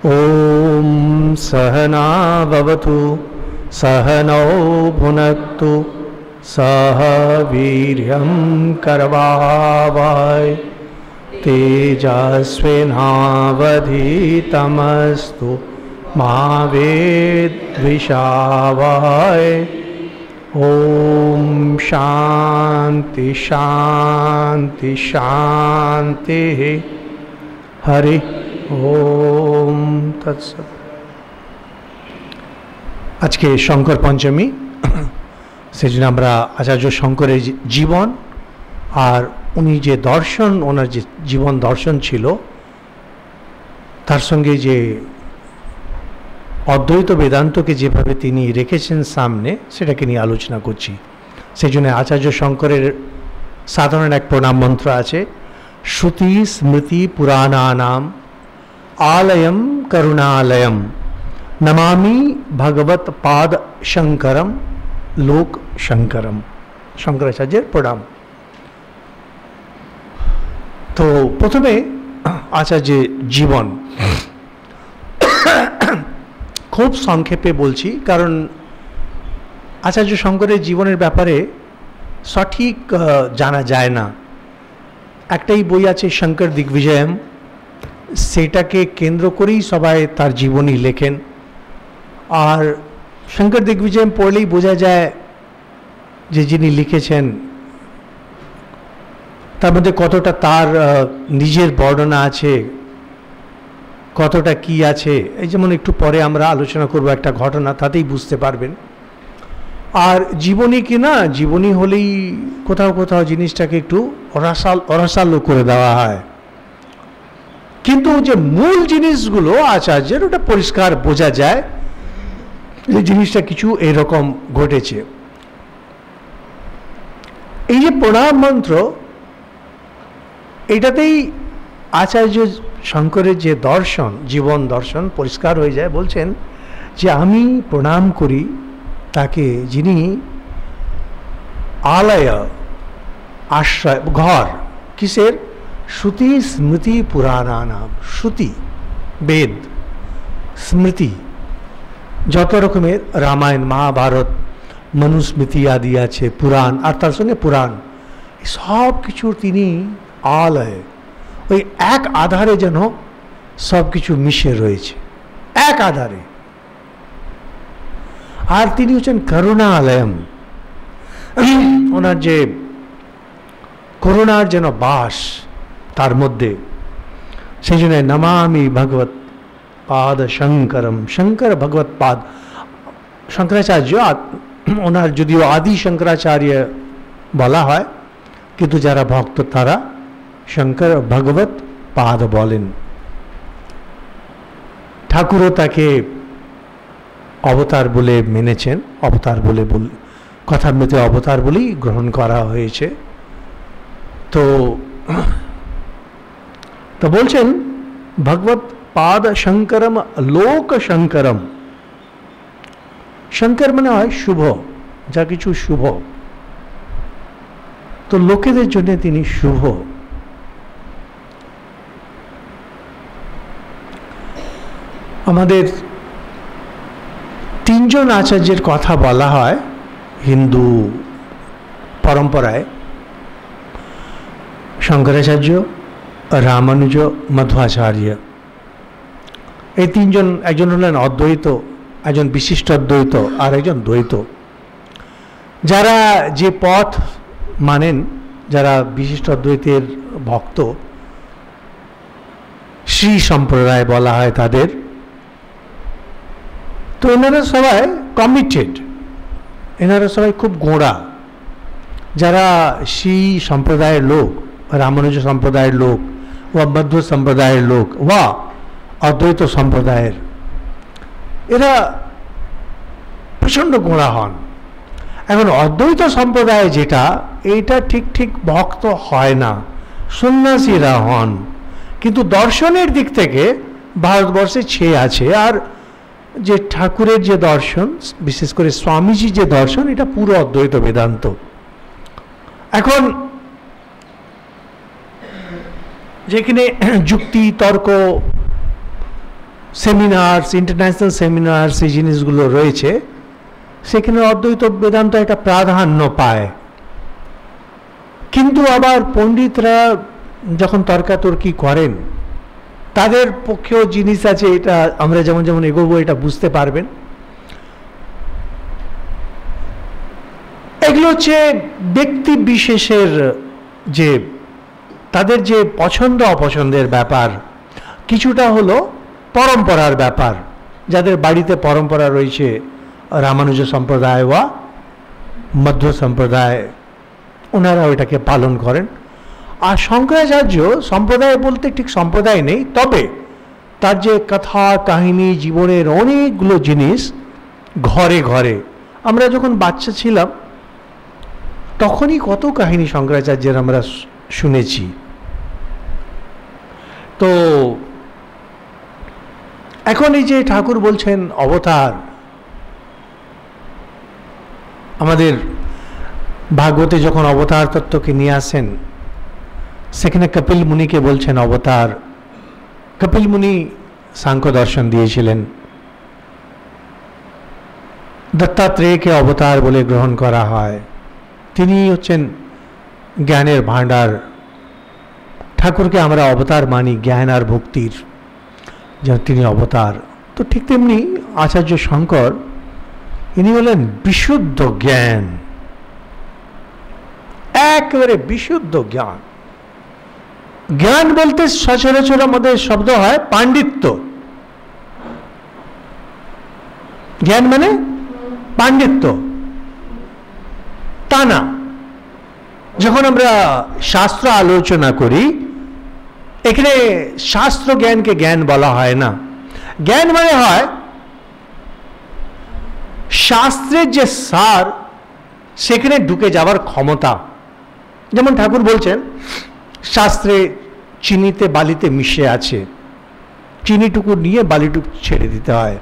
ॐ सहना भवतु सहनौ भुनक्तु सह वीर्यं करवावहै तेजस्विनावधीतमस्तु मा विद्विषावहै। ॐ शान्ति शान्ति शान्तिः। हरि ओम तत्सत। आज के शंकर पंचमी सेजন্য আমরা আচার্য শঙ্করের জীবন আর উনি যে দর্শন, ওনার যে জীবন দর্শন ছিল তার সঙ্গে যে অদ্বৈত বেদান্তকে যেভাবে তিনি রেখেছেন সামনে, সেটাকে নিয়ে আলোচনা করছি। সেজন্য আচার্য শঙ্করের সাধারণ এক প্রণাম মন্ত্র আছে, শ্রুতি স্মৃতি পুরাণানাম आलयम करुणालयम नमामि भगवत पाद शंकरम लोक शंकरम। शंकराचार्य प्रणाम। तो प्रथमे आचार्य जीवन खूब संक्षेपे बोलছি, कारण आचार्य शंकरेर जीवनेर ব্যাপারে সঠিক জানা যায় না। একটাই বই আছে শঙ্কর দিগ্বিজয়ম, সেটাকে কেন্দ্র করেই সবাই তার জীবনী লেখেন। আর শঙ্কর দিগ্বিজয়ম পড়লেই বোঝা যায় যে যিনি লিখেছেন তার মধ্যে কতটা তার নিজের বর্ণনা আছে, কতটা কি আছে। এই যেমন একটু পরে আমরা আলোচনা করব একটা ঘটনা, তাতেই বুঝতে পারবেন। আর জীবনী কি না, জীবনী হলেই কোথাও কোথাও জিনিসটাকে একটু অরসালো করে দেওয়া হয়, কিন্তু যে মূল জিনিসগুলো আচার্যের ওটা পরিষ্কার বোঝা যায় যে জিনিসটা কিছু এরকম ঘটেছে। এই যে প্রণাম মন্ত্র, এটাতেই আচার্য শঙ্করের যে দর্শন, জীবন দর্শন পরিষ্কার হয়ে যায়। বলছেন যে আমি প্রণাম করি তাকে যিনি আলয়, আশ্রয়, ঘর, কিসের? শ্রুতি স্মৃতি পুরাণানাম। শ্রুতি বেদ, স্মৃতি যত রকমের রামায়ণ মহাভারত মনুস্মৃতি আদি আছে, পুরাণ, আর তার সঙ্গে পুরাণ, সব কিছুর তিনি আলয়, ওই এক আধারে যেন সব কিছু মিশে রয়েছে, এক আধারে। আর তিনি হচ্ছেন করুণালয়ম, ওনার যে করুণার যেন বাস তার মধ্যে। সেই জন্য নমামি ভগবত পাদ শঙ্করম। শঙ্কর ভগবত পাদ, শঙ্করাচার্য ওনার যদিও আদি শঙ্করাচার্য বলা হয়, কিন্তু যারা ভক্ত তারা শঙ্কর ভগবত পাদ বলেন। ঠাকুরও তাকে অবতার বলে মেনেছেন, অবতার বলে কথার মধ্যে অবতার বলেই গ্রহণ করা হয়েছে। তো বলছেন ভগবত পাদ শঙ্করম লোক শঙ্করম। শঙ্কর মানে হয় শুভ, যা কিছু শুভ, তো লোকেদের জন্য তিনি শুভ। আমাদের তিনজন আচার্যের কথা বলা হয় হিন্দু পরম্পরায়, শঙ্করাচার্য, রামানুজ, মধ্বাচার্য। এই তিনজন, একজন হলেন অদ্বৈত, একজন বিশিষ্ট অদ্বৈত, আর একজন দ্বৈত। যারা যে পথ মানেন, যারা বিশিষ্ট অদ্বৈতের ভক্ত, শ্রী সম্প্রদায় বলা হয় তাদের। তো এনারা সবাই কমিটেড, এনারা সবাই খুব গোঁড়া। যারা শ্রী সম্প্রদায়ের লোক, রামানুজ সম্প্রদায়ের লোক, বা মধ্ব সম্প্রদায়ের লোক, বা অদ্বৈত সম্প্রদায়ের, এরা প্রচণ্ড গোঁড়া হন। এখন অদ্বৈত সম্প্রদায় যেটা, এইটা ঠিক ঠিক ভক্ত হয় না, সন্ন্যাসীরা হন, কিন্তু দর্শনের দিক থেকে ভারতবর্ষে ছেয়ে আছে। আর যে ঠাকুরের যে দর্শন, বিশেষ করে স্বামীজি যে দর্শন, এটা পুরো অদ্বৈত বেদান্ত। এখন যেখানে যুক্তি তর্ক সেমিনার্স, ইন্টারন্যাশনাল সেমিনার্স, এই জিনিসগুলো রয়েছে, সেখানে অদ্বৈত বেদান্ত একটা প্রাধান্য পায়। কিন্তু আবার পণ্ডিতরা যখন তর্কাতর্কি করেন, তাদের পক্ষেও জিনিস আছে, এটা আমরা যেমন যেমন এগোবো এটা বুঝতে পারবেন। এগুলো হচ্ছে ব্যক্তি বিশেষের যে তাদের যে পছন্দ অপছন্দের ব্যাপার, কিছুটা হলো পরম্পরার ব্যাপার। যাদের বাড়িতে পরম্পরা রয়েছে রামানুজ সম্প্রদায় বা মধ্ব সম্প্রদায়, ওনারা ওইটাকে পালন করেন। আর শঙ্করাচার্য সম্প্রদায় বলতে ঠিক সম্প্রদায় নেই, তবে তার যে কথা কাহিনী, জীবনের অনেকগুলো জিনিস ঘরে ঘরে, আমরা যখন বাচ্চা ছিলাম তখনই কত কাহিনী শঙ্করাচার্যের আমরা শুনেছি। তো এখন এই যে ঠাকুর বলছেন অবতার, আমাদের ভাগবতে যখন অবতার তত্ত্বকে নিয়ে আসেন, সেখানে কপিল মুনিকে বলছেন অবতার। কপিল মুনি সাংখ্য দর্শন দিয়েছিলেন, দত্তাত্রেয়কে অবতার বলে গ্রহণ করা হয়। তিনি হচ্ছেন জ্ঞানের ভাণ্ডার। ঠাকুরকে আমরা অবতার মানি জ্ঞান আর ভক্তির, যেন তিনি অবতার। তো ঠিক তেমনি আচার্য শঙ্কর, ইনি হলেন বিশুদ্ধ জ্ঞান, একেবারে বিশুদ্ধ জ্ঞান। জ্ঞান বলতে সচরাচর আমাদের শব্দ হয় পাণ্ডিত্য। জ্ঞান মানে পাণ্ডিত্য, তা না। যখন আমরা শাস্ত্র আলোচনা করি, এখানে শাস্ত্র জ্ঞানকে জ্ঞান বলা হয় না। জ্ঞান মানে হয় শাস্ত্রের যে সার, সেখানে ঢুকে যাওয়ার ক্ষমতা। যেমন ঠাকুর বলছেন শাস্ত্রে চিনিতে বালিতে মিশে আছে, চিনিটুকু নিয়ে বালিটুকু ছেড়ে দিতে হয়।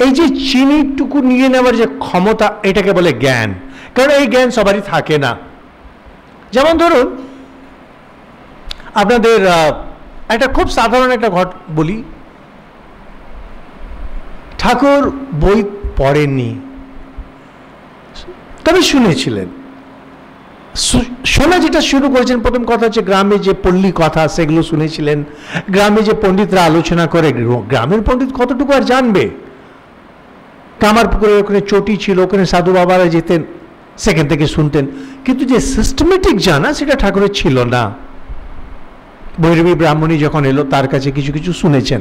এই যে চিনিটুকু নিয়ে নেওয়ার যে ক্ষমতা, এটাকে বলে জ্ঞান। কারণ এই জ্ঞান সবারই থাকে না। যেমন ধরুন আপনাদের একটা খুব সাধারণ একটা বলি, ঠাকুর বই পড়েননি, তবে শুনেছিলেন। শোনা যেটা শুরু করেছেন, প্রথম কথা হচ্ছে গ্রামে যে পল্লী কথা, সেগুলো শুনেছিলেন। গ্রামে যে পণ্ডিতরা আলোচনা করে, গ্রামের পণ্ডিত কতটুকু আর জানবে। কামারপুকুরের ওখানে চটি ছিল, ওখানে সাধু বাবারা যেতেন, সেখান থেকে শুনতেন। কিন্তু যে সিস্টেমেটিক জানা, সেটা ঠাকুরের ছিল না। ভৈরবী ব্রাহ্মণী যখন এলো, তার কাছে কিছু কিছু শুনেছেন।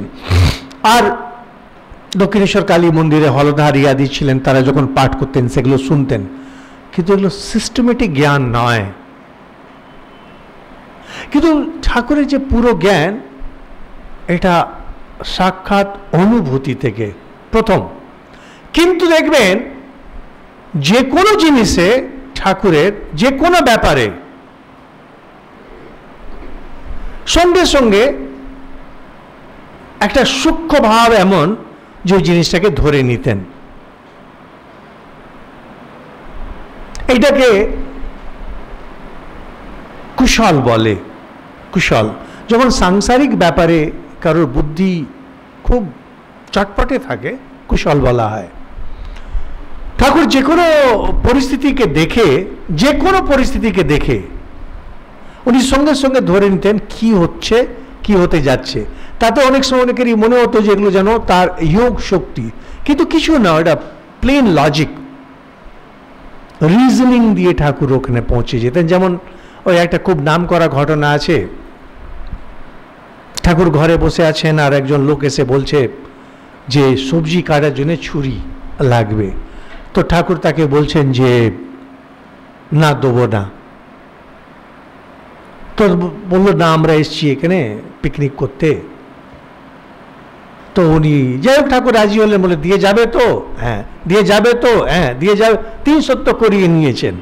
আর দক্ষিণেশ্বর কালী মন্দিরে হলধা রিয়াদি ছিলেন, তারা যখন পাঠ করতেন সেগুলো শুনতেন। কিন্তু এগুলো সিস্টেমেটিক জ্ঞান নয়। কিন্তু ঠাকুরের যে পুরো জ্ঞান, এটা সাক্ষাৎ অনুভূতি থেকে প্রথম। কিন্তু দেখবেন যে কোনো জিনিসে, ঠাকুরের যে কোনো ব্যাপারে সঙ্গে সঙ্গে একটা সূক্ষ্ম ভাব এমন যে ওই জিনিসটাকে ধরে নিতেন। এইটাকে কুশল বলে। কুশল, যখন সাংসারিক ব্যাপারে কারোর বুদ্ধি খুব চটপটে থাকে, কুশল বলা হয়। ঠাকুর যে কোনো পরিস্থিতিকে দেখে, যে কোনো পরিস্থিতিকে দেখে উনি সঙ্গে সঙ্গে ধরে নিতেন কি হচ্ছে, কি হতে যাচ্ছে। তাতে অনেক সময় অনেকেরই মনে হতো যে এগুলো যেন তার যোগ শক্তি, কিন্তু কিছু না, এটা প্লেন লজিক, রিজনিং দিয়ে ঠাকুর ওখানে পৌঁছে যেতেন। যেমন ওই একটা খুব নাম করা ঘটনা আছে, ঠাকুর ঘরে বসে আছেন, আর একজন লোক এসে বলছে যে সবজি কাটার জন্য ছুরি লাগবে। তো ঠাকুর তাকে বলছেন যে না, দেবো না। তো বললো না, আমরা এসছি এখানে পিকনিক করতে। তো উনি যাই হোক, ঠাকুর রাজি হলেন, বলে দিয়ে যাবে তো? হ্যাঁ। দিয়ে যাবে তো? হ্যাঁ দিয়ে যাবে। 3 সত্য করিয়ে নিয়েছেন।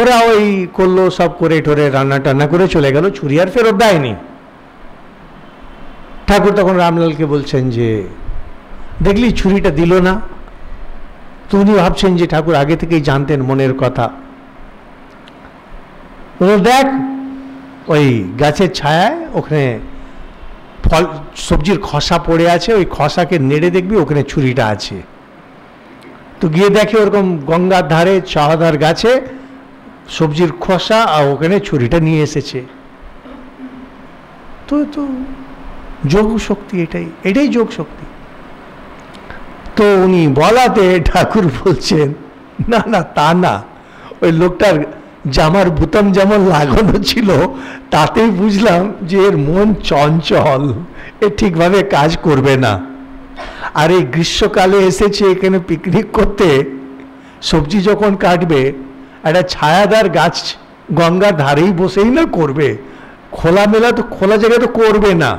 ওরা ওই করলো, সব করে ঠোরে রান্না টান্না করে চলে গেল, ছুরি আর ফেরত দেয়নি। ঠাকুর তখন রামলালকে বলছেন যে দেখলি ছুরিটা দিল না। তো উনি ভাবছেন যে ঠাকুর আগে থেকেই জানতেন মনের কথা। দেখ ওই গাছের ছায়ায় ওখানে ফল সবজির খসা পড়ে আছে, ওই খসাকে নেড়ে দেখবি ওখানে ছুরিটা আছে। তো গিয়ে দেখে ওরকম গঙ্গার ধারে চাহাদার গাছে সবজির খসা, আর ওখানে ছুরিটা নিয়ে এসেছে। তো তো যোগ শক্তি, এটাই যোগ শক্তি। তো উনি বলাতে ঠাকুর বলছেন না না তা না, ওই লোকটার জামার বুতাম যেমন লাগানো ছিল তাতেই বুঝলাম যে এর মন চঞ্চল, এ ঠিকভাবে কাজ করবে না। আর এই গ্রীষ্মকালে এসেছে এখানে পিকনিক করতে, সবজি যখন কাটবে একটা ছায়াদার গাছ গঙ্গার ধারেই বসেই না করবে, খোলামেলা তো খোলা জায়গায় তো করবে না।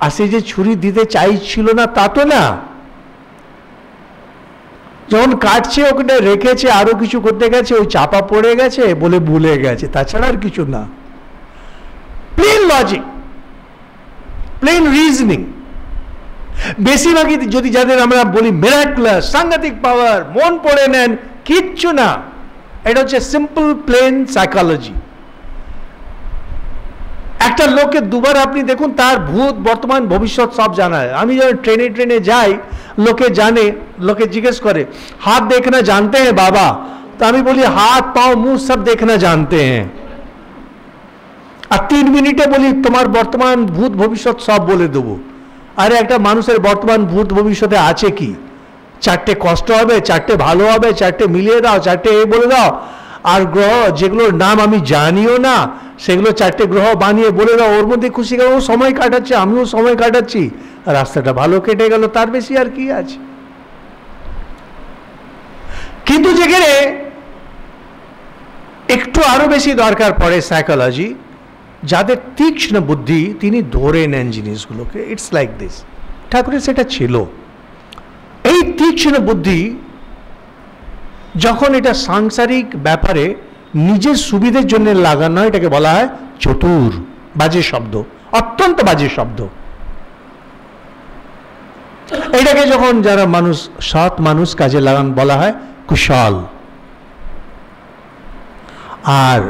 আর সে যে ছুরি দিতে চাইছিল না তা তো না, যখন কাটছে ওখানে রেখেছে, আরো কিছু করতে গেছে, ওই চাপা পড়ে গেছে বলে ভুলে গেছে, তাছাড়া আর কিছু না। Plain logic, plain reasoning. বেশিরভাগই যদি যাদের আমরা বলি মিরাকুলাস, সাংঘাতিক পাওয়ার, মন পড়ে নেন, কিচ্ছু না। এটা হচ্ছে সিম্পল প্লেন সাইকোলজি। একটা লোককে দুবার আপনি দেখুন, তার ভূত বর্তমান ভবিষ্যৎ সব জানায়। আমি যখন ট্রেনে যাই, লোকে জানে, লোকে জিজ্ঞেস করে হাত দেখনা জানতে হ্যাঁ বাবা? তো আমি বলি হাত পাও মুখ সব দেখনা জানতে হ্যাঁ। আর 3 মিনিটে বলি তোমার বর্তমান ভূত ভবিষ্যৎ সব বলে দেবো। আরে একটা মানুষের বর্তমান ভূত ভবিষ্যতে আছে কি? 4টে কষ্ট হবে, 4টে ভালো হবে, 4টে মিলিয়ে দাও, 4টে এই বলে দাও। আর গ্রহ যেগুলোর নাম আমি জানিও না সেগুলো 4টে গ্রহ বানিয়ে বলে দাও, ওর মধ্যে খুশি গেল, ও সময় কাটাচ্ছে, আমিও সময় কাটাচ্ছি, রাস্তাটা ভালো কেটে গেল, তার বেশি আর কি আছে। কিন্তু যেখানে একটু আরো বেশি দরকার পড়ে সাইকোলজি, যাদের তীক্ষ্ণ বুদ্ধি তিনি ধরে নেন জিনিসগুলোকে। ইটস লাইক দিস, ঠাকুরের সেটা ছিল। এই তীক্ষ্ণ বুদ্ধি যখন এটা সাংসারিক ব্যাপারে নিজের সুবিধের জন্য লাগানো হয়, এটাকে বলা হয় চতুর। বাজে শব্দ, অত্যন্ত বাজে শব্দ। এটাকে যখন যারা মানুষ, সৎ মানুষ কাজে লাগান, বলা হয় কুশল। আর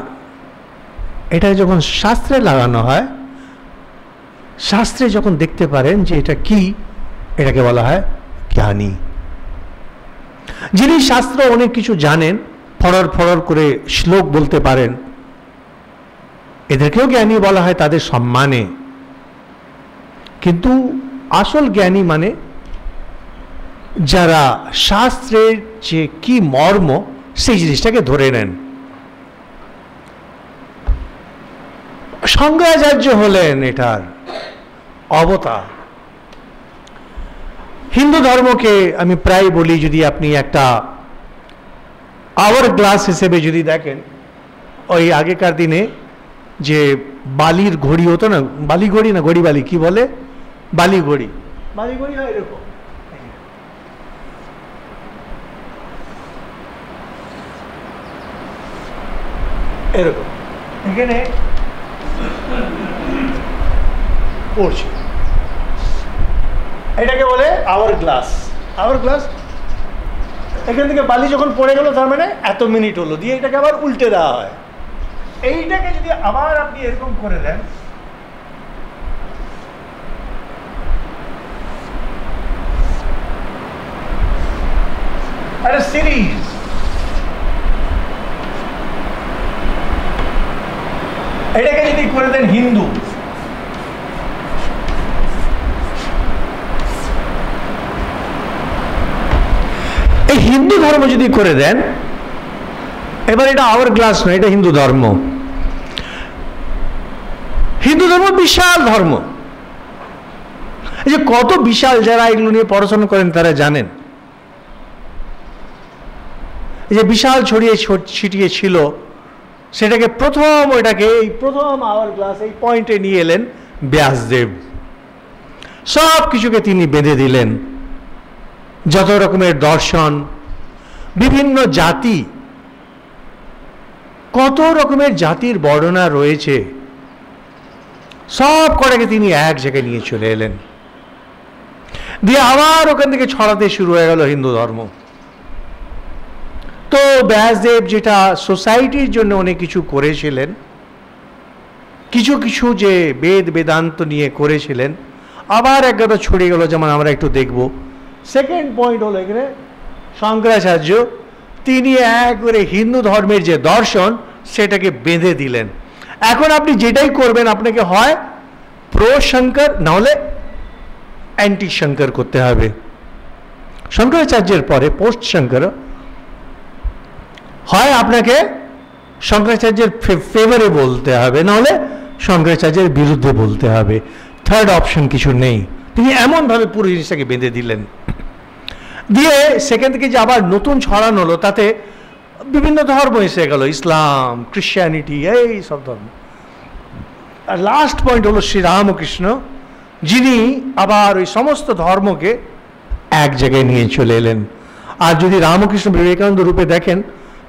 এটা যখন শাস্ত্রে লাগানো হয়, শাস্ত্রে যখন দেখতে পারেন যে এটা কি, এটাকে বলা হয় জ্ঞানী। যিনি শাস্ত্র অনেক কিছু জানেন, ফড়র ফড়র করে শ্লোক বলতে পারেন, এদেরকেও জ্ঞানী বলা হয় তাদের সম্মানে। কিন্তু আসল জ্ঞানী মানে যারা শাস্ত্রের যে কি মর্ম সেই জিনিসটাকে ধরে নেন। শঙ্করাচার্য হলেন এটার অবতার। হিন্দু ধর্মকে আমি প্রায় বলি, যদি আপনি একটা আওয়ার গ্লাস হিসেবে যদি দেখেন, ওই আগেকার দিনে যে বালির ঘড়ি হতো না, বালি ঘড়ি না ঘড়ি বালি কি বলে, বালি ঘড়ি, বালি ঘড়ি হয় এরকম, এরকম এখানে পড়ছে, এটাকে বলে আওয়ার গ্লাস। আওয়ার গ্লাস, এখান থেকে বালি যখন পড়ে গেল তার মানে এত মিনিট হলো, দিয়ে এটাকে আবার উল্টে দেওয়া হয়। এইটাকে যদি আবার আপনি এরকম করে দেন, একটা সিরিজ, এটাকে যদি করে দেন হিন্দু, এই হিন্দু ধর্ম যদি করে দেন, এবার এটা আওয়ার গ্লাস নয়, এটা হিন্দু ধর্ম। হিন্দু ধর্ম বিশাল ধর্ম, এই যে কত বিশাল, যারা এগুলো নিয়ে পড়াশোনা করেন তারা জানেন। এই যে বিশাল ছড়িয়ে ছিটিয়ে ছিল, সেটাকে প্রথম, ওইটাকে এই প্রথম আওয়ার গ্লাস এই পয়েন্টে নিয়ে এলেন ব্যাসদেব। সব কিছুকে তিনি বেঁধে দিলেন, যত রকমের দর্শন, বিভিন্ন জাতি, কত রকমের জাতির বর্ণনা রয়েছে, সব কটাকে তিনি এক জায়গায় নিয়ে চলে এলেন, দিয়ে আবার ওখান থেকে ছড়াতে শুরু হয়ে গেল হিন্দু ধর্ম। তো ব্যাসদেব যেটা সোসাইটির জন্য অনেক কিছু করেছিলেন, কিছু কিছু যে বেদ বেদান্ত নিয়ে করেছিলেন আবার একগাদা ছড়িয়ে গেল, যেমন আমরা একটু দেখব। সেকেন্ড পয়েন্ট হলো এখানে শঙ্করাচার্য তিনি একবারে হিন্দু ধর্মের যে দর্শন সেটাকে বেঁধে দিলেন। এখন আপনি যেটাই করবেন আপনাকে হয় প্রো শঙ্কর নাহলে অ্যান্টি শঙ্কর করতে হবে। শঙ্করাচার্যের পরে পোস্ট শঙ্কর হয় আপনাকে শঙ্করাচার্যের ফেভারে বলতে হবে, নাহলে শঙ্করাচার্যের বিরুদ্ধে বলতে হবে। থার্ড অপশন কিছু নেই। তিনি এমনভাবে পুরো জিনিসটাকে বেঁধে দিলেন। দিয়ে সেখান থেকে যে আবার নতুন ছড়ানো হলো, তাতে বিভিন্ন ধর্ম এসে গেল, ইসলাম, খ্রিশ্চানিটি, এই সব ধর্ম। আর লাস্ট পয়েন্ট হলো শ্রীরামকৃষ্ণ, যিনি আবার ওই সমস্ত ধর্মকে এক জায়গায় নিয়ে চলে এলেন। আর যদি রামকৃষ্ণ বিবেকানন্দ রূপে দেখেন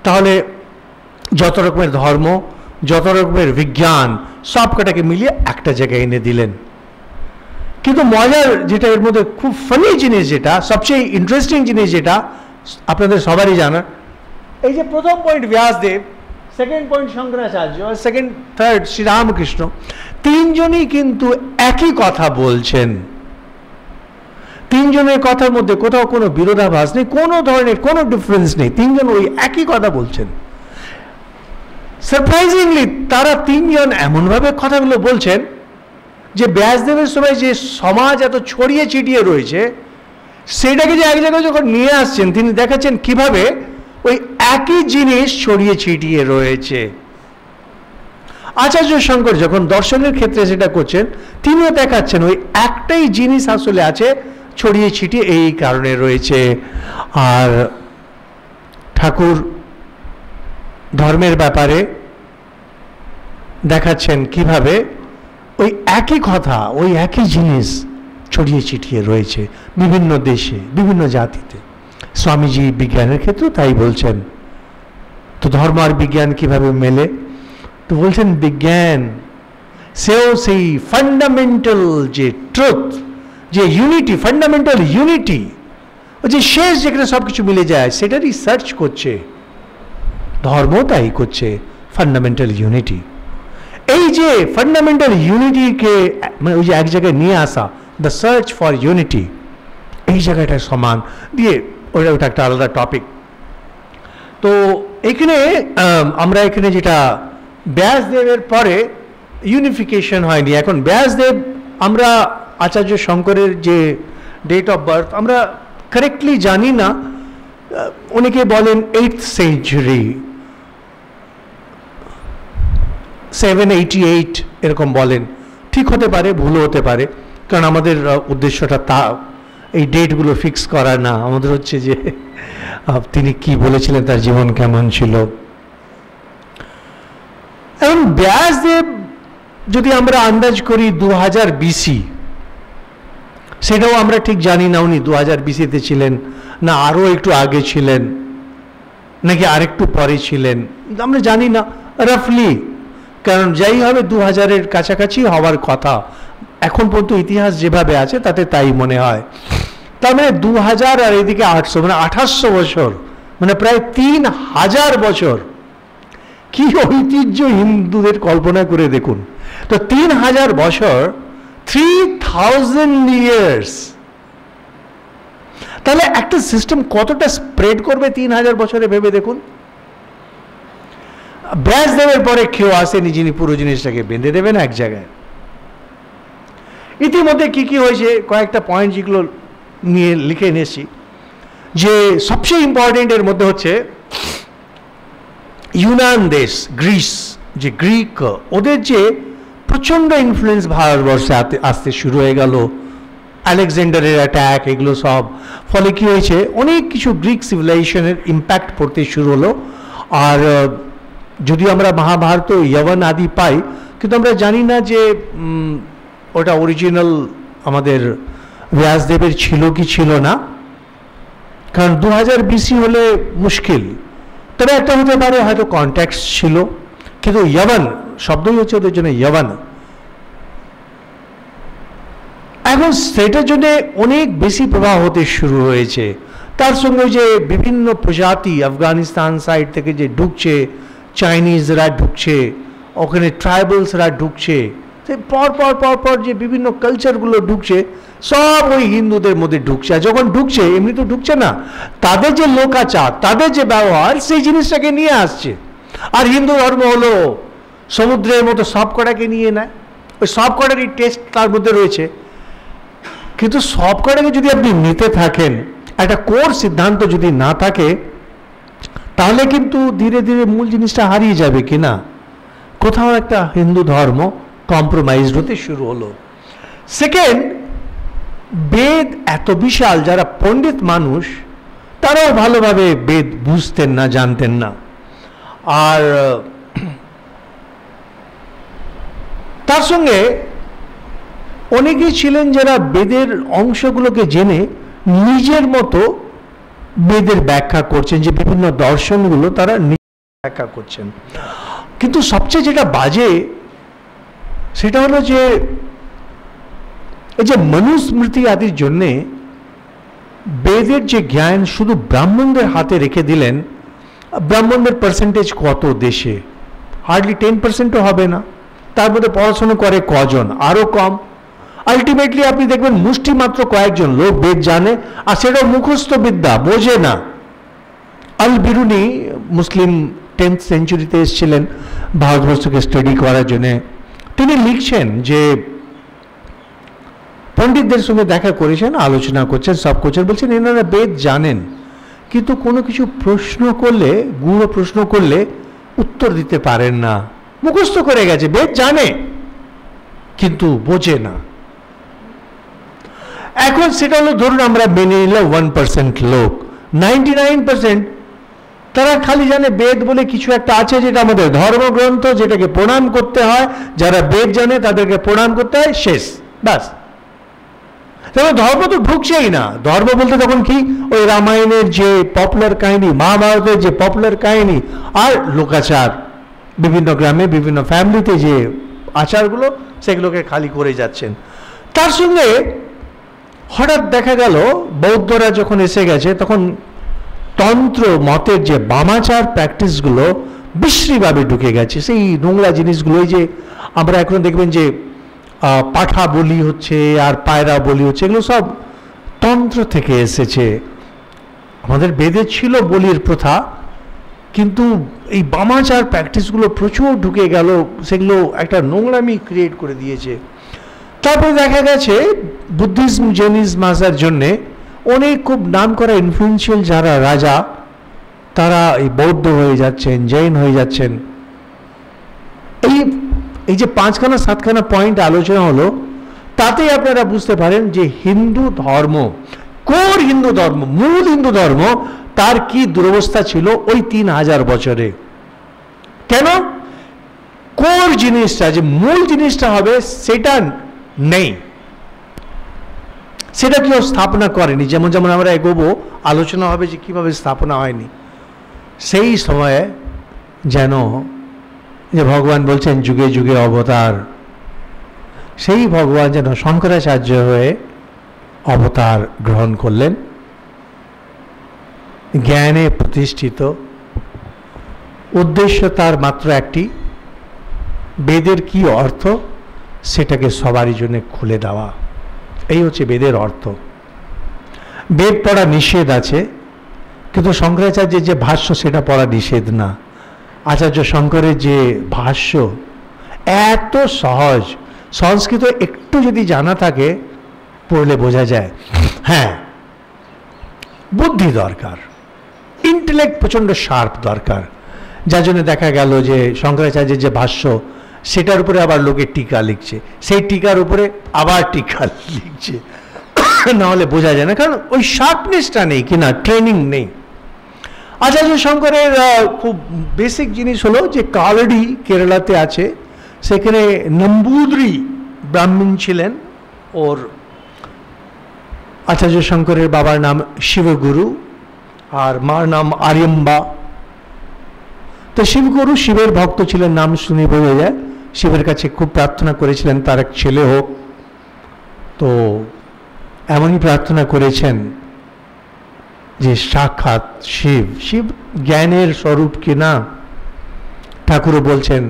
তাহলে যত রকমের ধর্ম, যত রকমের বিজ্ঞান সবকটাকে মিলিয়ে একটা জায়গায় এনে দিলেন। কিন্তু মজার যেটা এর মধ্যে খুব ফানি জিনিস, যেটা সবচেয়ে ইন্টারেস্টিং জিনিস, যেটা আপনাদের সবারই জানা, এই যে প্রথম point Vyasdev, second point Shankaracharya, second third Sri Ramakrishna, তিনজনই কিন্তু একই কথা বলছেন। তিনজনের কথার মধ্যে কোথাও কোনো বিরোধাভাস নেই, কোনো ধরনের কোনো ডিফারেন্স নেই, তিনজন ওই একই কথা বলছেন। সারপ্রাইজিংলি তারা তিনজন এমনভাবে কথাগুলো বলছেন যে ব্যাসদেবের সময় যে সমাজ এত ছড়িয়ে ছিটিয়ে রয়েছে সেটাকে যে এক জায়গায় যখন নিয়ে আসছেন, তিনি দেখাচ্ছেন কিভাবে ওই একই জিনিস ছড়িয়ে ছিটিয়ে রয়েছে। আচার্য শঙ্কর যখন দর্শনের ক্ষেত্রে সেটা করছেন, তিনিও দেখাচ্ছেন ওই একটাই জিনিস আসলে আছে, ছড়িয়ে ছিটিয়ে এই কারণে রয়েছে। আর ঠাকুর ধর্মের ব্যাপারে দেখাচ্ছেন কিভাবে ওই একই কথা, ওই একই জিনিস ছড়িয়ে ছিটিয়ে রয়েছে বিভিন্ন দেশে, বিভিন্ন জাতিতে। স্বামীজি বিজ্ঞানের ক্ষেত্রেও তাই বলছেন। তো ধর্ম আর বিজ্ঞান কিভাবে মেলে? তো বলছেন বিজ্ঞান সেও সেই ফান্ডামেন্টাল যে ট্রুথ, যে ইউনিটি, ফান্ডামেন্টাল ইউনিটি, যে শেষ যেখানে সব কিছু মিলে যায় সেটারই সার্চ করছে। ধর্ম তাই করছে, ফান্ডামেন্টাল ইউনিটি। এই যে ফান্ডামেন্টাল ইউনিটিকে মানে ওই যে এক জায়গায় নিয়ে আসা, দ্য সার্চ ফর ইউনিটি, এই জায়গাটা সমান দিয়ে ওটা একটা আলাদা টপিক। তো এখানে আমরা এখানে যেটা ব্যাসদেবের পরে ইউনিফিকেশন হয়নি। এখন ব্যাসদেব, আমরা আচার্য শঙ্করের যে ডেট অফ বার্থ আমরা কারেক্টলি জানি না। অনেকে বলেন 8th সেঞ্চুরি, 788 এরকম বলেন। ঠিক হতে পারে, ভুলও হতে পারে, কারণ আমাদের উদ্দেশ্যটা তা এই ডেটগুলো ফিক্স করা না। আমাদের হচ্ছে যে তিনি কি বলেছিলেন, তার জীবন কেমন ছিল। এখন ব্যাসদেব যদি আমরা আন্দাজ করি 2000 BC, সেটাও আমরা ঠিক জানি না উনি 2000 BC-তে ছিলেন না আরও একটু আগে ছিলেন নাকি আরেকটু পরে ছিলেন, আমরা জানি না রাফলি। কারণ যাই হবে 2000-এর কাছাকাছি হওয়ার কথা, এখন পর্যন্ত ইতিহাস যেভাবে আছে তাতে তাই মনে হয়। তার মানে 2000 আর এদিকে 800, মানে 2800 বছর, মানে প্রায় 3000 বছর। কি ঐতিহ্য হিন্দুদের, কল্পনা করে দেখুন। তো 3000 বছর, 3000 ইয়ার্স, তাহলে একটা সিস্টেম কতটা স্প্রেড করবে 3000 বছরে ভেবে দেখুন। ব্যাসদেবের পরে কেউ আসেনি যিনি পুরো জিনিসটাকে বেঁধে দেবেন এক জায়গায়। ইতিমধ্যে কি কি হয়েছে কয়েকটা পয়েন্ট যেগুলো নিয়ে লিখে এনেছি, যে সবচেয়ে ইম্পর্টেন্ট এর মধ্যে হচ্ছে ইউনান দেশ, গ্রিস, যে গ্রিক, ওদের যে প্রচণ্ড ইনফ্লুয়েন্স ভারতবর্ষে আসতে শুরু হয়ে গেল, আলেকজান্ডারের অ্যাট্যাক, এগুলো সব। ফলে কি হয়েছে, অনেক কিছু গ্রিক সিভিলাইজেশনের ইম্প্যাক্ট পড়তে শুরু হলো। আর যদিও আমরা মহাভারত, যবন আদি পাই, কিন্তু আমরা জানি না যে ওটা অরিজিনাল আমাদের ব্যাসদেবের ছিল কি ছিল না। কারণ 2000 BC হলে মুশকিল। তবে একটা হতে পারে হয়তো কন্ট্যাক্ট ছিল, কিন্তু যবন শব্দই হচ্ছে ওদের জন্য যবন। এখন সেটার জন্য অনেক বেশি প্রভাব হতে শুরু হয়েছে। তার সঙ্গে যে বিভিন্ন প্রজাতি আফগানিস্তান সাইড থেকে যে ঢুকছে, চাইনিজরা ঢুকছে, ওখানে ট্রাইবালসরা ঢুকছে, পর পর পর পর যে বিভিন্ন কালচারগুলো ঢুকছে সব ওই হিন্দুদের মধ্যে ঢুকছে। আর যখন ঢুকছে এমনি তো ঢুকছে না, তাদের যে লোকাচার, তাদের যে ব্যবহার, সেই জিনিসটাকে নিয়ে আসছে। আর হিন্দু ধর্ম হলো সমুদ্রের মতো সব কটাকে নিয়ে নেয়, ওই সব কটারই টেস্ট তার মধ্যে রয়েছে। কিন্তু সব কটাকে যদি আপনি নিতে থাকেন, একটা কোর সিদ্ধান্ত যদি না থাকে, তাহলে কিন্তু ধীরে ধীরে মূল জিনিসটা হারিয়ে যাবে কিনা। কোথাও একটা হিন্দু ধর্ম কম্প্রোমাইজ হতে শুরু হলো। সেকেন্ড, বেদ এত বিশাল, যারা পণ্ডিত মানুষ তারাও ভালোভাবে বেদ বুঝতেন না, জানতেন না। আর তার সঙ্গে অনেকেই ছিলেন যারা বেদের অংশগুলোকে জেনে নিজের মতো বেদের ব্যাখ্যা করছেন, যে বিভিন্ন দর্শনগুলো তারা ব্যাখ্যা করছেন। কিন্তু সবচেয়ে যেটা বাজে সেটা হলো যে এই যে মনুস্মৃতি আদির জন্যে বেদের যে জ্ঞান শুধু ব্রাহ্মণদের হাতে রেখে দিলেন। ব্রাহ্মণদের পার্সেন্টেজ কত দেশে? হার্ডলি 10%ও হবে না। তার মধ্যে পড়াশোনা করে কজন? আরও কম। আলটিমেটলি আপনি দেখবেন মুষ্টি মাত্র কয়েকজন লোক বেদ জানে, আর সেটাও মুখস্থ বিদ্যা, বোঝে না। আল বিরুনি মুসলিম 10th সেঞ্চুরিতে এসেছিলেন ভারতবর্ষকে স্টাডি করার জন্যে। তিনি লিখছেন যে পণ্ডিতদের সঙ্গে দেখা করেছেন, আলোচনা করছেন, সব করছেন, বলছেন এনারা বেদ জানেন, কিন্তু কোনো কিছু প্রশ্ন করলে, গূঢ় প্রশ্ন করলে উত্তর দিতে পারেন না। মুখস্থ করে গেছে, বেদ জানে কিন্তু বোঝে না। এখন সেটা হলো, ধরুন আমরা মেনে নিলাম 1% লোক, 99% তারা খালি জানে বেদ বলে কিছু একটা আছে, যেটা আমাদের ধর্মগ্রন্থ, যেটাকে প্রণাম করতে হয়। যারা বেদ জানে তাদেরকে প্রণাম করতে হয়, শেষ, ব্যাস। ধর্ম তো ঢুকছেই না। ধর্ম বলতে তখন কি, ওই রামায়ণের যে পপুলার কাহিনী, মহাভারতের যে পপুলার কাহিনী, আর লোকাচার, বিভিন্ন গ্রামে বিভিন্ন ফ্যামিলিতে যে আচারগুলো, সেগুলোকে খালি করে যাচ্ছেন। তার সঙ্গে হঠাৎ দেখা গেল বৌদ্ধরা যখন এসে গেছে, তখন তন্ত্র মতের যে বামাচার প্র্যাকটিসগুলো বিশ্রীভাবে ঢুকে গেছে। সেই নোংরা জিনিসগুলো, যে আমরা এখন দেখবেন যে পাঠা বলি হচ্ছে আর পায়রা বলি হচ্ছে, এগুলো সব তন্ত্র থেকে এসেছে। আমাদের বেদে ছিল বলির প্রথা, কিন্তু এই বামাচার প্র্যাকটিসগুলো প্রচুর ঢুকে গেল, সেগুলো একটা নোংরামি ক্রিয়েট করে দিয়েছে। তারপরে দেখা গেছে বুদ্ধিজম, জৈনিজম আসার জন্যে অনেক খুব নাম করা ইনফ্লুয়েন্সিয়াল যারা রাজা, তারা এই বৌদ্ধ হয়ে যাচ্ছেন, জৈন হয়ে যাচ্ছেন। এই যে 5খানা 7খানা পয়েন্ট আলোচনা হলো, তাতেই আপনারা বুঝতে পারেন যে হিন্দু ধর্ম, কোর হিন্দু ধর্ম, মূল হিন্দু ধর্ম, তার কি দুরবস্থা ছিল ওই 3000 বছরে। কেন? কোর জিনিসটা, যে মূল জিনিসটা হবে, সেটা নেই, সেটা কেউ স্থাপনা করেনি। যেমন যেমন আমরা এগোবো, আলোচনা হবে যে কিভাবে স্থাপনা হয়নি। সেই সময়ে যেন যে ভগবান বলছেন যুগে যুগে অবতার, সেই ভগবান যেন শঙ্করাচার্য হয়ে অবতার গ্রহণ করলেন, জ্ঞানে প্রতিষ্ঠিত। উদ্দেশ্য তার মাত্র একটি, বেদের কি অর্থ সেটাকে সবারই জন্য খুলে দেওয়া। এই হচ্ছে বেদের অর্থ। বেদ পড়া নিষেধ আছে, কিন্তু শঙ্করাচার্যের যে ভাষ্য সেটা পড়া নিষেধ না। আচার্য শঙ্করের যে ভাষ্য এত সহজ, সংস্কৃত একটু যদি জানা থাকে পড়লে বোঝা যায়। হ্যাঁ, বুদ্ধি দরকার, ইন্টেলেক্ট প্রচণ্ড শার্প দরকার। যার জন্য দেখা গেল যে শঙ্করাচার্যের যে ভাষ্য, সেটার উপরে আবার লোকে টিকা লিখছে, সেই টিকার উপরে আবার টিকা লিখছে, নাহলে বোঝা যায় না, কারণ ওই শার্পনেসটা নেই, কিনা ট্রেনিং নেই। আচার্য শঙ্করের খুব বেসিক জিনিস হলো যে কালডি কেরালাতে আছে, সেখানে নম্বুদ্রি ব্রাহ্মণ ছিলেন। ওর আচার্য শঙ্করের বাবার নাম শিবগুরু আর মার নাম আর্যম্বা। তো শিবগুরু শিবের ভক্ত ছিলেন, নাম শুনে বোঝা যায়। শিবের কাছে খুব প্রার্থনা করেছিলেন তার এক ছেলে হোক। তো এমনই প্রার্থনা করেছেন যে সাক্ষাৎ শিব, শিব জ্ঞানের স্বরূপ কিনা। ঠাকুরও বলছেন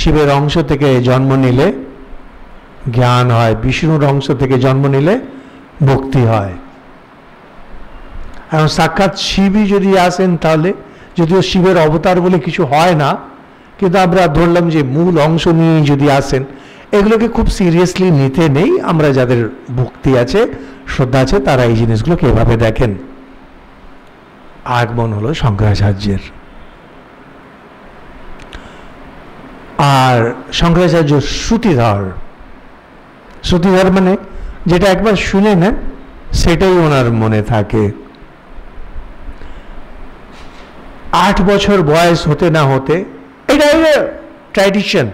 শিবের অংশ থেকে জন্ম নিলে জ্ঞান হয়, বিষ্ণুর অংশ থেকে জন্ম নিলে ভক্তি হয়। এখন সাক্ষাৎ শিবই যদি আসেন, তাহলে যদিও শিবের অবতার বলে কিছু হয় না, কিন্তু আমরা ধরলাম যে মূল অংশ নিয়ে যদি আসেন, এগুলোকে খুব সিরিয়াসলি নিতে নেই। আমরা যাদের ভক্তি আছে, শ্রদ্ধা আছে, তারা এই জিনিসগুলোকে এভাবে দেখেন। আগমন হলো শঙ্করাচার্যের। আর শঙ্করাচার্য শ্রুতিধর। শ্রুতিধর মানে যেটা একবার শুনে নেন সেটাই ওনার মনে থাকে। 8 বছর বয়স হতে না হতে, এটা ট্র্যাডিশন,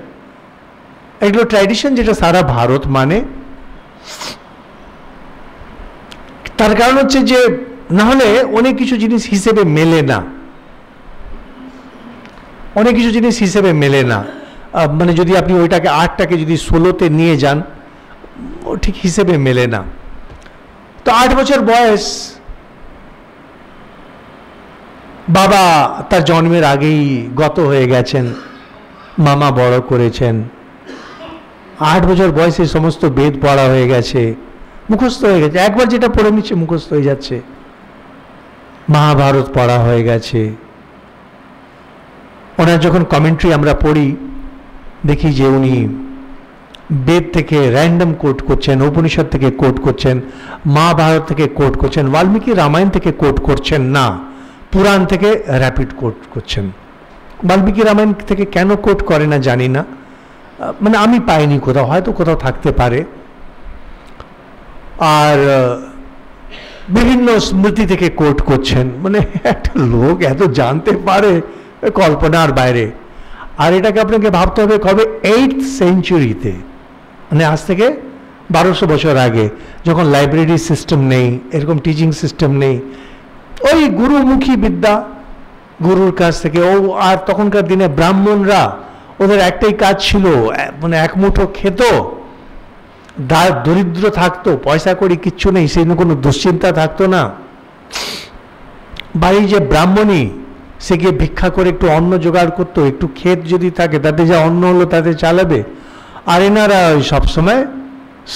এগুলো ট্র্যাডিশন যেটা সারা ভারত মানে। তার কারণ হচ্ছে যে না হলে অনেক কিছু জিনিস হিসেবে মেলে না, অনেক কিছু জিনিস হিসেবে মেলে না। মানে যদি আপনি ওইটাকে 8টাকে যদি 16তে নিয়ে যান, ও ঠিক হিসেবে মেলে না। তো 8 বছর বয়স, বাবা তার জন্মের আগেই গত হয়ে গেছেন, মামা বড় করেছেন। 8 বছর বয়সে সমস্ত বেদ পড়া হয়ে গেছে, মুখস্থ হয়ে গেছে, একবার যেটা পড়ে নিচ্ছে মুখস্থ হয়ে যাচ্ছে। মহাভারত পড়া হয়ে গেছে। ওনার যখন কমেন্ট্রি আমরা পড়ি, দেখি যে উনি বেদ থেকে র্যান্ডম কোট করছেন, উপনিষদ থেকে কোট করছেন, মহাভারত থেকে কোট করছেন, বাল্মীকি রামায়ণ থেকে কোট করছেন না, পুরাণ থেকে র্যাপিড কোট করছেন। বাল্মীকি রামায়ণ থেকে কেন কোট করে না জানি না, মানে আমি পাইনি কোথাও, হয়তো কোথাও থাকতে পারে। আর বিভিন্ন স্মৃতি থেকে কোট করছেন। মানে একটা লোক এত জানতে পারে কল্পনার বাইরে। আর এটাকে আপনাকে ভাবতে হবে কবে, 8th সেঞ্চুরিতে, মানে আজ থেকে 1200 বছর আগে, যখন লাইব্রেরি সিস্টেম নেই, এরকম টিচিং সিস্টেম নেই, ওই গুরুমুখী বিদ্যা, গুরুর কাছ থেকে। ও আর তখনকার দিনে ব্রাহ্মণরা, ওদের একটাই কাজ ছিল, মানে এক মুঠো খেত, দরিদ্র থাকতো, পয়সা করি কিচ্ছু নেই, সেই কোনো দুশ্চিন্তা থাকতো না। বাড়ির যে ব্রাহ্মণী, সে গিয়ে ভিক্ষা করে একটু অন্ন জোগাড় করতো, একটু ক্ষেত যদি থাকে তাতে যা অন্ন হলো তাতে চালাবে। আর এনারা সবসময়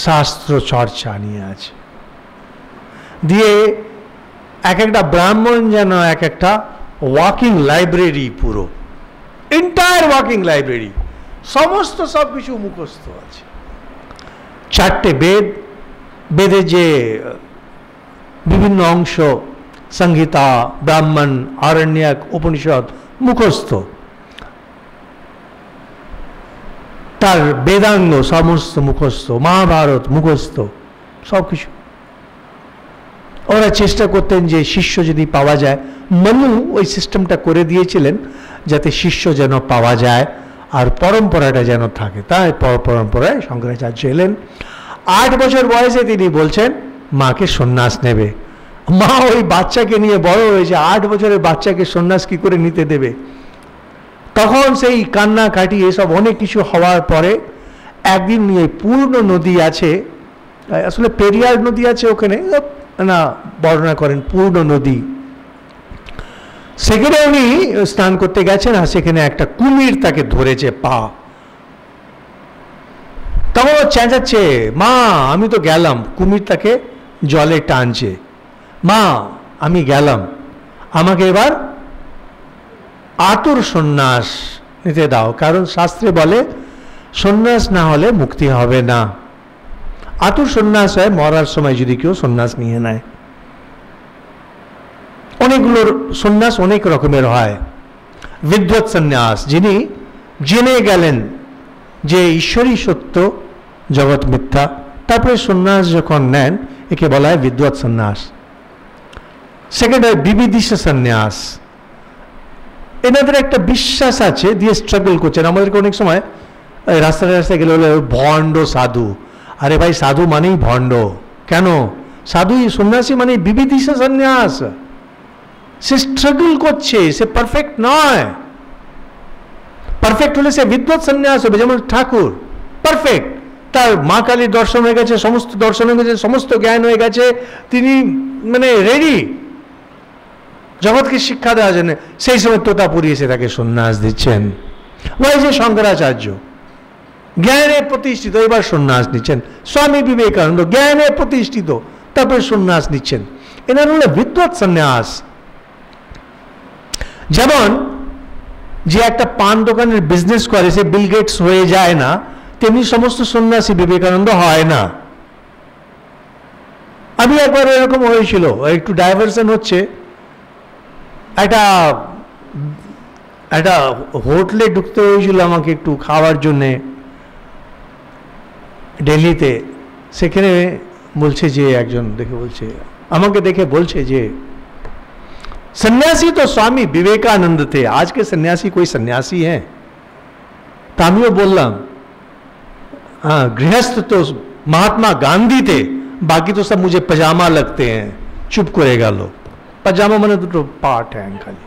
শাস্ত্র চর্চা নিয়ে আছে, দিয়ে এক একটা ব্রাহ্মণ যেন এক একটা ওয়াকিং লাইব্রেরি, পুরো এন্টায়ার ওয়াকিং লাইব্রেরি, সমস্ত সব কিছু মুখস্থ আছে। 4টে বেদ, বেদের যে বিভিন্ন অংশ, সংহিতা, ব্রাহ্মণ, আরণ্যক, উপনিষদ মুখস্থ, তার বেদাঙ্গ সমস্ত মুখস্থ, মহাভারত মুখস্থ, সব কিছু। ওরা চেষ্টা করতেন যে শিষ্য যদি পাওয়া যায়, মনু ওই সিস্টেমটা করে দিয়েছিলেন যাতে শিষ্য যেন পাওয়া যায় আর পরম্পরাটা যেন থাকে। তাই পরম্পরায় শঙ্করাচার্য এলেন। 8 বছর বয়সে তিনি বলছেন মাকে সন্ন্যাস নেবে। মা ওই বাচ্চাকে নিয়ে বড় হয়েছে, 8 বছরের বাচ্চাকে সন্ন্যাস কি করে নিতে দেবে? তখন সেই কান্নাকাটি এসব অনেক কিছু হওয়ার পরে একদিন নিয়ে পূর্ণ নদী আছে, আসলে পেরিয়ার নদী আছে ওখানে, না বর্ণনা করেন পূর্ণ নদী, সেখানে উনি স্নান করতে গেছেন। আর সেখানে একটা কুমির তাকে ধরেছে পা। তখন ও চেঁচাচ্ছে, মা আমি তো গেলাম। কুমির তাকে জলে টানছে, মা আমি গেলাম, আমাকে এবার আতুর সন্ন্যাস নিতে দাও, কারণ শাস্ত্রে বলে সন্ন্যাস না হলে মুক্তি হবে না। আতুর সন্ন্যাস হয় মরার সময় যদি কেউ সন্ন্যাস নিয়ে নেয়। অনেকগুলোর সন্ন্যাস অনেক রকমের হয়। বিদ্বৎ সন্ন্যাস, যিনি জেনে গেলেন যে ঈশ্বরই সত্য, জগৎ মিথ্যা, তারপরে সন্ন্যাস যখন নেন, একে বলা হয় বিদ্বৎ সন্ন্যাস। সেকেন্ড হয় বিবিদিশা সন্ন্যাস। এনাদের একটা বিশ্বাস আছে, দিয়ে স্ট্রাগল করছেন। আমাদেরকে অনেক সময় রাস্তায় রাস্তায় গেলে বলে ভণ্ড সাধু। আরে ভাই, সাধু মানেই ভণ্ড কেন? সাধু সন্ন্যাসী মানে বিবিদিশা সন্ন্যাস। সে স্ট্রাগল করছে, সে পারফেক্ট নয়। পারফেক্ট হলে সে বিদ্বৎ সন্ন্যাস হবে, যেমন ঠাকুর পারফেক্ট, তার মা কালীর দর্শন হয়ে গেছে, সমস্ত দর্শন হয়ে গেছে, সমস্ত জ্ঞান হয়ে গেছে, তিনি মানে রেডি জগৎকে শিক্ষা দেওয়ার জন্য। সেই সময় তোতাপুরি এসে তাকে সন্ন্যাস দিচ্ছেন। ওই যে শঙ্করাচার্য জ্ঞানে প্রতিষ্ঠিত, এবার সন্ন্যাস নিচ্ছেন। স্বামী বিবেকানন্দ জ্ঞানে প্রতিষ্ঠিত, তারপরে সন্ন্যাস নিচ্ছেন। এনার হলো বিদ্বৎ সন্ন্যাস। যেমন যে একটা পান দোকানের বিজনেস করে সে বিল গেটস হয়ে যায় না, তেমনি সমস্ত সন্ন্যাসী বিবেকানন্দ হয় না। আমি একবার এরকম হয়েছিল, একটু ডাইভার্সন হচ্ছে, একটা হোটেলে ঢুকতে হয়েছিল আমাকে একটু খাওয়ার জন্যে দিল্লিতে। সেখানে বলছে যে একজন দেখে বলছে, আমাকে দেখে বলছে যে सन्यासी तो स्वामी विवेकानंद थे, आज के सन्यासी कोई सन्यासी हैं? तो आमियों बोललाम हाँ, गृहस्थ तो महात्मा गांधी थे, बाकी तो सब मुझे पजामा लगते हैं। चुप करेगा लो, पजामा মানে দুটো পার্ট হ্যাঁ খালি।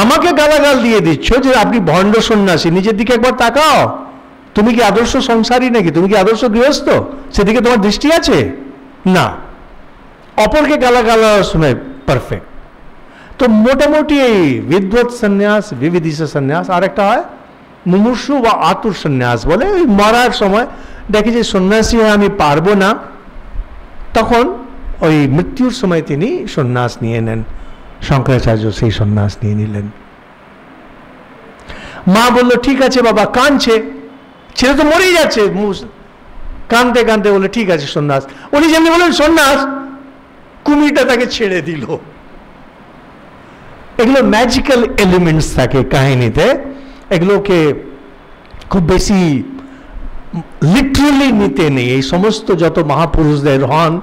আমাকে গালাগাল দিয়ে দিচ্ছ যে আপনি ভণ্ড সন্ন্যাসী, নিজের দিকে একবার তাকাও। তুমি কি আদর্শ সংসারী নাকি? তুমি কি আদর্শ গৃহস্থ? সেদিকে তোমার দৃষ্টি আছে না। অপরকে গালাগাল শুনে পারফেক্ট। তো মোটামুটি এই বিদ্বৎ সন্ন্যাস, বিবিধিষ সন্ন্যাস, আর একটা হয় মুমূর্ষু বা আতুর সন্ন্যাস বলে। ওই মরার সময় দেখে যে সন্ন্যাসী হয়ে আমি পারবো না, তখন ওই মৃত্যুর সময় তিনি সন্ন্যাস নিয়ে নেন। শঙ্করাচার্য সেই সন্ন্যাস নিয়ে নিলেন। মা বলল ঠিক আছে বাবা, কাঁদছে, ছেলে তো মরেই যাচ্ছে, কাঁদতে কাঁদতে বলে ঠিক আছে সন্ন্যাস। উনি যেমনি বললেন সন্ন্যাস, কুমিরটা তাকে ছেড়ে দিল। এগুলো ম্যাজিক্যাল এলিমেন্টস থাকে কাহিনীতে, এগুলোকে খুব বেশি লিটারালি নিতে নেই। এই সমস্ত যত মহাপুরুষদের হন,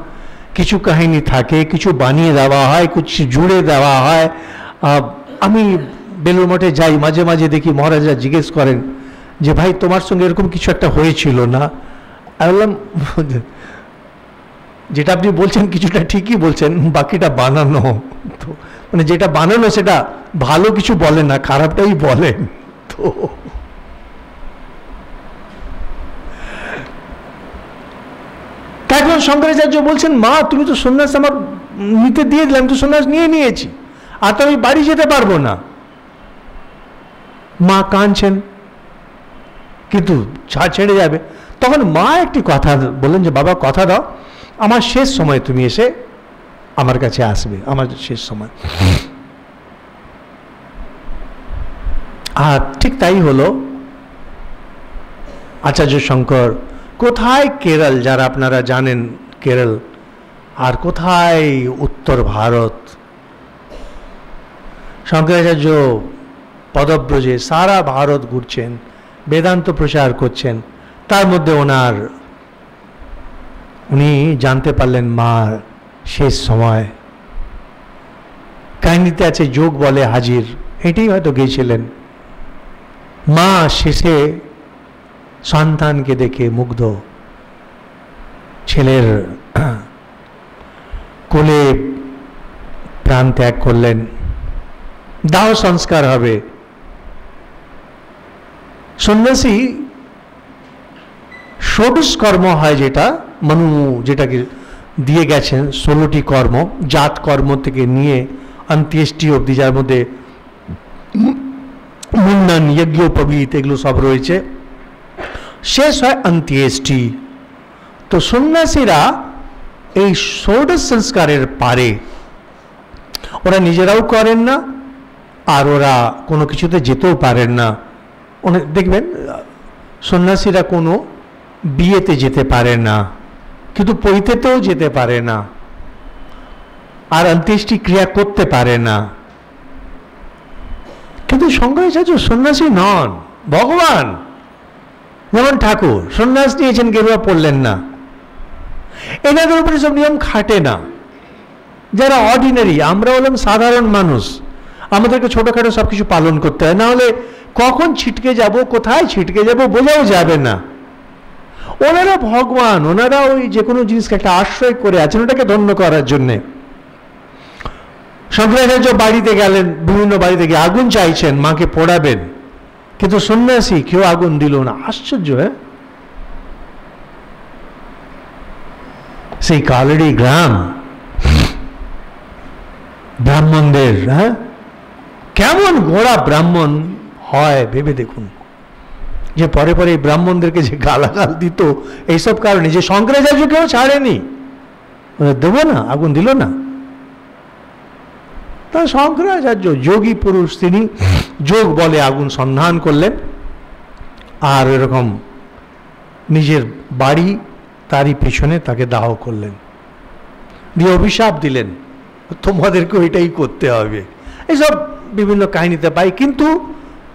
কিছু কাহিনী থাকে, কিছু বানিয়ে দেওয়া হয়, কিছু জুড়ে দেওয়া হয়। আমি বেলুড় মঠে যাই, মাঝে মাঝে দেখি মহারাজা জিজ্ঞেস করেন যে ভাই তোমার সঙ্গে এরকম কিছু একটা হয়েছিল না? আমি বললাম যেটা আপনি বলছেন কিছুটা ঠিকই বলছেন, বাকিটা বানানো। তো মানে যেটা বানানো সেটা ভালো কিছু বলেন না, খারাপটাই বলেন। তো এখন শঙ্করাচার্য বলছেন মা তুমি তো সন্ন্যাস আমার নিতে দিয়ে দিলাম, তো সন্ন্যাস নিয়ে নিয়েছি, আর তো আমি বাড়ি যেতে পারবো না। মা কাঁদছেন, কিন্তু ছেড়ে যাবে। তখন মা একটি কথা বললেন যে বাবা কথা দাও, আমার শেষ সময় তুমি এসে আমার কাছে আসবে, আমার শেষ সময়। আর ঠিক তাই হলো। আচার্য শঙ্কর কোথায় কেরল, যারা আপনারা জানেন কেরল, আর কোথায় উত্তর ভারত, শঙ্করাচার্য পদব্রজে সারা ভারত ঘুরছেন, বেদান্ত প্রচার করছেন। তার মধ্যে উনি জানতে পারলেন মার শেষ সময়। কাহিনীতে আছে যোগ বলে হাজির, এটাই হয়তো গিয়েছিলেন। মা শেষে সন্তানকে দেখে মুগ্ধ, ছেলের কোলে প্রাণ ত্যাগ করলেন। দাহ সংস্কার হবে। সন্ন্যাসী ষোড়শ কর্ম হয়, যেটা মনু যেটাকে দিয়ে গেছেন, 16টি কর্ম, জাত কর্ম থেকে নিয়ে অন্ত্যেষ্টি অবধি, যার মধ্যে মুন্ডন, যজ্ঞোপবীত এগুলো সব রয়েছে। শেষ হয় অন্ত্যেষ্টি। তো সন্ন্যাসীরা এই ষোড়শ সংস্কারের পারে ওরা নিজেরাও করেন না, আর ওরা কোনো কিছুতে যেতেও পারেন না। দেখবেন সন্ন্যাসীরা কোনো বিয়েতে যেতে পারে না, কিন্তু পৈতেতেও যেতে পারে না, আর অন্ত্যেষ্টি ক্রিয়া করতে পারে না। কিন্তু শঙ্করাচার্য সন্ন্যাসী নন, ভগবান। যেমন ঠাকুর সন্ন্যাস নিয়েছেন, গেরুয়া পড়লেন না, এনাদের উপরে সব নিয়ম খাটে না। যারা অর্ডিনারি, আমরা হলাম সাধারণ মানুষ, আমাদেরকে ছোটখাটো সবকিছু পালন করতে হয়, না হলে কখন ছিটকে যাব, কোথায় ছিটকে যাব বোঝাও যাবে না। ওনারা ভগবান, ওনারা ওই যে কোনো জিনিসকে একটা আশ্রয় করে আছেন ওটাকে ধন্য করার জন্যে। শঙ্করাচার্য বাড়িতে গেলেন, বিভিন্ন বাড়িতে গিয়ে আগুন চাইছেন, মাকে পোড়াবেন, কিন্তু সন্ন্যাসী কেউ আগুন দিল না। আশ্চর্য। হ্যাঁ, সেই কালড়ি গ্রাম ব্রাহ্মণদের, হ্যাঁ কেমন গোড়া ব্রাহ্মণ হয় ভেবে দেখুন, যে পরে পরে এই ব্রাহ্মণদেরকে যে গালাগাল দিত এইসব কারণে, যে শঙ্করাচার্যকেও ছাড়েনি, দেবো না, আগুন দিল না। তা শঙ্করাচার্য যোগী পুরুষ, তিনি যোগ বলে আগুন সন্ধান করলেন, আর এরকম নিজের বাড়ি তারই পিছনে তাকে দাহ করলেন, দিয়ে অভিশাপ দিলেন, তোমাদেরকে ওইটাই করতে হবে। এইসব বিভিন্ন কাহিনীতে পাই। কিন্তু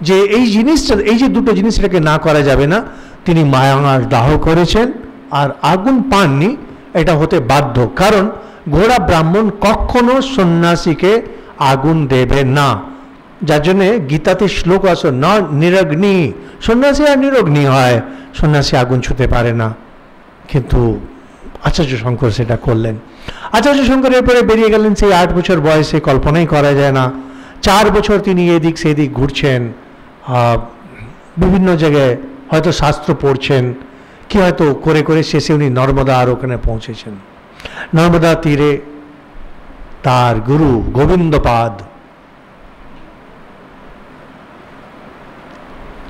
যে এই জিনিসটা, এই যে দুটো জিনিস, এটাকে না করা যাবে না। তিনি মায়াঙ্গার দাহ করেছেন আর আগুন পাননি, এটা হতে বাধ্য, কারণ ঘোড়া ব্রাহ্মণ কখনো সন্ন্যাসীকে আগুন দেবে না। যার জন্যে গীতাতে শ্লোক আছে, ন নিরগ্নি, সন্ন্যাসী আর নিরগ্নি হয়, সন্ন্যাসী আগুন ছুতে পারে না। কিন্তু আচার্য শঙ্কর সেটা করলেন। আচার্য শঙ্কর এরপরে বেরিয়ে গেলেন সেই 8 বছর বয়সে, কল্পনাই করা যায় না। 4 বছর তিনি এদিক সেদিক ঘুরছেন, বিভিন্ন জায়গায় হয়তো শাস্ত্র পড়ছেন, কি হয়তো করে করে শেষে উনি নর্মদা আর ওখানে পৌঁছেছেন। নর্মদা তীরে তার গুরু গোবিন্দপাদ,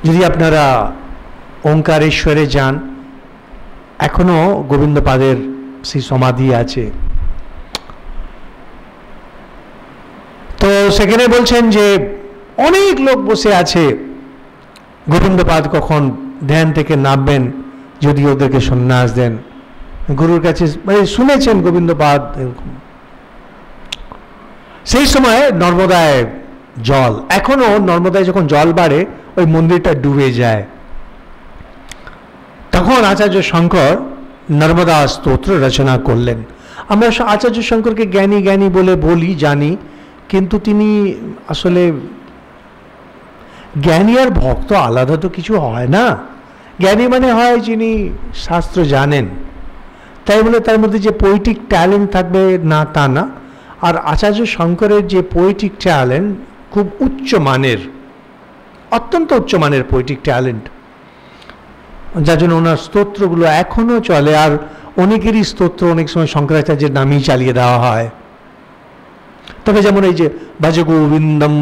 যদি আপনারা ওঙ্কারেশ্বরে যান, এখনো গোবিন্দপাদের সেই সমাধি আছে। তো সেখানে বলছেন যে অনেক লোক বসে আছে, গোবিন্দপাদ কখন ধ্যান থেকে নামবেন, যদি ওদেরকে সন্ন্যাস দেন। গুরুর কাছে শুনেছেন গোবিন্দপাদ এরকম। সেই সময় নর্মদায় জল, এখনো নর্মদায় যখন জল বাড়ে ওই মন্দিরটা ডুবে যায়। তখন আচার্য শঙ্কর নর্মদা স্তোত্র রচনা করলেন। আমরা আচার্য শঙ্করকে জ্ঞানী জ্ঞানী বলে বলি, জানি, কিন্তু তিনি আসলে জ্ঞানী আর ভক্ত আলাদা তো কিছু হয় না। জ্ঞানী মানে হয় যিনি শাস্ত্র জানেন, তাই বলে তার মধ্যে যে পোয়েটিক ট্যালেন্ট থাকবে না, তা না। আর আচার্য শঙ্করের যে পোয়েটিক ট্যালেন্ট খুব উচ্চ মানের, অত্যন্ত উচ্চমানের পোয়েটিক ট্যালেন্ট, যার জন্য ওনার স্তোত্রগুলো এখনো চলে। আর অনেকেরই স্তোত্র অনেক সময় শঙ্করাচার্যের নামেই চালিয়ে দেওয়া হয়। তবে যেমন এই যে ভজ গোবিন্দম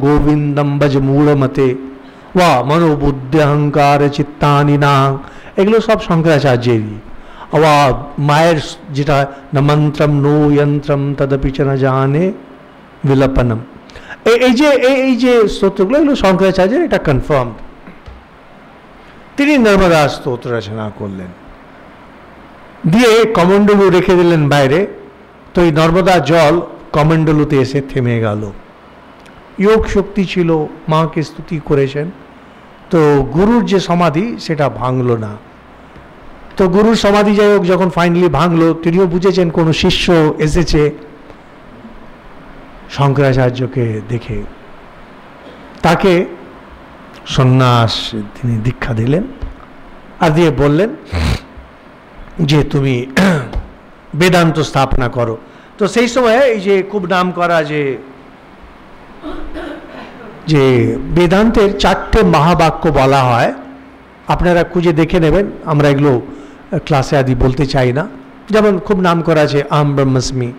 গোবিন্দম ভজ মূঢ়মতে ওয়া মনোবুদ্ধি অহংকার চিত্তানি নাং, এগুলো সব শঙ্করাচার্যেরই। আবার মায়ের যেটা না মন্ত্রম নো যন্ত্রম তদপি চ ন জানে বিলপনম, এই যে স্তোত্রগুলো, এগুলো শঙ্করাচার্যের, এটা কনফার্ম। তিনি নর্মদা স্তোত্র রচনা করলেন, দিয়ে কমণ্ডলু রেখে দিলেন বাইরে। তো এই নর্মদা জল কমণ্ডলুতে এসে থেমে গেল। যোগ শক্তি ছিল, মাকে স্তুতি করেছেন। তো গুরুর যে সমাধি সেটা ভাঙল না। তো গুরুর সমাধি যাই হোক যখন ফাইনালি ভাঙলো, তিনিও বুঝেছেন কোনো শিষ্য এসেছে শঙ্করাচার্যকে দেখে, তাকে সন্ন্যাস তিনি দীক্ষা দিলেন, আর দিয়ে বললেন যে তুমি বেদান্ত স্থাপনা করো। তো সেই সময় এই যে খুব নাম করা যে বেদান্তের 4টে মহাবাক্য বলা হয়, আপনারা খুঁজে দেখে নেবেন, আমরা এগুলো ক্লাসে আদি বলতে চাই না। যেমন খুব নাম করা আছে আহম ব্রহ্মাস্মি,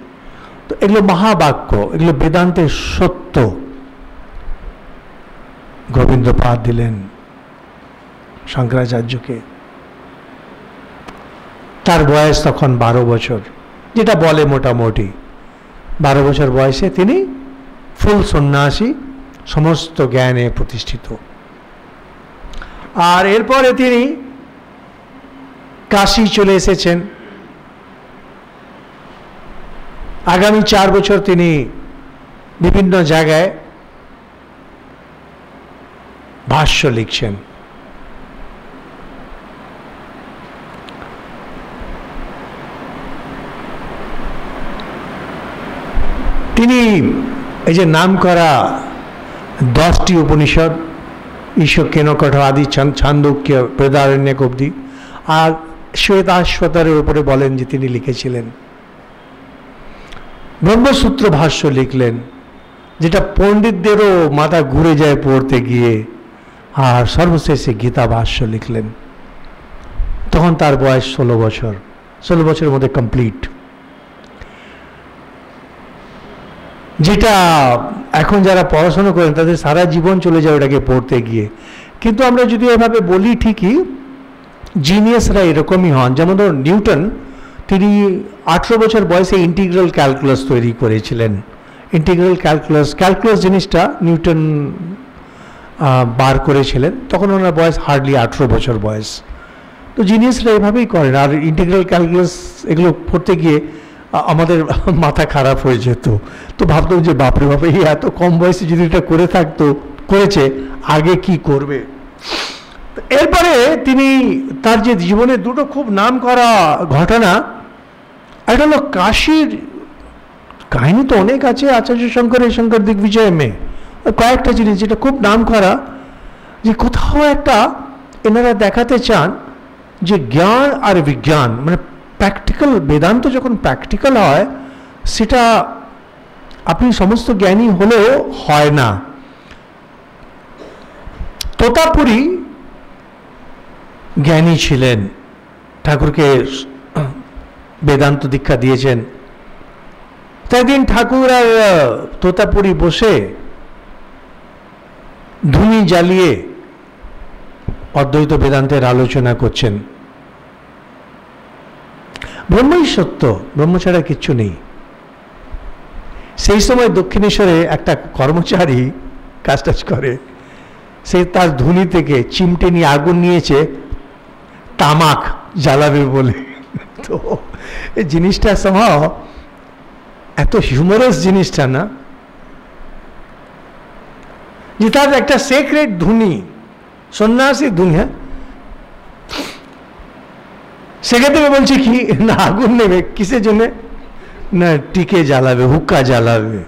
তো এগুলো মহাবাক্য, এগুলো বেদান্তের সত্য। গোবিন্দপাদ দিলেন শঙ্করাচার্যকে। তার বয়স তখন 12 বছর, যেটা বলে মোটামুটি 12 বছর বয়সে তিনি ফুল সন্ন্যাসী, সমস্ত জ্ঞানে প্রতিষ্ঠিত। আর এরপরে তিনি কাশী চলে এসেছেন। আগামী 4 বছর তিনি বিভিন্ন জায়গায় ভাষ্য লিখছেন। তিনি এই যে নাম করা 10টি উপনিষদ, ঈশকেনকঠ আদি, ছান্দোক্য, বৃহদারণ্যক অবধি, আর শ্বেতাশ্বতরের উপরে বলেন যে তিনি লিখেছিলেন। ব্রহ্মসূত্র ভাষ্য লিখলেন, যেটা পণ্ডিতদেরও মাথা ঘুরে যায় পড়তে গিয়ে। আর সর্বশেষে গীতা ভাষ্য লিখলেন। তখন তার বয়স 16 বছর, 16 বছরের মধ্যে কমপ্লিট। যেটা এখন যারা পড়াশোনা করেন তাদের সারা জীবন চলে যায় ওটাকে পড়তে গিয়ে। কিন্তু আমরা যদি এভাবে বলি ঠিকই জিনিয়াসরা এরকমই হন। যেমন ধরুন নিউটন, তিনি 18 বছর বয়সে ইন্টিগ্রাল ক্যালকুলাস তৈরি করেছিলেন। ইন্টিগ্রাল ক্যালকুলাস জিনিসটা নিউটন বার করেছিলেন, তখন ওনার বয়স হার্ডলি 18 বছর বয়স। তো জিনিয়াসরা এভাবেই করেন। আর ইন্টিগ্রাল ক্যালকুলাস এগুলো পড়তে গিয়ে আমাদের মাথা খারাপ হয়ে যেত। তো ভাবতাম যে বাপরে বাপরে এত কম বয়সে যদি এটা করেছে আগে কি করবে। এরপরে তিনি তার যে জীবনে দুটো খুব নাম করা ঘটনা, একটা হলো কাশীর কাহিনী, তো অনেক আছে আচার্য শঙ্কর দিগ্বিজয় মে, কয়েকটা জিনিস যেটা খুব নাম করা, যে কোথাও একটা এনারা দেখাতে চান যে জ্ঞান আর বিজ্ঞান মানে প্র্যাকটিক্যাল, বেদান্ত যখন প্র্যাকটিক্যাল হয় সেটা আপনি সমস্ত জ্ঞানী হলেও হয় না। তোতাপুরী জ্ঞানী ছিলেন, ঠাকুরকে বেদান্ত দীক্ষা দিয়েছেন। তো একদিন ঠাকুর আর তোতাপুরী বসে ধুনি জ্বালিয়ে অদ্বৈত বেদান্তের আলোচনা করছেন। ব্রহ্মই সত্য, ব্রহ্ম ছাড়া কিচ্ছু নেই। সেই সময় দক্ষিণেশ্বরে একটা কর্মচারী কাজ টাজ করে, সে তার ধুনি থেকে চিমটে নিয়ে আগুন নিয়েছে তামাক জ্বালাবে বলে। তো এই জিনিসটা সম্ভব এত হিউমারাস জিনিসটা না, যে তার একটা সেক্রেট ধুনি, সন্ন্যাসী ধুনি, হ্যাঁ, সেক্ষেত্রে বলছে কি না আগুন নেবে কিসের জন্য, না টিকে জ্বালাবে, হুক্কা জ্বালাবে।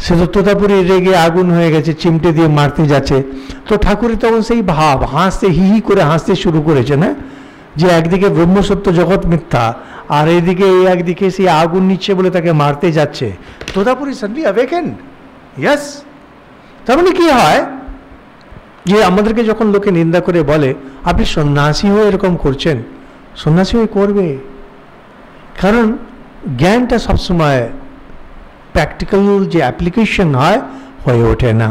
সে তো তোতাপুরি রেগে আগুন হয়ে গেছে, চিমটে দিয়ে মারতে যাচ্ছে। তো ঠাকুরের তখন সেই ভাব, হাসতে হি হি করে হাসতে শুরু করেছে না, যে একদিকে ব্রহ্মসত্য জগৎ মিথ্যা, আর এইদিকে একদিকে সেই আগুন নিচ্ছে বলে তাকে মারতে যাচ্ছে। তোতাপুরি সাডেনলি অ্যাওয়েকেন্ড। ইয়েস, তার মানে কি হয় যে আমাদেরকে যখন লোকে নিন্দা করে বলে আপনি সন্ন্যাসী হয়ে এরকম করছেন, সন্ন্যাসী হয়ে করবে, কারণ জ্ঞানটা সবসময় প্র্যাকটিক্যাল যে অ্যাপ্লিকেশন হয় হয়ে ওঠে না।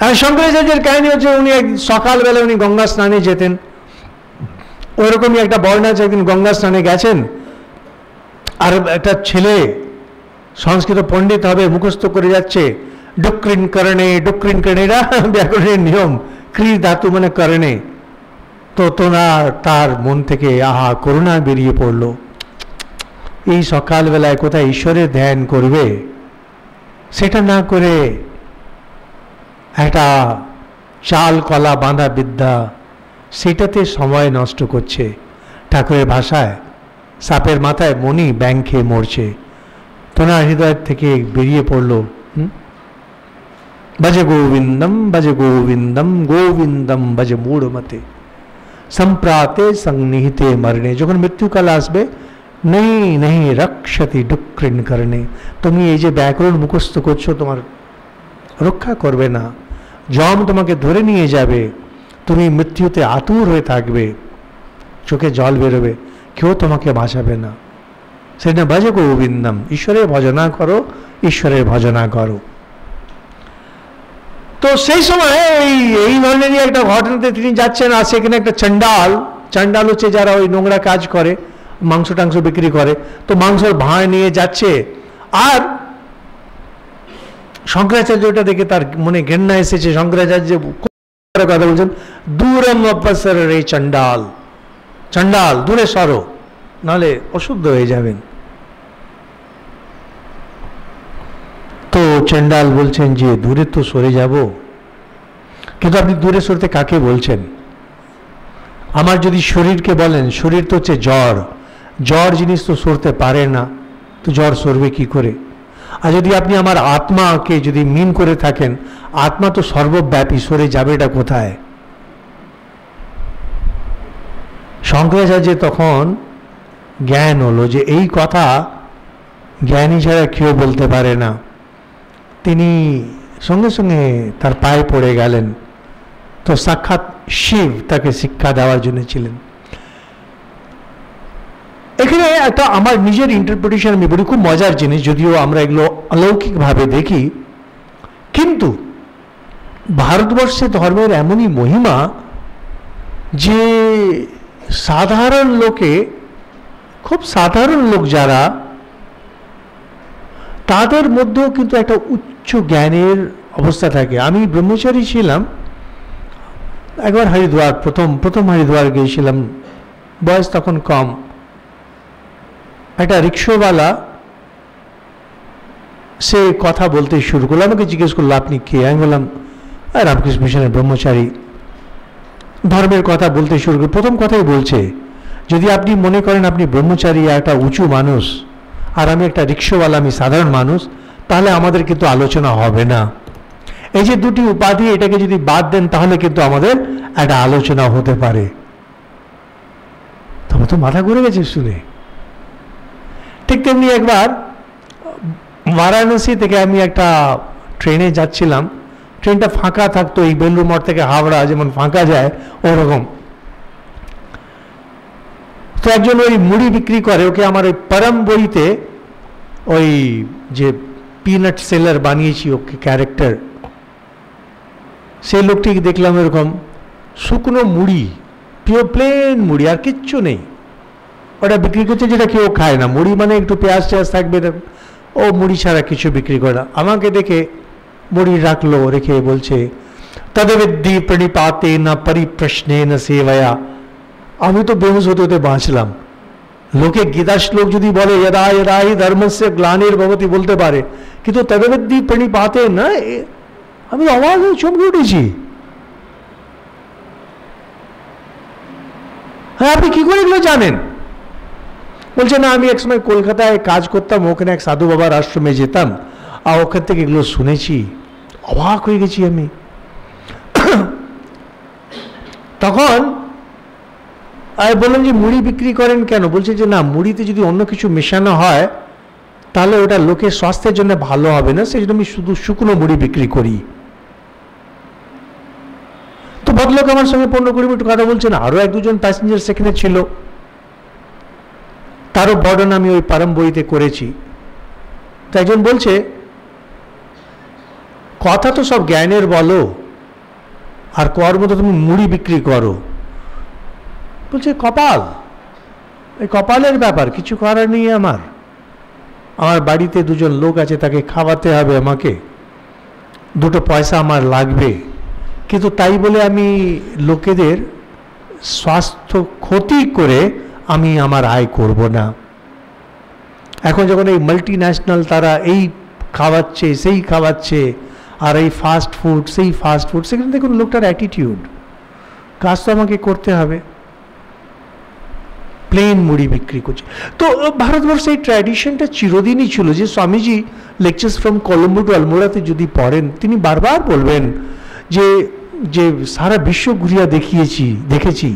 আর শঙ্করাচার্যের কাহিনী হচ্ছে, উনি সকালবেলা উনি গঙ্গা স্নানে যেতেন, ওইরকমই একটা বর্ণনা আছে, একদিন গঙ্গা স্নানে গেছেন, আর একটা ছেলে সংস্কৃত পণ্ডিত হবে মুখস্থ করে যাচ্ছে ডুক্রিন করণে, এরা ব্যাকরণের নিয়ম, ক্রি ধাতু মানে করণে। তো তার মন থেকে আহা করুণা বেরিয়ে পড়লো, এই সকালবেলায় কোথায় ঈশ্বরের ধ্যান করবে, সেটা না করে একটা চাল কলা বাঁধা বিদ্যা, সেটাতে সময় নষ্ট করছে। ঠাকুরের ভাষায় সাপের মাথায় মণি ব্যাং খেয়ে মরছে। তোনার হৃদয় থেকে বেরিয়ে পড়লো ভজে গোবিন্দম গোবিন্দম ভজে মূঢ়মতে সম্প্রাতে সংনিহিতে মরণে। যখন মৃত্যুকাল আসবে, নেই রক্ষতি ডুক্রিন করণে, তুমি এই যে ব্যাকরণ মুখস্থ করছো তোমার রক্ষা করবে না, যম তোমাকে ধরে নিয়ে যাবে, তুমি মৃত্যুতে আতুর হয়ে থাকবে, চোখে জল বেরোবে, কেউ তোমাকে বাঁচাবে না। সেটা ভজ গোবিন্দম, ঈশ্বরের ভজনা করো, ঈশ্বরের ভজনা করো। তো সেই সময় এই ধরনেরই একটা ঘটনাতে তিনি যাচ্ছেন, আর সেখানে একটা চান্ডাল হচ্ছে যারা ওই নোংরা কাজ করে, মাংস টাংস বিক্রি করে, তো মাংসের ভাঁড় নিয়ে যাচ্ছে। আর শঙ্করাচার্য ওটা দেখে তার মনে ঘেন্না এসেছে। শঙ্করাচার্য কথা বলছেন, দূরম অপসর রে চন্ডাল, দূরে সরো, নাহলে অশুদ্ধ হয়ে যাবেন। তো চন্ডাল বলছেন যে দূরে তো সরে যাব, কিন্তু আপনি দূরে সরতে কাকে বলছেন? আমার যদি শরীরকে বলেন, শরীর তো হচ্ছে জ্বর জিনিস তো সরতে পারে না, তো জ্বর সরবে কি করে? আর যদি আপনি আমার আত্মাকে যদি মিন করে থাকেন, আত্মা তো সর্বব্যাপী, সরে যাবে এটা কোথায়? শঙ্করাচার্যের তখন জ্ঞান হলো যে এই কথা জ্ঞানী ছাড়া কেউ বলতে পারে না। তিনি সঙ্গে সঙ্গে তার পায়ে পড়ে গেলেন। তো সাক্ষাৎ শিব তাকে শিক্ষা দেওয়ার জন্য ছিলেন। এখানে একটা আমার নিজের ইন্টারপ্রিটেশন আমি বলি, খুব মজার জিনিস, যদিও আমরা এগুলো অলৌকিকভাবে দেখি, কিন্তু ভারতবর্ষে ধর্মের এমনই মহিমা যে সাধারণ লোকে, খুব সাধারণ লোক যারা, তাদের মধ্যেও কিন্তু একটা উচ্চ জ্ঞানের অবস্থা থাকে। আমি ব্রহ্মচারী ছিলাম, একবার হরিদ্বার, প্রথম হরিদ্বার গিয়েছিলাম, বয়স তখন কম। একটা রিক্সাওয়ালা সে কথা বলতে শুরু করলো, আমাকে জিজ্ঞেস করলো আপনি কে? আমি বললাম রামকৃষ্ণ মিশনের ব্রহ্মচারী। ধর্মের কথা বলতে শুরু করলো, প্রথম কথাই বলছে, যদি আপনি মনে করেন আপনি ব্রহ্মচারী একটা উঁচু মানুষ, আর আমি একটা রিক্সাওয়ালা, আমি সাধারণ মানুষ, তাহলে আমাদের কিন্তু আলোচনা হবে না। এই যে দুটি উপাধি, এটাকে যদি বাদ দেন তাহলে কিন্তু আমাদের একটা আলোচনা হতে পারে। তবে তো মাথা ঘুরে গেছে শুনে। ঠিক তেমনি একবার বারাণসী থেকে আমি একটা ট্রেনে যাচ্ছিলাম, ট্রেনটা ফাঁকা থাকতো, এই বেলুড় মঠ থেকে হাওড়া যেমন ফাঁকা যায় ওরকম। তো একজন ওই মুড়ি বিক্রি করে, ওকে আমার ওই পরম বইতে ওই যে পিনাট সেলার বানিয়েছি ওকে ক্যারেক্টার, সেই লোকটিকে দেখলাম এরকম শুকনো মুড়ি, পিওর প্লেন মুড়ি, আর কিচ্ছু নেই, ওটা বিক্রি করছে যেটা কেউ খায় না। মুড়ি মানে একটু পেঁয়াজ টেয়াজ থাকবে, ও মুড়ি ছাড়া কিছু বিক্রি করে না। আমাকে দেখে মুড়ি রাখলো, রেখে বলছে তদবিদ্ধি প্রণিপাতে না পরিপ্রশ্নে না সেবয়া। আমি তো বেহুশ হতে হতে বাঁচলাম। লোকে গীতা শ্লোক যদি বলে যদা যদা হি ধর্মস্য গ্লানির ভবতি বলতে পারে, কিন্তু তদবিদ্ধি প্রণিপাতে না, আমি অবাক হয়ে চমকে উঠেছি। হ্যাঁ, আপনি কি করে এগুলো জানেন? বলছে না, আমি একসময় কলকাতায় কাজ করতাম, ওখানে এক সাধু বাবার আশ্রমে যেতাম, আর ওখান থেকে এগুলো শুনেছি। অবাক হয়ে গেছি আমি। তখন আমি বললাম যে মুড়ি বিক্রি করেন কেন? বলছে যে না, মুড়িতে যদি অন্য কিছু মেশানো হয় তাহলে ওটা লোকের স্বাস্থ্যের জন্য ভালো হবে না, সেই জন্য আমি শুধু শুকনো মুড়ি বিক্রি করি। তো ভদ্রলোক আমার সঙ্গে 15-20 মিনিট কথা বলছেন, আরও 1-2 জন প্যাসেঞ্জার সেখানে ছিল, তারও বর্ণন আমি ওই পরম বইতে করেছি। তো একজন বলছে কথা তো সব জ্ঞানের বলো, আর কর্ম তো তুমি মুড়ি বিক্রি করো। বলছে কপাল, এই কপালের ব্যাপার, কিছু করার নেই আমার। আমার বাড়িতে 2 জন লোক আছে, তাকে খাওয়াতে হবে, আমাকে 2 পয়সা আমার লাগবে, কিন্তু তাই বলে আমি লোকেদের স্বাস্থ্য ক্ষতি করে আমি আমার আয় করব না। এখন যখন এই মাল্টি ন্যাশনাল তারা এই খাওয়াচ্ছে সেই খাওয়াচ্ছে, আর এই ফাস্ট ফুড সেই ফাস্ট ফুড, সেখানে দেখুন লোকটার অ্যাটিটিউড, কাজ তো আমাকে করতে হবে, প্লেন মুড়ি বিক্রি করছে। তো ভারতবর্ষে এই ট্র্যাডিশনটা চিরদিনই ছিল যে Swamiji lectures from Colombo to আলমোড়াতে যদি পড়েন, তিনি বারবার বলবেন যে যে সারা বিশ্ব ঘুরিয়া দেখেছি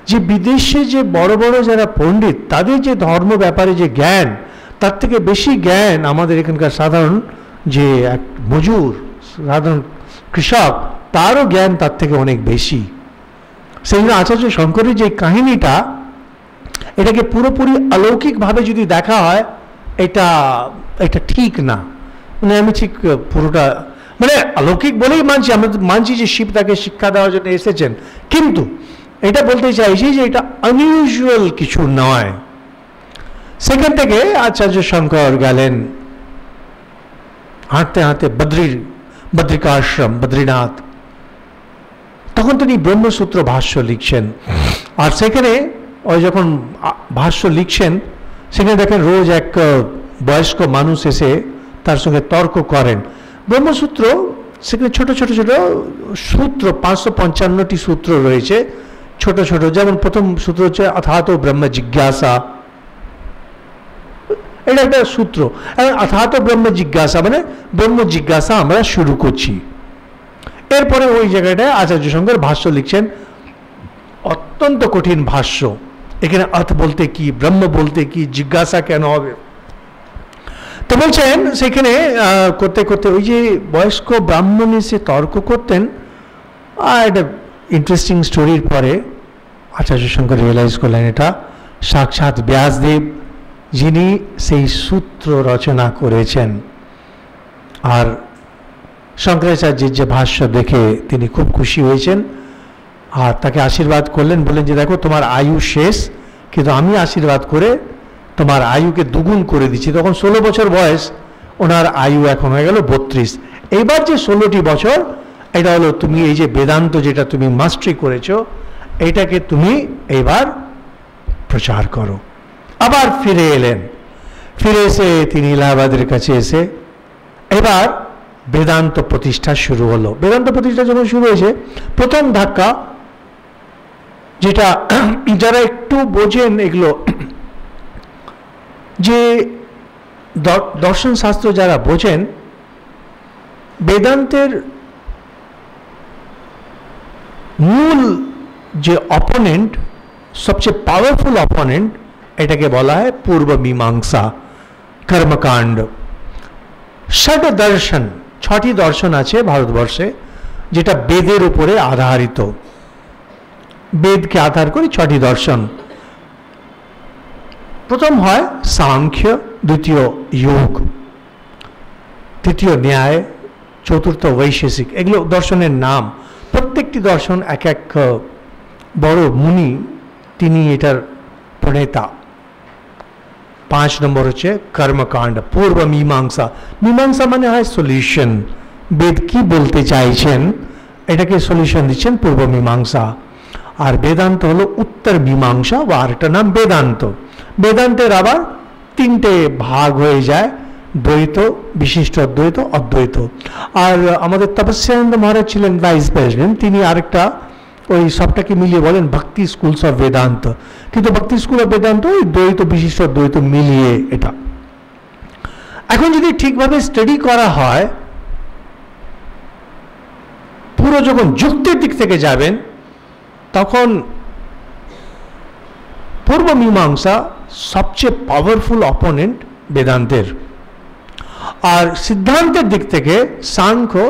যে বিদেশে যে বড় বড় যারা পণ্ডিত, তাদের যে ধর্ম ব্যাপারে যে জ্ঞান, তার থেকে বেশি জ্ঞান আমাদের এখানকার সাধারণ যে এক মজুর, সাধারণ কৃষক, তারও জ্ঞান তার থেকে অনেক বেশি। সেই জন্য আচার্য শঙ্করের যে কাহিনীটা, এটাকে পুরোপুরি অলৌকিকভাবে যদি দেখা হয়, এটা ঠিক না। মানে আমি ঠিক পুরোটা মানে অলৌকিক বলেই মানছি, আমরা মানছি যে শিব তাকে শিক্ষা দেওয়ার জন্য এসেছেন, কিন্তু এটা বলতে চাইছি যে এটা আনইউজুয়াল কিছু নয়। সেখান থেকে আচার্য শঙ্কর গেলেন হাঁটতে হাঁটতে বদ্রিকা আশ্রম, বদ্রীনাথ। তখন তিনি ব্রহ্মসূত্র ভাষ্য লিখছেন, আর সেখানে ওই যখন ভাষ্য লিখছেন, সেখানে দেখেন রোজ এক বয়স্ক মানুষ এসে তার সঙ্গে তর্ক করেন। ব্রহ্মসূত্র, সেখানে ছোট ছোট ছোট সূত্র, 555টি সূত্র রয়েছে ছোট ছোট। যেমন প্রথম সূত্র হচ্ছে অথাত ব্রহ্ম জিজ্ঞাসা, এটা একটা সূত্র। অথাত ব্রহ্ম জিজ্ঞাসা মানে ব্রহ্ম জিজ্ঞাসা আমরা শুরু করছি। এরপরে ওই জায়গাটায় আচার্য শঙ্কর ভাষ্য লিখছেন, অত্যন্ত কঠিন ভাষ্য। এখানে অর্থ বলতে কি, ব্রহ্ম বলতে কি, জিজ্ঞাসা কেন হবে। তো বলছেন সেখানে করতে করতে ওই যে বয়স্ক ব্রাহ্মণ এসে তর্ক করতেন, একটা ইন্টারেস্টিং স্টোরির পরে আচার্য শঙ্কর রিয়েলাইজ করলেন এটা সাক্ষাৎ ব্যাসদেব, যিনি সেই সূত্র রচনা করেছেন। আর শঙ্করাচার্যের যে ভাষ্য দেখে তিনি খুব খুশি হয়েছেন আর তাকে আশীর্বাদ করলেন, বললেন যে দেখো তোমার আয়ু শেষ, কিন্তু আমি আশীর্বাদ করে তোমার আয়ুকে দ্বিগুণ করে দিচ্ছি। তখন 16 বছর বয়স, ওনার আয়ু এখন হয়ে গেল 32। এইবার যে 16টি বছর, এটা হলো তুমি এই যে বেদান্ত যেটা তুমি মাস্টারি করেছো, এইটাকে তুমি এইবার প্রচার করো। আবার ফিরে এলেন, ফিরে এসে তিনি ইলাহাবাদের কাছে এসে এবার বেদান্ত প্রতিষ্ঠা শুরু হলো। বেদান্ত প্রতিষ্ঠা যখন শুরু হয়েছে, প্রথম ধাক্কা যেটা যারা একটু বোঝেন এগুলো, যে দর্শন শাস্ত্র যারা বোঝেন, বেদান্তের মূল যে অপোনেন্ট, সবচেয়ে পাওয়ারফুল অপোনেন্ট, এটাকে বলা হয় পূর্ব মীমাংসা, কর্মকাণ্ড। ষট দর্শন, 6টি দর্শন আছে ভারতবর্ষে, যেটা বেদের উপরে আধারিত। বেদকে আধার করে 6টি দর্শন। প্রথম হয় সাংখ্য, দ্বিতীয় যোগ, তৃতীয় ন্যায়, চতুর্থ বৈশেষিক। এগুলো দর্শনের নাম। প্রত্যেকটি দর্শন এক এক বড় মুনি, তিনি এটার প্রণেতা। 5 নম্বর হচ্ছে কর্মকাণ্ড, পূর্ব মীমাংসা। মীমাংসা মানে হয় সলিউশন, বেদ কি বলতে চাইছেন এটাকে সলিউশন দিচ্ছেন পূর্ব মীমাংসা। আর বেদান্ত হলো উত্তর মীমাংসা, বা আরেকটা নাম বেদান্ত। বেদান্তের আবার 3টে ভাগ হয়ে যায়, দ্বৈত, বিশিষ্ট অদ্বৈত, অদ্বৈত। আর আমাদের তপস্যানন্দ মহারাজ ছিলেন ভাইস প্রেসিডেন্ট, তিনি আরেকটা ওই সবটাকে মিলিয়ে বলেন ভক্তি স্কুলস অফ বেদান্ত। কিন্তু ভক্তি স্কুল অফ বেদান্ত ওই দ্বৈত বিশিষ্ট দ্বৈত মিলিয়ে এটা। এখন যদি ঠিকভাবে স্টাডি করা হয়, পুরো যখন যুক্তির দিক থেকে যাবেন, তখন পূর্ব মীমাংসা সবচেয়ে পাওয়ারফুল অপোনেন্ট বেদান্তের। আর সিদ্ধান্তের দিক থেকে সাংখ্য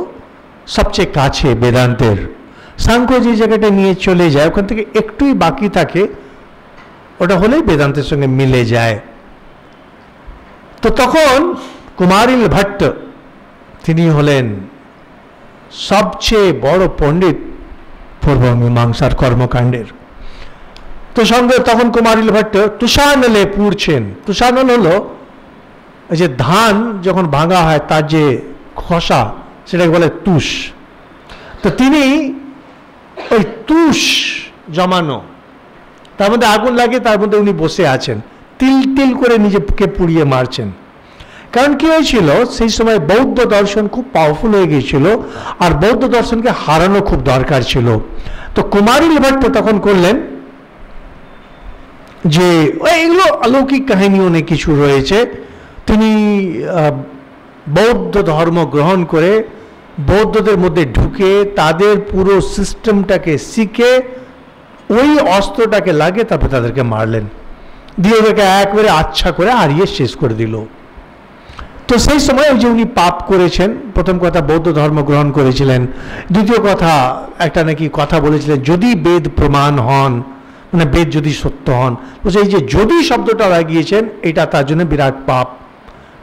সবচেয়ে কাছে বেদান্তের। সাংখ্য যে জায়গাটা নিয়ে চলে যায়, ওখান থেকে একটুই বাকি থাকে, ওটা হলেই বেদান্তের সঙ্গে মিলে যায়। তো তখন কুমারিল ভট্ট, তিনি হলেন সবচেয়ে বড় পণ্ডিত পূর্ব মীমাংসার কর্মকাণ্ডের। তো সঙ্গে তখন কুমারিল ভট্ট তুষানলে পুড়ছেন। তুষানল হলো যে ধান যখন ভাঙা হয় তার যে খোসা, সেটাকে বলে তুষ। তো তিনি ওই তুষ জমানো, তার মধ্যে আগুন লাগে, তার মধ্যে উনি বসে আছেন, তিল তিল করে নিজেকে পুড়িয়ে মারছেন। কারণ কি হয়েছিল, সেই সময় বৌদ্ধ দর্শন খুব পাওয়ারফুল হয়ে গিয়েছিল, আর বৌদ্ধ দর্শনকে হারানো খুব দরকার ছিল। তো কুমারিল ভট্ট তখন করলেন যে এগুলো অলৌকিক কাহিনী অনেক কিছু রয়েছে। তিনি বৌদ্ধ ধর্ম গ্রহণ করে বৌদ্ধদের মধ্যে ঢুকে তাদের পুরো সিস্টেমটাকে শিখে ওই অস্ত্রটাকে লাগে, তারপরে তাদেরকে মারলেন, দিয়ে ওদেরকে একবারে আচ্ছা করে হারিয়ে শেষ করে দিল। তো সেই সময় ওই যে উনি পাপ করেছেন, প্রথম কথা বৌদ্ধ ধর্ম গ্রহণ করেছিলেন, দ্বিতীয় কথা একটা নাকি কথা বলেছিলেন যদি বেদ প্রমাণ হন, মানে বেদ যদি সত্য হন। তো সেই যে যদি শব্দটা লাগিয়েছেন, এটা তার জন্য বিরাট পাপ।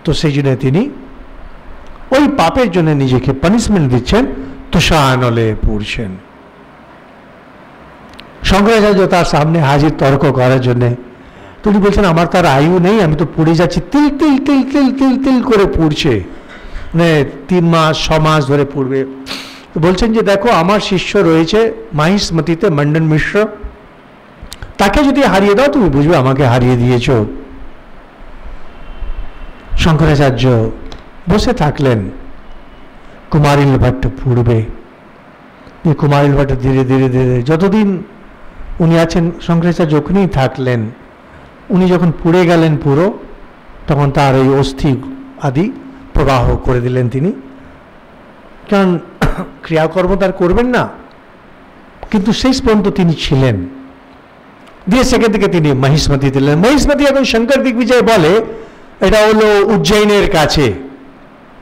তো সেই জন্য তিনি ওই পাপের জন্য নিজেকে পানিশমেন্ট দিচ্ছেন, তুষানলে পুড়ছেন। শঙ্করাচার্য তার সামনে হাজির তর্ক করার জন্যে। তিনি বলছেন আমার তার আয়ু নেই, আমি তো পুড়ে যাচ্ছি, তিল তিল তিল তিল তিল তিল করে পুড়ছে, মানে 3 মাস 6 মাস ধরে পুড়বে। বলছেন যে দেখো আমার শিষ্য রয়েছে মাহিষ্মতিতে মণ্ডন মিশ্র, তাকে যদি হারিয়ে দাও তুমি বুঝবে আমাকে হারিয়ে দিয়েছ। শঙ্করাচার্য বসে থাকলেন, কুমারিল ভট্ট পুড়বে। কুমারিল ভট্ট ধীরে ধীরে ধীরে যতদিন উনি আছেন, শঙ্করাচার্য ওখানেই থাকলেন। উনি যখন পুড়ে গেলেন পুরো, তখন তার ওই অস্থি আদি প্রবাহ করে দিলেন তিনি, কারণ ক্রিয়াকর্ম তার করবেন না, কিন্তু শেষ পর্যন্ত তিনি ছিলেন। দিয়ে সেখান থেকে তিনি মহিষ্মতি দিলেন। মহিষ্মতি এখন শঙ্কর দিগ্বিজয় বলে এটা হলো উজ্জয়িনের কাছে,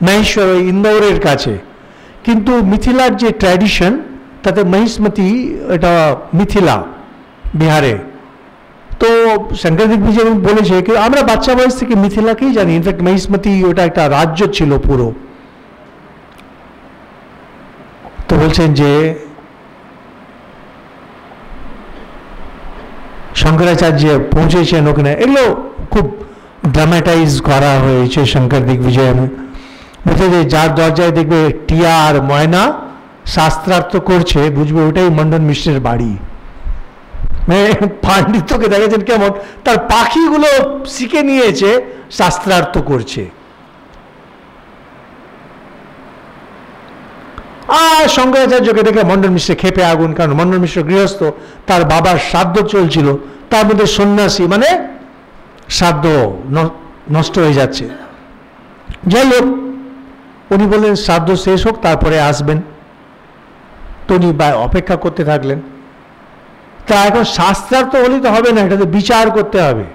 মহেশ্বর ইন্দোরের কাছে, কিন্তু মিথিলার যে ট্র্যাডিশন তাতে মহিষ্মতি এটা মিথিলা বিহারে। তো তো শঙ্কর দিগ্বিজয় বলেছে কি আমরা বাচ্চা বয়স থেকে মিথিলাকেই জানি, ইনফ্যাক্ট মহিষ্মতি ওটা একটা রাজ্য ছিল পুরো। তো বলছেন যে শঙ্করাচার্য পৌঁছেছেন ওখানে, এগুলো খুব ড্রামাটাইজ করা হয়েছে শঙ্কর দিগ্বিজয়। বলছে যে যার দরজায় দেখবে টিয়া আর ময়না শাস্ত্রার্থ করছে, বুঝবে ওটাই মন্ডন মিশ্রের বাড়ি। মানে পাণ্ডিত্যকে দেখেছেন কেমন, তার পাখিগুলো শিখে নিয়েছে, শাস্ত্রার্থ করছে। আর শঙ্করাচার্যকে দেখে মন্ডন মিশ্র খেপে আগুন, কারণ মন্ডন মিশ্র গৃহস্থ, তার বাবার শ্রাদ্ধ চলছিল, তার মধ্যে সন্ন্যাসী, মানে শ্রাদ্ধ নষ্ট হয়ে যাচ্ছে। যাই হোক, উনি বললেন শ্রাদ্ধ শেষ হোক তারপরে আসবেন। তো উনি অপেক্ষা করতে থাকলেন। তা এখন শাস্ত্রার্থ হলেই তো হবে না, এটাতে বিচার করতে হবে।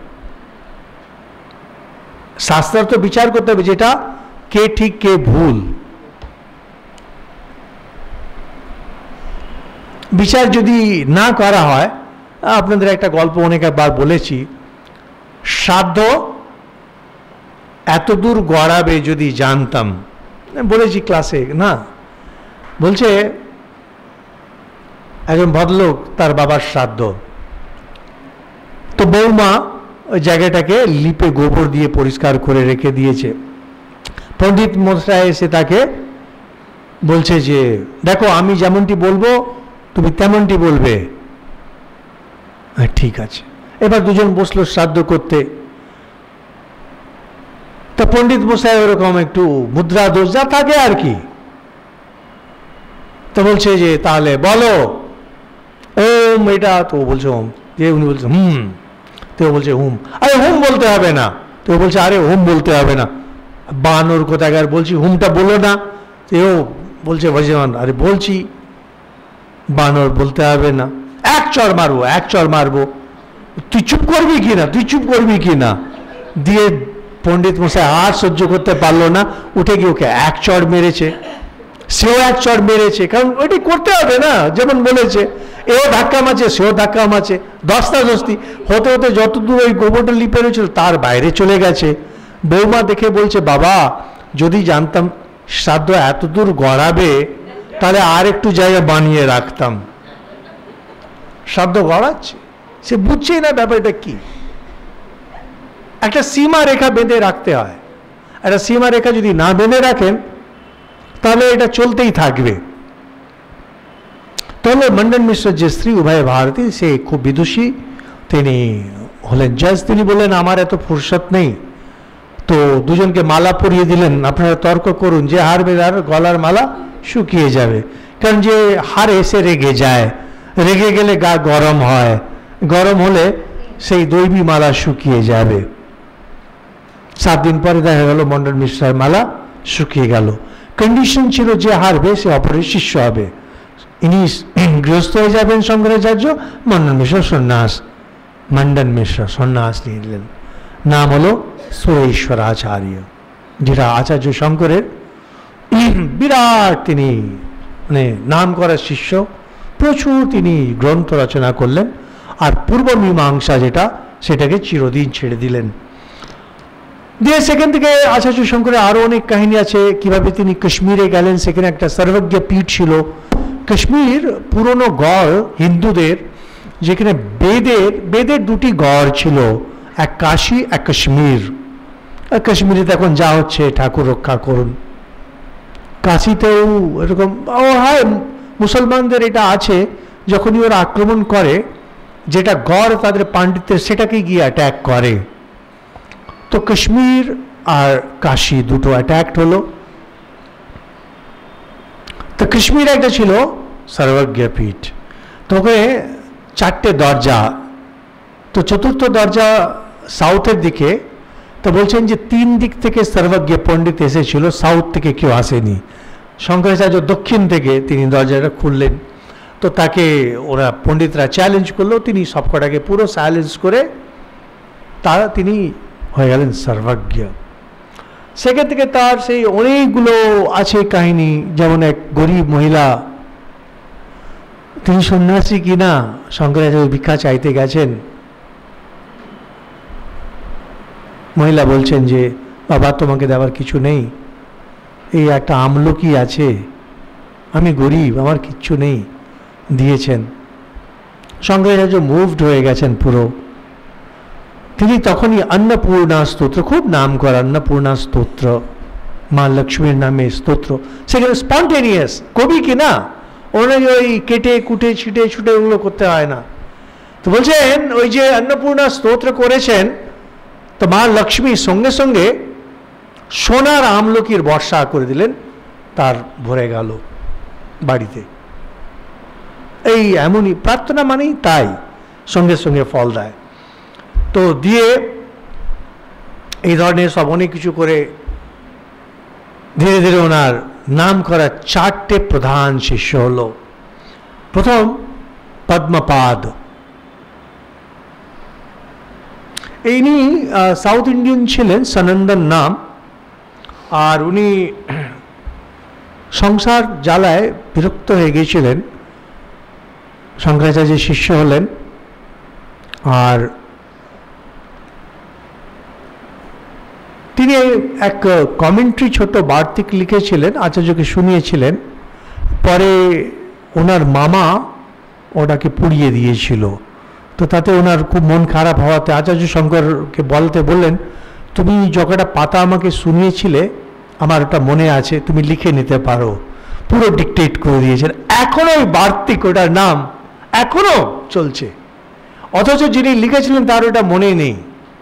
শাস্ত্রার্থ বিচার করতে হবে, যেটা কে ঠিক কে ভুল। বিচার যদি না করা হয়, আপনাদের একটা গল্প অনেকবার বলেছি, শ্রাদ্ধ এত দূর গড়াবে যদি জানতাম, বলেছি ক্লাসে না, বলছে একজন ভদ্রলোক, তার বাবার শ্রাদ্ধ, তো বৌমা ওই জায়গাটাকে লিপে গোবর দিয়ে পরিষ্কার করে রেখে দিয়েছে। পণ্ডিত মশাই এসে তাকে বলছে যে দেখো আমি যেমনটি বলবো তুমি তেমনটি বলবে। ঠিক আছে। এবার দুজন বসলো শ্রাদ্ধ করতে। তা পণ্ডিত মশাই ওরকম একটু মুদ্রা দোষ যা থাকে আর কি, তো বলছে যে তাহলে বলো ওম, এটা তো বলছে ওম, যে উনি বলছে হুম, তো বলছে হুম, আরে হুম বলতে হবে না, তো বলছে আরে হুম বলতে হবে না, বানর কোথাকার, বলছি হুমটা বলো না, তো বলছে ভজমান আরে বলছি বানর বলতে হবে না, এক চড় মারবো, এক চড় মারবো, তুই চুপ করবি কি না, তুই চুপ করবি কি না। দিয়ে পণ্ডিত মশাই আর সহ্য করতে পারলো না, উঠে গিয়ে ওকে এক চড় মেরেছে, সেও এক চড় মেরেছে, কারণ ওইটাই করতে হবে না, যেমন বলেছে। এও ধাক্কা মারছে, সেও ধাক্কা মারছে, ধস্তাধস্তি হতে হতে যতদূর ওই গোবরটা লিপে রয়েছিল তার বাইরে চলে গেছে। বৌমা দেখে বলছে বাবা যদি জানতাম শ্রাদ্ধ এত দূর গড়াবে তাহলে আর একটু জায়গা বানিয়ে রাখতাম। শ্রাদ্ধ গড়াচ্ছে, সে বুঝছেই না ব্যাপারটা কি। একটা সীমা রেখা বেঁধে রাখতে হয়, একটা সীমা রেখা যদি না বেঁধে রাখেন তাহলে এটা চলতেই থাকবে। তাহলে মন্ডন মিশ্র যে স্ত্রী উভয় ভারতী, সে খুব বিদুষী, তিনি হলেন জাজ। তিনি বললেন আমার এত ফুরসত নেই, তো দুজনকে মালা পরিয়ে দিলেন, আপনারা তর্ক করুন, যে হারবে তার গলার মালা শুকিয়ে যাবে, কারণ যে হারে সে রেগে যায়, রেগে গেলে গা গরম হয়, গরম হলে সেই দৈবী মালা শুকিয়ে যাবে। 7 দিন পরে দেখা গেল মন্ডন মিশ্রের মালা শুকিয়ে গেল। কন্ডিশন ছিল যে হারবে সে অপরের শিষ্য হবে, ইনি গৃহস্থ হয়ে যাবেন শঙ্করাচার্য, মন্ডন মিশ্র সন্ন্যাস, মন্ডন মিশ্র সন্ন্যাস নিয়ে নিলেন। নাম হলো সুরেশ্বরাচার্য, যেটা আচার্য শঙ্করের বিরাট, তিনি মানে নাম করা শিষ্য, প্রচুর তিনি গ্রন্থ রচনা করলেন। আর পূর্ব মীমাংসা যেটা, সেটাকে চিরদিন ছেড়ে দিলেন। দিয়ে সেখান থেকে আচার্য শঙ্করের আরও অনেক কাহিনী আছে, কিভাবে তিনি কাশ্মীরে গেলেন, সেখানে একটা সর্বজ্ঞ পীঠ ছিল। কাশ্মীর পুরনো গড় হিন্দুদের, যেখানে বেদের দুটি গড় ছিল, এক কাশী এক কাশ্মীর। আর কাশ্মীরে এখন যা হচ্ছে ঠাকুর রক্ষা করুন। কাশীতেও এরকম, ও হ্যাঁ মুসলমানদের এটা আছে, যখনই ওরা আক্রমণ করে যেটা গড় তাদের পাণ্ডিত্যের, সেটাকে গিয়ে অ্যাট্যাক করে। তো কাশ্মীর আর কাশী দুটো অ্যাট্যাক্ট হলো। তো কাশ্মীর একটা ছিল সর্বজ্ঞ পীঠ, তোকে 4টে দরজা, তো চতুর্থ দরজা সাউথের দিকে। তো বলছেন যে 3 দিক থেকে সর্বজ্ঞ পণ্ডিত এসেছিল, সাউথ থেকে কেউ আসেনি। শঙ্করাচার্য দক্ষিণ থেকে তিনি দরজাটা খুললেন, তো তাকে ওরা পণ্ডিতরা চ্যালেঞ্জ করলো, তিনি সবকটাকে পুরো সাইলেন্স করে তিনি হয়ে গেলেন সর্বজ্ঞ। সেখান থেকে তার সেই অনেকগুলো আছে কাহিনী, যেমন এক গরিব মহিলা, তিনি সন্ন্যাসী কিনা, শঙ্করাচার্য ভিক্ষা চাইতে গেছেন, মহিলা বলছেন যে বাবা তোমাকে দেওয়ার কিছু নেই, এই একটা আমলকি আছে, আমি গরিব, আমার কিচ্ছু নেই, দিয়েছেন। শঙ্করাচার্য মুভড হয়ে গেছেন পুরো। তিনি তখনই অন্নপূর্ণা স্তোত্র, খুব নাম করা অন্নপূর্ণা স্তোত্র, মা লক্ষ্মীর নামে স্তোত্র, সেখানে স্পন্টেনিয়াস, কবি কিনা, ওনাকে ওই কেটে কুটে ছিটে ছুটে ওগুলো করতে হয় না। তো বলছেন ওই যে অন্নপূর্ণা স্তোত্র করেছেন, তো মা লক্ষ্মী সঙ্গে সঙ্গে সোনার আমলকির বর্ষা করে দিলেন, তার ভরে গেল বাড়িতে। এই এমনই প্রার্থনা মানেই তাই, সঙ্গে সঙ্গে ফল দেয়। তো দিয়ে এই ধরনের সব অনেক কিছু করে ধীরে ধীরে ওনার নাম করা 4টে প্রধান শিষ্য হলো। প্রথম পদ্মপাদ, ইনি সাউথ ইন্ডিয়ান ছিলেন, সনন্দন নাম, আর উনি সংসার জ্বালায় বিরক্ত হয়ে গিয়েছিলেন, শঙ্করাচার্যের শিষ্য হলেন। আর তিনি এক কমেন্ট্রি ছোট বার্তিক লিখেছিলেন, আচার্যকে শুনিয়েছিলেন। পরে ওনার মামা ওটাকে পুড়িয়ে দিয়েছিল। তো তাতে ওনার খুব মন খারাপ হওয়াতে আচার্য শঙ্করকে বললেন, তুমি যতটা পাতা আমাকে শুনিয়েছিলে আমার ওটা মনে আছে, তুমি লিখে নিতে পারো। পুরো ডিকটেট করে দিয়েছেন। এখনো ওই বার্তিক, ওটার নাম এখনো চলছে, অথচ যিনি লিখেছিলেন তার ওটা মনে নেই।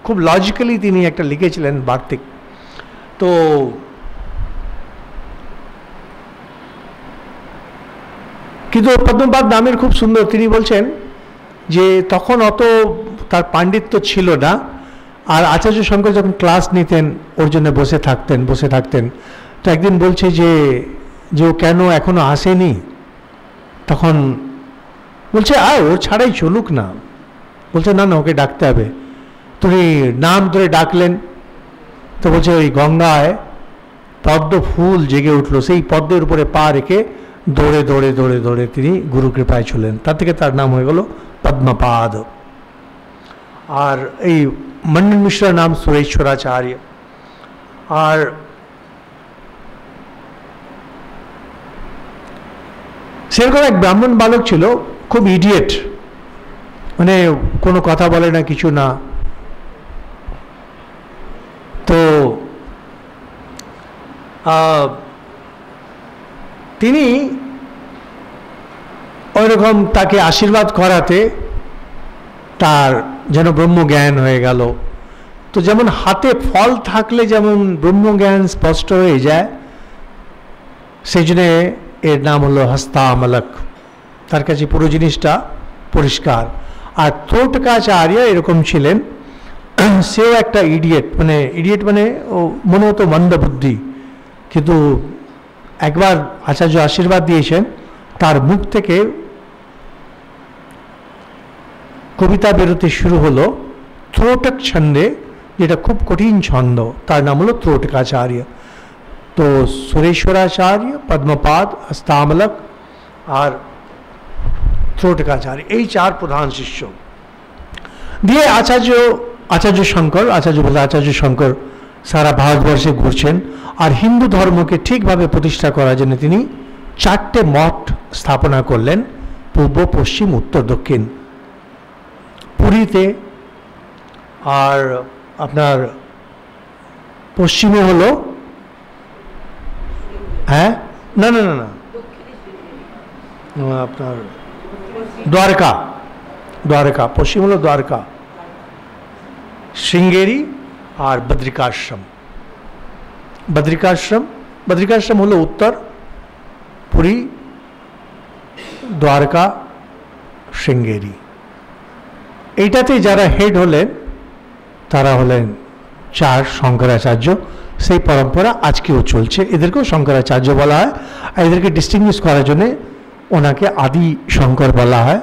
খুব লজিক্যালি তিনি একটা লিখেছিলেন বার্তিক। তো কিন্তু পদ্মপাদ নামের খুব সুন্দর। তিনি বলছেন যে তখন অত তার পাণ্ডিত্য ছিল না, আর আচার্য শঙ্কর যখন ক্লাস নিতেন ওর জন্য বসে থাকতেন। তো একদিন বলছে যে ও কেন এখনো আসেনি, তখন বলছে ওর ছাড়াই চলুক না। বলছে না ওকে ডাকতে হবে। তুমি নাম ধরে ডাকলেন, তো বলছে ওই গঙ্গায় পদ্ম ফুল জেগে উঠলো, সেই পদ্মের উপরে পা রেখে দৌড়ে দৌড়ে দৌড়ে দৌড়ে তিনি গুরু কৃপায় চলেন। তার থেকে তার নাম হয়ে গেল পদ্মপাদ। আর এই মন্ডন মিশ্রের নাম সুরেশ্বরাচার্য। আর সেরকম এক ব্রাহ্মণ বালক ছিল, খুব ইডিয়েট, মানে কোনো কথা বলে না, কিছু না। তো তিনি ওইরকম তাকে আশীর্বাদ করাতে তার যেন ব্রহ্মজ্ঞান হয়ে গেল। তো যেমন হাতে ফল থাকলে যেমন ব্রহ্মজ্ঞান স্পষ্ট হয়ে যায়, সেই জন্যে এর নাম হলো হস্তামলক। তার কাছে পুরো জিনিসটা পরিষ্কার। আর ত্রোটকাচার্য এরকম ছিলেন, সেও একটা ইডিয়েট মানে ও মনে হতো মন্দবুদ্ধি, কিন্তু একবার আচার্য আশীর্বাদ দিয়েছেন, তার মুখ থেকে কবিতা বেরোতে শুরু হলো ত্রোটক ছন্দে, যেটা খুব কঠিন ছন্দ, তার নাম হলো ত্রোটকাচার্য। তো সুরেশ্বরাচার্য, পদ্মপাদ, হস্তামলক আর ত্রোটকাচার্য, এই 4 প্রধান শিষ্য দিয়ে আচার্য শঙ্কর সারা ভারতবর্ষে ঘুরছেন। আর হিন্দু ধর্মকে ঠিকভাবে প্রতিষ্ঠা করার জন্য তিনি 4টে মঠ স্থাপনা করলেন, পূর্ব, পশ্চিম, উত্তর, দক্ষিণ। পুরীতে, আর আপনার পশ্চিমে হলো না আপনার দ্বারকা, পশ্চিম হলো দ্বারকা, শৃঙ্গেরি আর বদ্রিকাশ্রম হলো উত্তর, পুরী, দ্বারকা, শৃঙ্গেরি। এইটাতে যারা হেড হলেন তারা হলেন 4 শঙ্করাচার্য। সেই পরম্পরা আজকেও চলছে, এদেরকেও শঙ্করাচার্য বলা হয়। আর এদেরকে ডিস্টিংগুইশ করার জন্যে ওনাকে আদি শঙ্কর বলা হয়।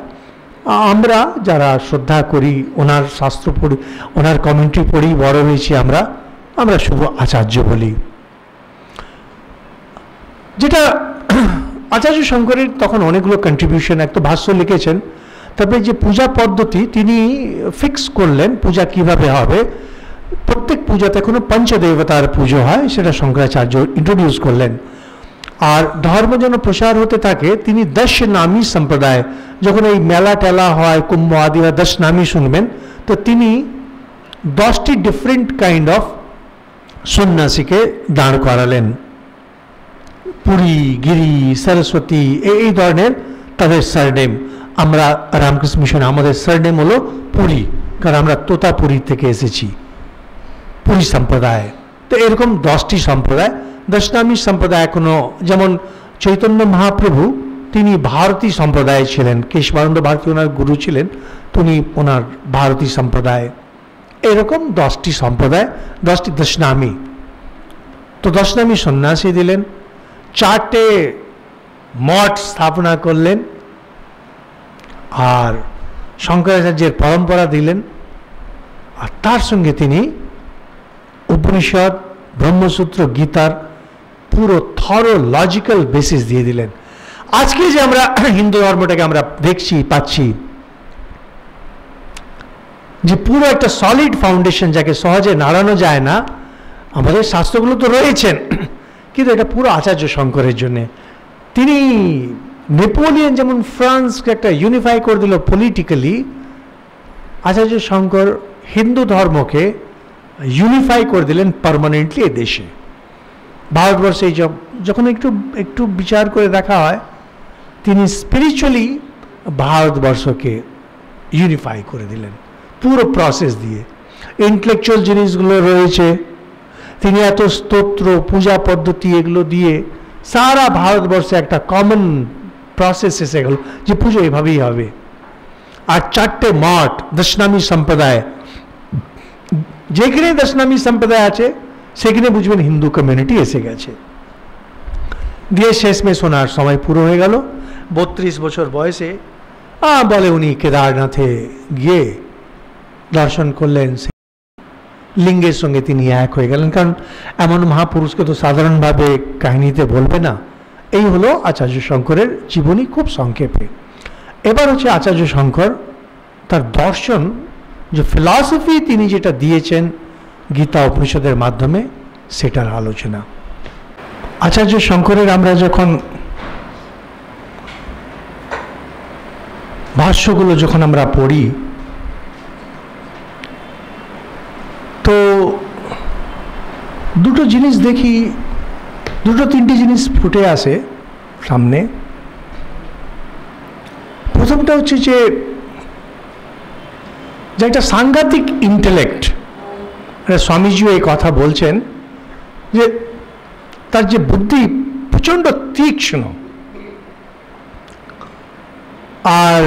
আমরা যারা শ্রদ্ধা করি, ওনার শাস্ত্র পড়ি, ওনার কমেন্ট্রি পড়ি বড় হয়েছি, আমরা শুধু আচার্য বলি। যেটা আচার্য শঙ্করের তখন অনেকগুলো কন্ট্রিবিউশন, একটা ভাষ্য লিখেছেন, তারপরে যে পূজা পদ্ধতি তিনি ফিক্স করলেন, পূজা কিভাবে হবে, প্রত্যেক পূজাতে কোনো পঞ্চদেবতার পুজো হয়, সেটা শঙ্করাচার্য ইন্ট্রোডিউস করলেন। আর ধর্ম যেন প্রসার হতে থাকে, তিনি দশনামী সম্প্রদায়, যখন এই মেলা টেলা হয়, কুম্ভ আদি বা দশনামী শুনবেন, তো তিনি 10টি ডিফারেন্ট কাইন্ড অফ সন্ন্যাসীকে দাঁড় করালেন। পুরী, গিরি, সরস্বতী, এই ধরনের তাদের সারনেম। আমরা রামকৃষ্ণ মিশনে আমাদের সারনেম হলো পুরী, কারণ আমরা তোতাপুরী থেকে এসেছি, পুরী সম্প্রদায়। তো এরকম 10টি সম্প্রদায়। দশনামী সম্প্রদায় এখনো, যেমন চৈতন্য মহাপ্রভু তিনি ভারতী সম্প্রদায় ছিলেন, কেশবানন্দ ভারতী ওনার গুরু ছিলেন, তিনি ওনার ভারতী সম্প্রদায়। এরকম 10টি সম্প্রদায়, 10টি দশনামী। তো দশনামী সন্ন্যাসী দিলেন, 4টে মঠ স্থাপনা করলেন, আর শঙ্করাচার্যের পরম্পরা দিলেন, আর তার সঙ্গে তিনি উপনিষদ, ব্রহ্মসূত্র, গীতার পুরো থরো লজিক্যাল বেসিস দিয়ে দিলেন। আজকে যে আমরা হিন্দু ধর্মটাকে আমরা দেখছি পাচ্ছি, যে পুরো একটা সলিড ফাউন্ডেশন যাকে সহজে নাড়ানো যায় না, আমাদের শাস্ত্রগুলো তো রয়েছেন, কিন্তু এটা পুরো আচার্য শঙ্করের জন্যে। তিনি নেপোলিয়ন যেমন ফ্রান্সকে একটা ইউনিফাই করে দিল পলিটিক্যালি, আচার্য শঙ্কর হিন্দু ধর্মকে ইউনিফাই করে দিলেন পার্মানেন্টলি এ দেশে। ভারতবর্ষে যখন একটু একটু বিচার করে দেখা হয়, তিনি স্পিরিচুয়ালি ভারতবর্ষকে ইউনিফাই করে দিলেন পুরো প্রসেস দিয়ে। ইন্টেলেকচুয়াল জিনিসগুলো রয়েছে, তিনি এত স্তোত্র, পূজা পদ্ধতি এগুলো দিয়ে সারা ভারতবর্ষে একটা কমন প্রসেস এসে গেল যে পুজো এভাবেই হবে। আর 4টে মঠ, দশনামী সম্প্রদায়, যেখানে দশনামী সম্প্রদায় আছে সেখানে বুঝবেন হিন্দু কমিউনিটি এসে গেছে। দিয়ে শেষমেশ ওনার সময় পুরো হয়ে গেল। 32 বছর বয়সে বলে উনি কেদারনাথে গিয়ে দর্শন করলেন, লিঙ্গের সঙ্গে তিনি এক হয়ে গেলেন। কারণ এমন মহাপুরুষকে তো সাধারণভাবে কাহিনীতে বলবে না। এই হলো আচার্য শঙ্করের জীবনী খুব সংক্ষেপে। এবার হচ্ছে আচার্য শঙ্কর তার দর্শন, যে ফিলসফি তিনি যেটা দিয়েছেন গীতা উপনিষদের মাধ্যমে, সেটার আলোচনা। আচার্য শঙ্করের আমরা যখন ভাষ্যগুলো যখন আমরা পড়ি, তো দুটো জিনিস দেখি, দুটো তিনটি জিনিস ফুটে আসে সামনে। প্রথমটা হচ্ছে যে একটা সাংঘাতিক ইন্টেলেক্ট। স্বামীজিও এই কথা বলছেন যে তার যে বুদ্ধি প্রচণ্ড তীক্ষ্ণ। আর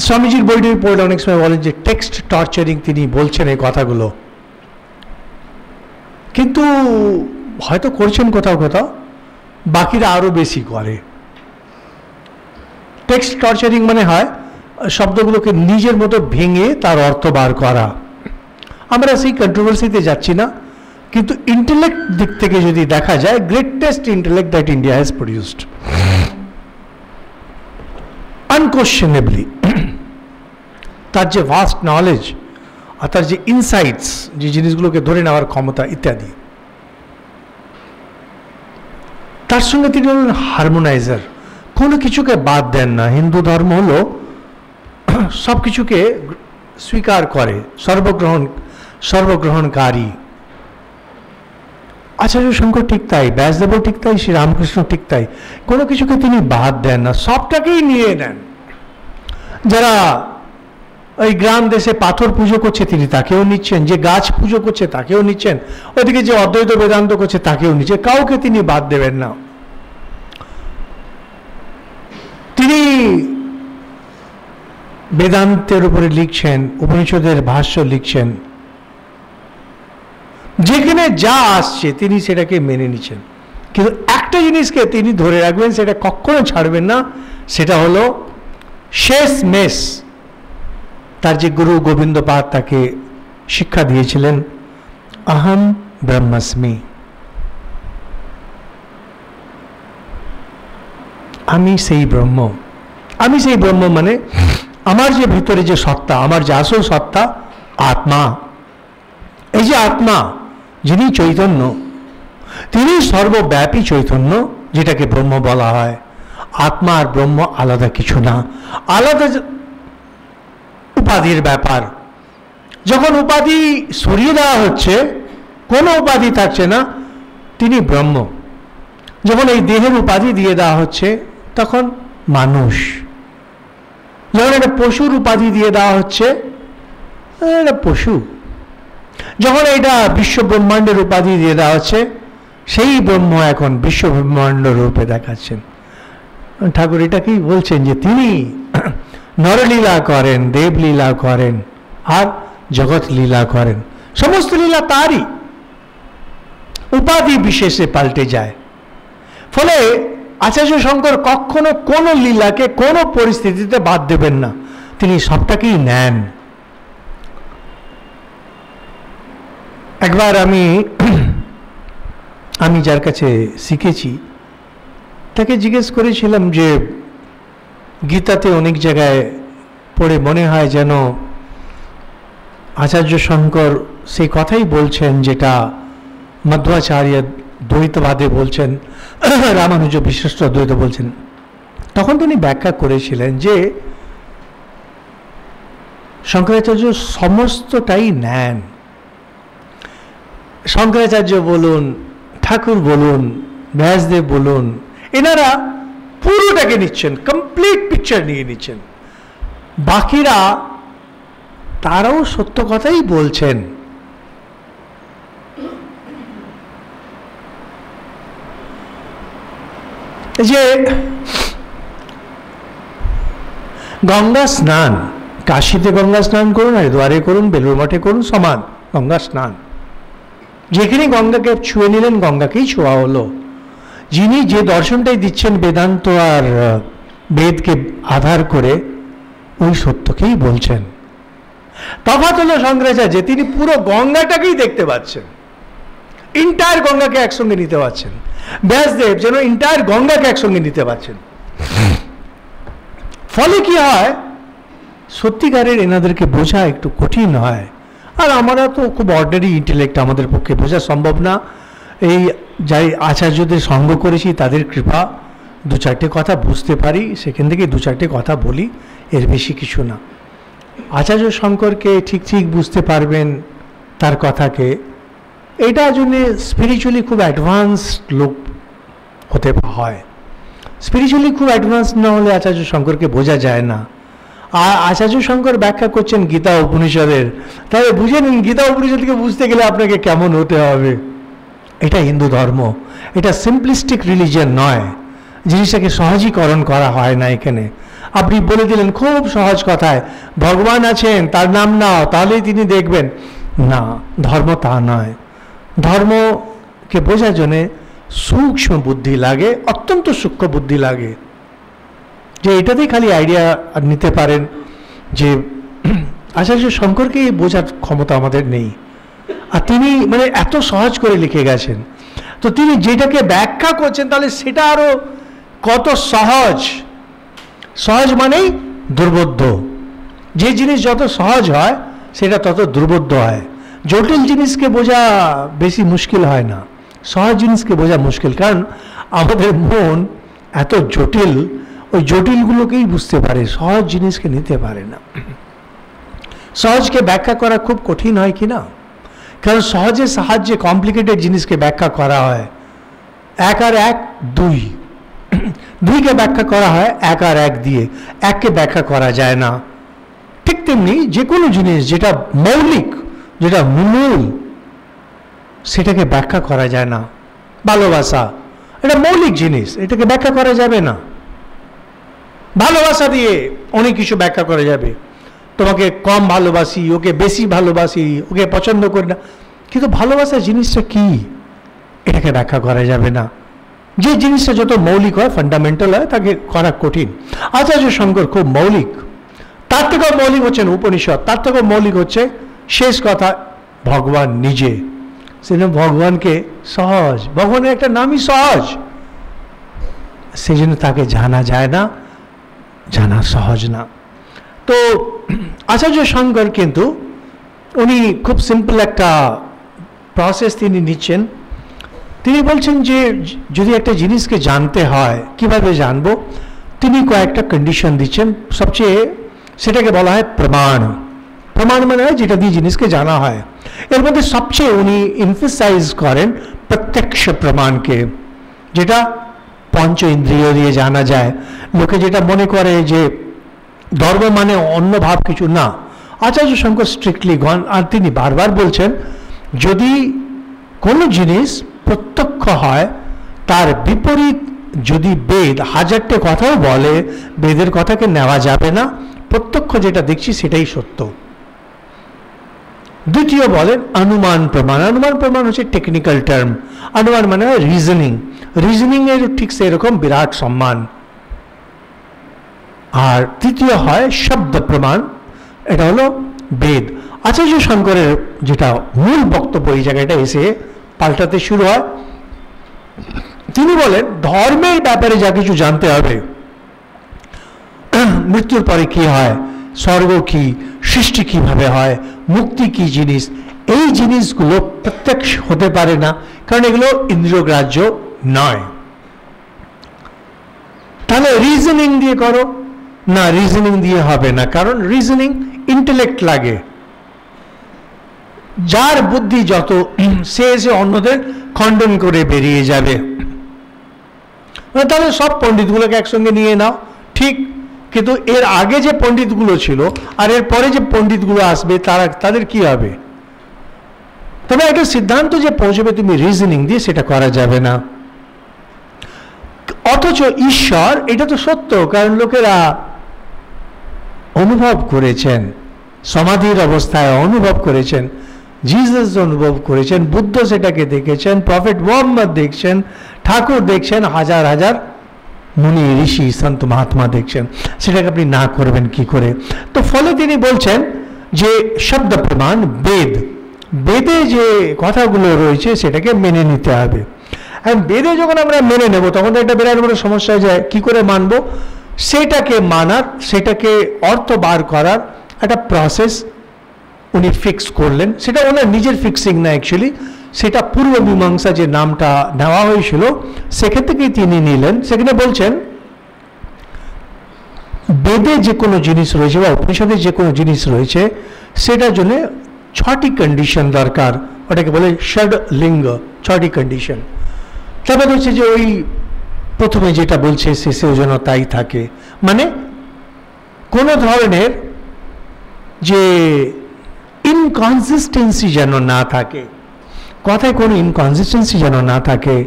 স্বামীজির বইটি পড়লে অনেক সময় বলেন যে টেক্সট টর্চারিং তিনি বলছেন এই কথাগুলো, কিন্তু হয়তো করছেন কোথাও কোথাও, বাকিরা আরও বেশি করে। টেক্সট টর্চারিং মানে হয় শব্দগুলোকে নিজের মতো ভেঙে তার অর্থ বার করা। আমরা সেই কন্ট্রোভার্সিতে যাচ্ছি না, কিন্তু ইন্টেলেক্ট দিক থেকে যদি দেখা যায়, greatest intellect that India has produced unquestionably. তার যে ভাস্ট নলেজ আর তার যে ইনসাইটস, যে জিনিসগুলোকে ধরে নেওয়ার ক্ষমতা ইত্যাদি, তার সঙ্গে তিনি হলেন হারমোনাইজার, কোনো কিছুকে বাদ দেন না। হিন্দু ধর্ম হলো সব কিছুকে স্বীকার করে, সর্বগ্রহণকারী। আচার্য শঙ্কর ঠিক তাই, ব্যাসদেবও ঠিক তাই, শ্রী রামকৃষ্ণ ঠিক তাই। কোনো কিছুকে তিনি বাদ দেন না, সবটাকেই নিয়ে নেন। যারা ওই গ্রাম দেশে পাথর পুজো করছে তিনি তাকেও নিচ্ছেন, যে গাছ পুজো করছে তাকেও নিচ্ছেন, ওদিকে যে অদ্বৈত বেদান্ত করছে তাকেও নিচ্ছে, কাউকে তিনি বাদ দেবেন না। তিনি বেদান্তের উপরে লিখছেন, উপনিষদের ভাষ্য লিখছেন, যেখানে যা আসছে তিনি সেটাকে মেনে নিচ্ছেন। কিন্তু একটা জিনিসকে তিনি ধরে রাখবেন, সেটা কখনো ছাড়বেন না, সেটা হলো শেষ মেষ তার যে গুরু গোবিন্দপাদ তাকে শিক্ষা দিয়েছিলেন, আহম ব্রহ্মাস্মি, আমি সেই ব্রহ্ম। আমি সেই ব্রহ্ম মানে আমার যে ভিতরে যে সত্তা, আমার যে আসল সত্তা, আত্মা, এই যে আত্মা যিনি চৈতন্য, তিনি সর্বব্যাপী চৈতন্য, যেটাকে ব্রহ্ম বলা হয়। আত্মা আর ব্রহ্ম আলাদা কিছু না, আলাদা উপাধির ব্যাপার। যখন উপাধি সরিয়ে দেওয়া হচ্ছে, কোনো উপাধি থাকছে না, তিনি ব্রহ্ম। যখন এই দেহের উপাধি দিয়ে দেওয়া হচ্ছে, তখন মানুষ। যখন একটা পশুর উপাধি দিয়ে দেওয়া হচ্ছে, এটা পশু। যখন এটা বিশ্ব ব্রহ্মাণ্ডের উপাধি দিয়ে দেওয়া হচ্ছে, সেই ব্রহ্ম এখন বিশ্ব ব্রহ্মাণ্ড রূপে দেখাচ্ছেন। ঠাকুর এটাকেই বলছেন যে তিনি নরলীলা করেন, দেবলীলা করেন, আর জগৎ লীলা করেন। সমস্ত লীলা তারই, উপাধি বিশেষে পাল্টে যায়। ফলে আচার্য শঙ্কর কখনো কোনো লীলাকে কোনো পরিস্থিতিতে বাদ দেবেন না, তিনি সবটাকেই নেন। একবার আমি যার কাছে শিখেছি তাকে জিজ্ঞেস করেছিলাম যে গীতাতে অনেক জায়গায় পড়ে মনে হয় যেন আচার্য শঙ্কর সেই কথাই বলছেন যেটা মধ্বাচার্য দ্বৈতবাদে বলছেন, রামানুজ বিশিষ্ট দ্বৈত বলছেন। তখন তিনি ব্যাখ্যা করেছিলেন যে শঙ্করাচার্য সমস্তটাই নেন। শঙ্করাচার্য বলুন, ঠাকুর বলুন, ব্যাসদেব বলুন, এনারা পুরোটাকে নিচ্ছেন, কমপ্লিট পিকচার নিয়ে নিচ্ছেন। বাকিরা তারাও সত্য কথাই বলছেন। যে গঙ্গা স্নান, কাশীতে গঙ্গা স্নান করুন, হরিদ্বারে করুন, বেলুড় মঠে করুন, সমান গঙ্গা স্নান। যেখানে গঙ্গাকে ছুঁয়ে নিলেন, গঙ্গাকেই ছোঁয়া হলো। যিনি যে দর্শনটাই দিচ্ছেন বেদান্ত আর বেদকে আধার করে, ওই সত্যকেই বলছেন। তফাৎ হলো শঙ্করাচার্য, তিনি পুরো গঙ্গাটাকেই দেখতে পাচ্ছেন, ইন্টায়ার গঙ্গাকে একসঙ্গে নিতে পারছেন। ব্যাসদেব যেন ইন্টায়ার গঙ্গাকে একসঙ্গে নিতে পারছেন। ফলে কি হয়, সত্যিকারের এনাদেরকে বোঝা একটু কঠিন হয়। আর আমরা তো খুব অর্ডিনারি ইন্টেলেক্ট, আমাদের পক্ষে বোঝা সম্ভব না। এই যাই আচার্যদের সঙ্গ করেছি, তাদের কৃপা, দু চারটে কথা বুঝতে পারি, সেখান থেকে দু চারটে কথা বলি, এর বেশি কিছু না। আচার্য শঙ্করকে ঠিক বুঝতে পারবেন, তার কথাকে। এটা জন্য স্পিরিচুয়ালি খুব অ্যাডভান্সড লোক হতে হয়। স্পিরিচুয়ালি খুব অ্যাডভান্স না হলে আচার্য শঙ্করকে বোঝা যায় না। আর আচার্য শঙ্কর ব্যাখ্যা করছেন গীতা উপনিষদের, তাহলে বুঝে নিন গীতা উপনিষদকে বুঝতে গেলে আপনাকে কেমন হতে হবে। এটা হিন্দু ধর্ম, এটা সিম্পলিস্টিক রিলিজিয়ন নয়। জিনিসটাকে সহজীকরণ করা হয় না এখানে। আপনি বলে দিলেন খুব সহজ কথায়, ভগবান আছেন, তার নাম নাও, তাহলেই তিনি দেখবেন। না, ধর্ম তা নয়। ধর্মকে বোঝার জন্যে সূক্ষ্ম বুদ্ধি লাগে, অত্যন্ত সূক্ষ্ম বুদ্ধি লাগে। যে এটাতেই খালি আইডিয়া নিতে পারেন যে আচার্য শঙ্করকে বোঝার ক্ষমতা আমাদের নেই। আর তিনি মানে এত সহজ করে লিখে গেছেন, তো তিনি যেটাকে ব্যাখ্যা করছেন তাহলে সেটা আরো কত সহজ। সহজ মানেই দুর্বোধ্য। যে জিনিস যত সহজ হয় সেটা তত দুর্বোধ্য হয়। জটিল জিনিসকে বোঝা বেশি মুশকিল হয় না, সহজ জিনিসকে বোঝা মুশকিল। কারণ আমাদের মন এত জটিল, ওই জটিলগুলোকেই বুঝতে পারে, সহজ জিনিসকে নিতে পারে না। সহজকে ব্যাখ্যা করা খুব কঠিন হয় কি না? কারণ সহজের সাহায্যে কমপ্লিকেটেড জিনিসকে ব্যাখ্যা করা হয়। 1 আর 1 2, 2কে ব্যাখ্যা করা হয় 1 আর 1 দিয়ে, 1কে ব্যাখ্যা করা যায় না। ঠিক তেমনি যে কোনো জিনিস যেটা মৌলিক, যেটা মূল, সেটাকে ব্যাখ্যা করা যায় না। ভালোবাসা এটা মৌলিক জিনিস, এটাকে ব্যাখ্যা করা যাবে না। ভালোবাসা দিয়ে অনেক কিছু ব্যাখ্যা করা যাবে। তোমাকে কম ভালোবাসি, ওকে বেশি ভালোবাসি, ওকে পছন্দ করি না, কিন্তু ভালোবাসা জিনিসটা কি এটাকে ব্যাখ্যা করা যাবে না। যে জিনিসটা যত মৌলিক হয়, ফান্ডামেন্টাল হয়, তাকে করা কঠিন। আচার্য শঙ্কর খুব মৌলিক, তার থেকেও মৌলিক হচ্ছেন উপনিষদ, তার থেকেও মৌলিক হচ্ছে শেষ কথা ভগবান নিজে। সেজন্য ভগবানকে সহজ, ভগবানের একটা নামই সহজ, সেই জন্য তাকে জানা যায় না, জানা সহজ না। তো আচার্য শঙ্কর কিন্তু উনি খুব সিম্পল একটা প্রসেস তিনি নিচ্ছেন। তিনি বলছেন যে যদি একটা জিনিসকে জানতে হয় কিভাবে জানবো, তিনি কয়েকটা কন্ডিশন দিচ্ছেন। সবচেয়ে সেটাকে বলা হয় প্রমাণ। প্রমাণ মানে হয় যেটা দিয়ে জিনিসকে জানা হয়। এর মধ্যে সবচেয়ে উনি এমফাসাইজ করেন প্রত্যক্ষ প্রমাণকে, যেটা পঞ্চ ইন্দ্রিয় দিয়ে জানা যায়। লোকে যেটা মনে করে যে ধর্ম মানে অন্য ভাব কিছু না, আচার্য শঙ্কর স্ট্রিক্টলি গন। আর তিনি বারবার বলছেন যদি কোনো জিনিস প্রত্যক্ষ হয়, তার বিপরীত যদি বেদ হাজারটে কথাও বলে, বেদের কথাকে নেওয়া যাবে না। প্রত্যক্ষ যেটা দেখছি সেটাই সত্য। দ্বিতীয় বলেন অনুমান প্রমাণ। অনুমান প্রমাণ হচ্ছে টেকনিক্যাল টার্ম। অনুমান মানে হয় রিজনিং। রিজনিং এর ঠিক সেরকম বিরাট সম্মান। আর তৃতীয় হয় শব্দ প্রমাণ, এটা হলো বেদ। আচার্য শঙ্করের যেটা মূল বক্তব্য এই জায়গাটা এসে পাল্টাতে শুরু হয়। তিনি বলেন ধর্মের ব্যাপারে যা কিছু জানতে হবে, মৃত্যুর পরে কি হয়, স্বর্গ কি, সৃষ্টি কিভাবে হয়, মুক্তি কি জিনিস, এই জিনিসগুলো প্রত্যক্ষ হতে পারে না, কারণ এগুলো ইন্দ্রিয়গ্রাহ্য নয়। তাহলে রিজনিং দিয়ে করো না, রিজনিং দিয়ে হবে না, কারণ রিজনিং ইন্টেলেক্ট লাগে। যার বুদ্ধি যত, সে এসে অন্যদের খণ্ডন করে বেরিয়ে যাবে। তাহলে সব পণ্ডিতগুলোকে একসঙ্গে নিয়ে নাও, ঠিক। কিন্তু এর আগে যে পণ্ডিতগুলো ছিল আর এর পরে যে পণ্ডিতগুলো আসবে তাদের কি হবে? তবে একটা সিদ্ধান্ত যে পৌঁছবে তুমি রিজনিং দিয়ে, সেটা করা যাবে না। অথচ ঈশ্বর, এটা তো সত্য, কারণ লোকেরা অনুভব করেছেন, সমাধির অবস্থায় অনুভব করেছেন, জিসাস অনুভব করেছেন, বুদ্ধ সেটাকে দেখেছেন, প্রফেট মোহাম্মদ দেখছেন, ঠাকুর দেখছেন, হাজার হাজার মুনি ঋষি সন্ত মহাত্মা দেখছেন। সেটাকে আপনি না করবেন কি করে? তো ফলে তিনি বলছেন যে শব্দ প্রমাণ, বেদ, বেদে যে কথাগুলো রয়েছে সেটাকে মেনে নিতে হবে। আর বেদে যখন আমরা মেনে নেব তখন একটা বিরাট বড় সমস্যা হয়ে যায়, কি করে মানব? সেটাকে মানার, সেটাকে অর্থ বার করার একটা প্রসেস উনি ফিক্স করলেন। সেটা ওনার নিজের ফিক্সিং না, অ্যাকচুয়ালি সেটা পূর্ব মীমাংসা যে নামটা নেওয়া হয়েছিল সেখান থেকেই তিনি নিলেন। সেখানে বলছেন বেদে যে কোনো জিনিস রয়েছে বা উপনিষদে যে কোনো জিনিস রয়েছে সেটার জন্য 6টি কন্ডিশন দরকার। ওটাকে বলে ষড লিঙ্গ, 6টি কন্ডিশন। তারপর হচ্ছে যে ওই প্রথমে যেটা বলছে শেষেও যেন তাই থাকে, মানে কোনো ধরনের যে ইনকনসিস্টেন্সি যেন না থাকে, কথায় কোনো ইনকনসিস্টেন্সি যেন না থাকে।